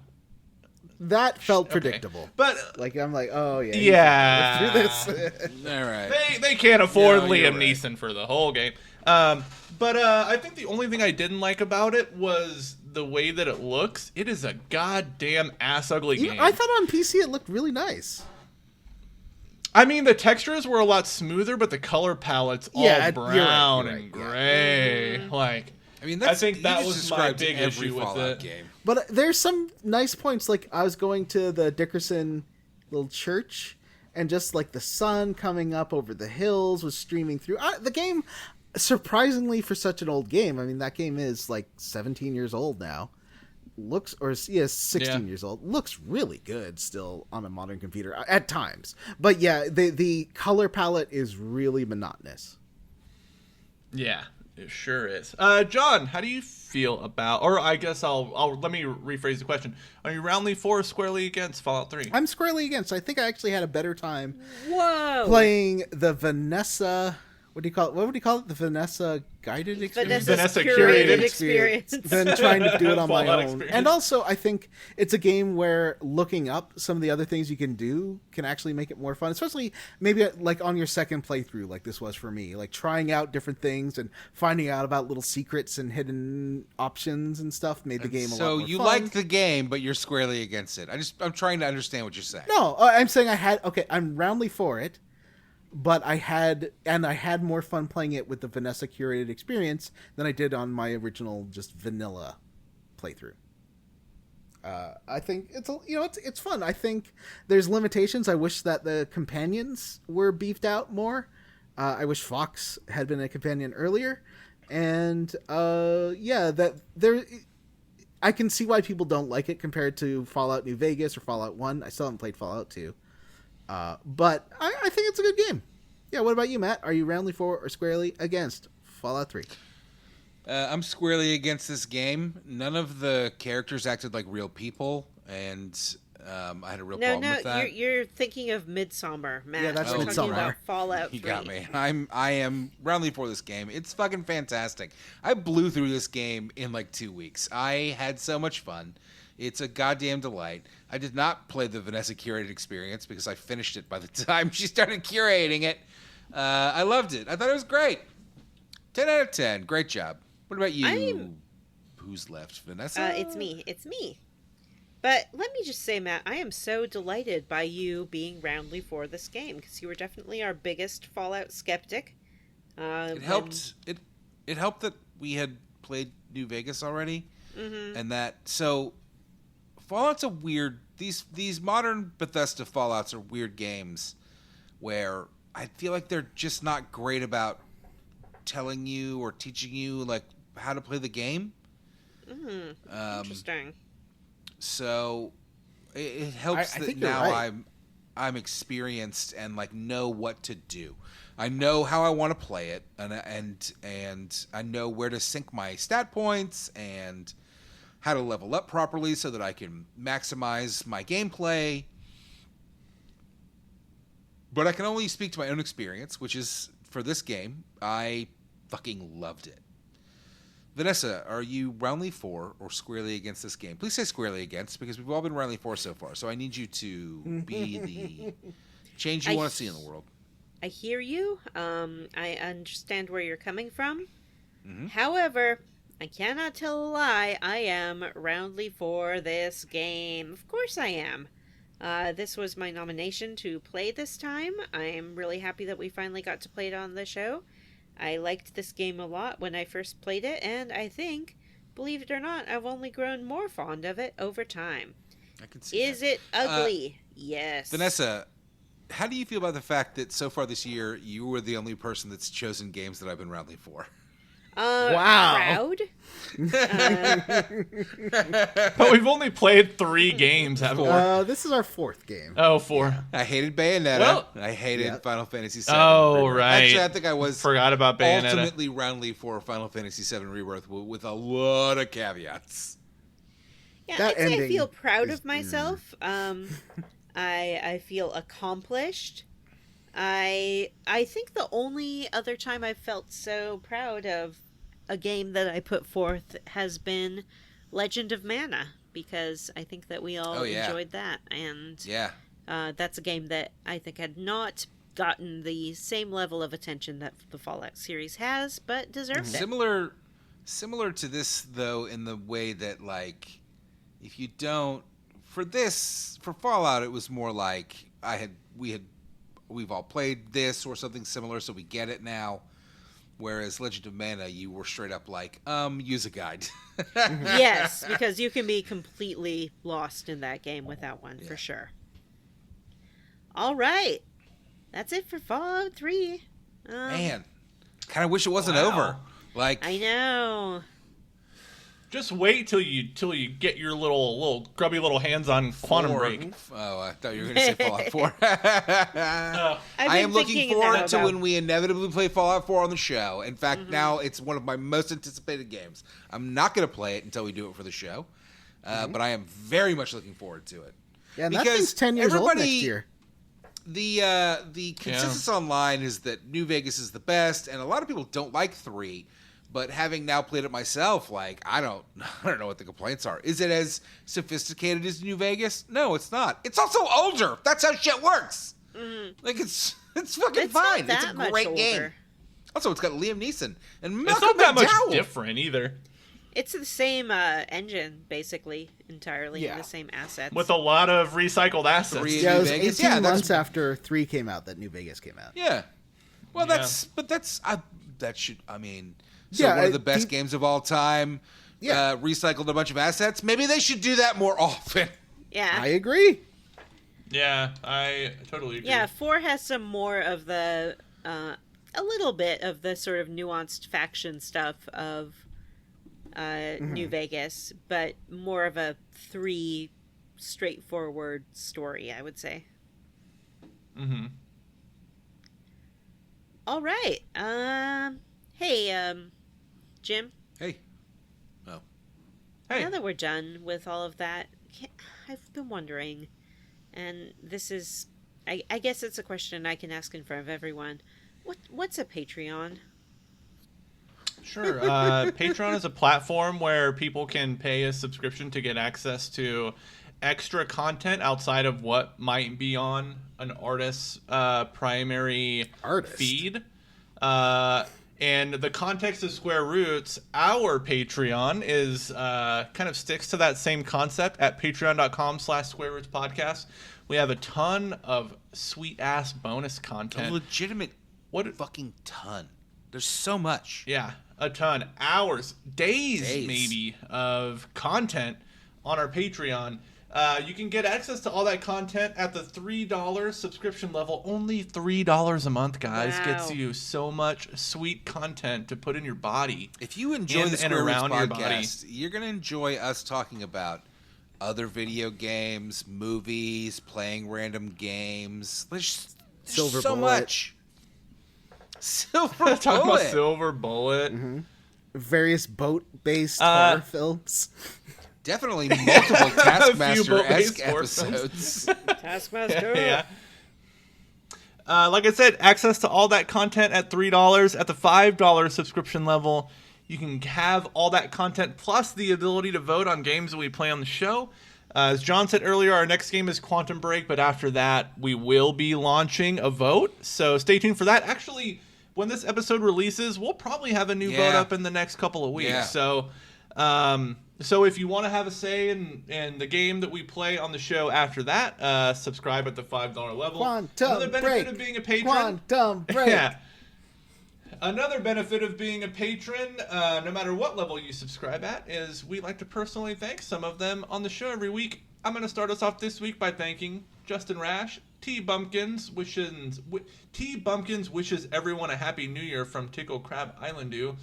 That felt Okay. predictable. but Like I'm like, oh yeah, Yeah. let's do this. All right. they can't afford No, you're Liam right. Neeson for the whole game. But I think the only thing I didn't like about it was the way that it looks. It is a goddamn ass ugly game. I thought on PC it looked really nice. I mean, the textures were a lot smoother, but the color palette's all Yeah, you're right, brown you're and right, gray. Like, I mean, I think that you was just my described big every issue with Fallout it. game. But there's some nice points. Like I was going to the Dickerson little church, and just like the sun coming up over the hills was streaming through. The game, surprisingly for such an old game, I mean that game is like 17 years old now. Looks, or yeah, 16 years old. Looks really good still on a modern computer at times. But yeah, the color palette is really monotonous. yeah, it sure is. John, how do you feel about? Or I guess I'll let me rephrase the question. Are you roundly for or squarely against Fallout 3? I'm squarely against. I think I actually had a better time Whoa! playing the Vanessa. What do you call it? What would you call it? The Vanessa guided experience. Vanessa curated curated experience. Than trying to do it on my Fallout own. experience. And also, I think it's a game where looking up some of the other things you can do can actually make it more fun. Especially maybe like on your second playthrough, like this was for me. Like trying out different things and finding out about little secrets and hidden options and stuff made the game a lot So more you fun. like the game, but you're squarely against it. I'm trying to understand what you're saying. No, I'm saying I'm roundly for it, but I had more fun playing it with the Vanessa curated experience than I did on my original just vanilla playthrough. I think it's fun. I think there's limitations. I wish that the companions were beefed out more. I wish Fox had been a companion earlier, and that there. I can see why people don't like it compared to Fallout New Vegas or Fallout 1. I still haven't played Fallout 2. But I think it's a good game. Yeah, what about you, Matt? Are you roundly for or squarely against Fallout 3? I'm squarely against this game. None of the characters acted like real people, and I had a real problem with that. You're thinking of Midsummer, Matt. Yeah, that's We're talking Midsommar. about Fallout 3. You got me. I am roundly for this game. It's fucking fantastic. I blew through this game in like 2 weeks. I had so much fun. It's a goddamn delight. I did not play the Vanessa curated experience because I finished it by the time she started curating it. I loved it. I thought it was great. 10 out of 10. Great job. What about you? Who's left? Vanessa? It's me. But let me just say, Matt, I am so delighted by you being roundly for this game, because you were definitely our biggest Fallout skeptic. It helped. It helped that we had played New Vegas already, and that so Fallout's a weird. These modern Bethesda Fallouts are weird games, where I feel like they're just not great about telling you or teaching you like how to play the game. Interesting. So it helps I that think you're now right. I'm experienced and like know what to do. I know how I want to play it, and I know where to sync my stat points and how to level up properly so that I can maximize my gameplay. But I can only speak to my own experience, which is for this game, I fucking loved it. Vanessa, are you roundly for or squarely against this game? Please say squarely against, because we've all been roundly for so far. So I need you to be the change you want to see in the world. I hear you. I understand where you're coming from. However, I cannot tell a lie. I am roundly for this game. Of course I am. This was my nomination to play this time. I am really happy that we finally got to play it on the show. I liked this game a lot when I first played it, and I think, believe it or not, I've only grown more fond of it over time. I can see Is that. it ugly? Yes. Vanessa, how do you feel about the fact that so far this year you were the only person that's chosen games that I've been rounding for? Wow. Proud. But we've only played 3 games, haven't we? This is our 4th game. Oh, 4. I hated Bayonetta. Well- I hated Yep. Final Fantasy VII. Oh, Rebirth. right. Actually, I think I was Forgot about Bayonetta. ultimately roundly for Final Fantasy VII Rebirth with a lot of caveats. Yeah, That I'd say I ending feel proud is- of myself. I feel accomplished. I think the only other time I've felt so proud of a game that I put forth has been Legend of Mana, because I think that we all Oh, yeah. enjoyed that, and Yeah. that's a game that I think had not gotten the same level of attention that the Fallout series has, but deserved it. Similar to this, though, in the way that, like, if you don't... For Fallout, it was more like we've all played this or something similar, so we get it now. Whereas Legend of Mana, you were straight up like, use a guide. Yes, because you can be completely lost in that game without one, for sure. All right. That's it for Fallout 3. Man, kind of wish it wasn't Wow. over. Like, I know. Just wait till you get your little grubby little hands on Quantum 4. Break. Oh, I thought you were going to say Fallout 4. Oh. I am looking thinking forward that to about- when we inevitably play Fallout 4 on the show. In fact, now it's one of my most anticipated games. I'm not going to play it until we do it for the show, but I am very much looking forward to it. Yeah, and that Because thing's 10 years old next everybody- year. The consensus online is that New Vegas is the best, and a lot of people don't like 3. But having now played it myself, like, I don't know what the complaints are. Is it as sophisticated as New Vegas? No, it's not. It's also older. That's how shit works. Like, it's fucking It's fine. not It's that a much great game. older. Also, it's got Liam Neeson and It's Malcolm not that much McDowell. different either. It's the same engine, basically, entirely, Yeah. and the same assets. With a lot of recycled assets. 3 Yeah, it New was Vegas. 18 Yeah, that's- months after 3 came out that New Vegas came out. Yeah. Well, Yeah. that should, I mean, so Yeah, one of the best do- games of all time, Yeah. recycled a bunch of assets. Maybe they should do that more often. yeah. I agree. Yeah, I totally agree. Yeah, 4 has some more of the, a little bit of the sort of nuanced faction stuff of New Vegas, but more of a 3 straightforward story, I would say. Mm-hmm. All right. Hey, Jim, Hey. Oh. Hey. now that we're done with all of that, I've been wondering, and this is, I guess it's a question I can ask in front of everyone. What's a Patreon? Sure. Patreon is a platform where people can pay a subscription to get access to extra content outside of what might be on an artist's primary feed. And the context of Square Roots, our Patreon is kind of sticks to that same concept at patreon.com/Square Roots Podcast. We have a ton of sweet ass bonus A content. legitimate fucking ton. There's so much. Yeah, a ton. Hours, days maybe, of content on our Patreon. You can get access to all that content at the $3 subscription level. Only $3 a month, guys. Wow. Gets you so much sweet content to put in your body. If you enjoy And- the and Square Roots around your body. podcast, you're going to enjoy us talking about other video games, movies, playing random games. There's Silver so Bullet. much. Silver Talking about Bullet. Silver Bullet. Various boat-based Uh, horror films. Definitely multiple Taskmaster-esque boat-based horror films. episodes. Taskmaster. Yeah. Like I said, access to all that content at $3. At the $5 subscription level, you can have all that content plus the ability to vote on games that we play on the show. As John said earlier, our next game is Quantum Break, but after that, we will be launching a vote. So stay tuned for that. Actually, when this episode releases, we'll probably have a new vote up in the next couple of weeks. Yeah. So, so if you want to have a say in the game that we play on the show after that, subscribe at the $5 level. Quantum Another benefit Break. of being a patron. Quantum Break. Yeah. Another benefit of being a patron, no matter what level you subscribe at, is we like to personally thank some of them on the show every week. I'm going to start us off this week by thanking Justin Rash, T Bumpkins wishes everyone a happy new year from Tickle Crab Islandu,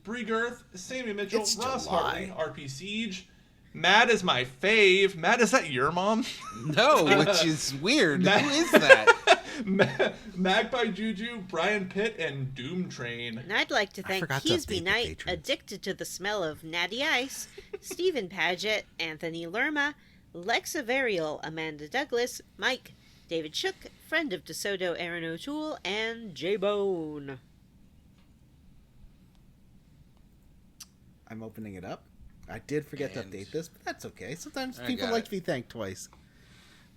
Brie Girth, Sammy Mitchell, It's Ross July. Hartley, RP Siege. Matt is my fave. Matt, is that your mom? No, which is weird. Who is that? Magpie Juju, Brian Pitt, and Doom Train. And I'd like to thank forgot to Keysby update the Knight, patrons. addicted to the smell of natty ice, Stephen Paget, Anthony Lerma, Lexa Varial, Amanda Douglas, Mike, David Shook, friend of DeSoto Aaron O'Toole, and J-Bone. I'm opening it up. I did forget to And- update this, but that's okay. Sometimes I people got like it. to be thanked twice.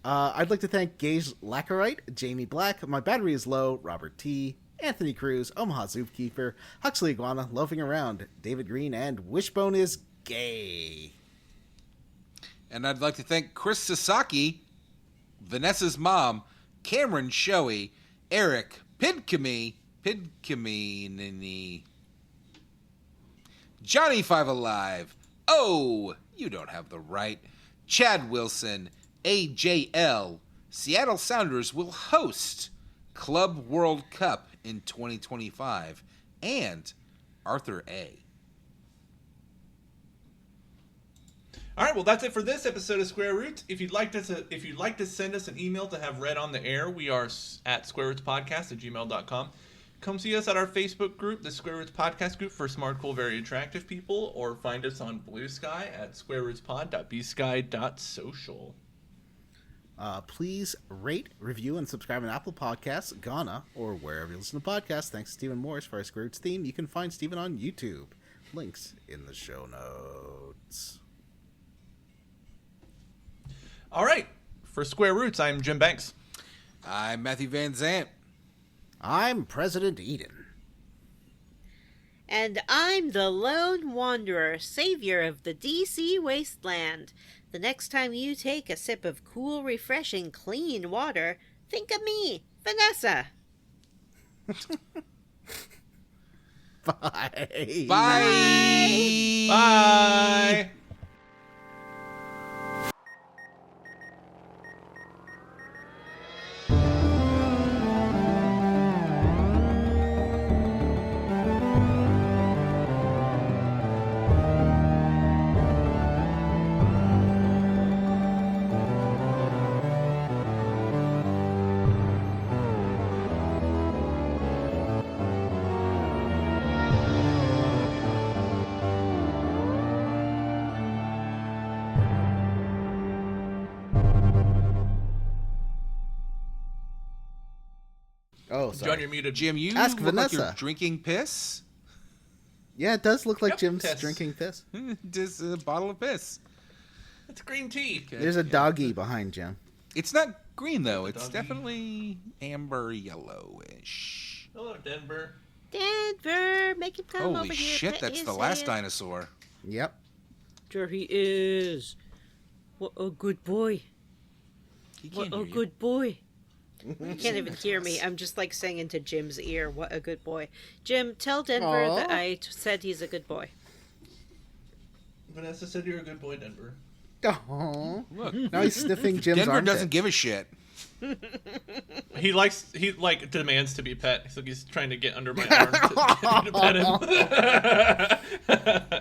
I'd like to thank Gage Lackerite, Jamie Black, My Battery is Low, Robert T., Anthony Cruz, Omaha Zoopkeeper, Huxley Iguana, Loafing Around, David Green, and Wishbone is Gay. And I'd like to thank Chris Sasaki, Vanessa's mom, Cameron Shoei, Eric Pidkamy, Johnny Five Alive, Oh, You Don't Have the Right, Chad Wilson, AJL. Seattle Sounders will host Club World Cup in 2025, and Arthur A. All right, well, that's it for this episode of Square Roots. If you'd like to send us an email to have read on the air, we are at squarerootspodcast@gmail.com. Come see us at our Facebook group, the Square Roots Podcast Group for smart, cool, very attractive people, or find us on Blue Sky at squarerootspod.bsky.social. Please rate, review, and subscribe on Apple Podcasts, Ghana, or wherever you listen to podcasts. Thanks to Stephen Morris for our Square Roots theme. You can find Stephen on YouTube. Links in the show notes. All right, for Square Roots, I'm Jim Banks. I'm Matthew Van Zant. I'm President Eden. And I'm the Lone Wanderer, savior of the DC wasteland. The next time you take a sip of cool, refreshing, clean water, think of me, Vanessa. Bye. Bye. Bye. Oh, John, sorry. you're muted. Jim, you Ask look like you're Vanessa. drinking piss. Yeah, it does look like Yep, Jim's piss. drinking piss. Just a bottle of piss. It's green tea. Okay. There's a doggy behind Jim. It's not green though. It's Doggy. definitely amber yellowish. Hello, Denver. Denver, make him come Holy over here. shit! pet That's his the last hand. dinosaur. Yep. Sure he is. What a good boy. He What can't a hear you. good boy. You can't even hear me. I'm just like saying into Jim's ear, what a good boy. Jim, tell Denver Aw. that I said he's a good boy. Vanessa said you're a good boy, Denver. Oh. Look, Now he's sniffing Jim's Denver armpit. doesn't give a shit. He demands to be pet. So he's trying to get under my arm to get me to pet him.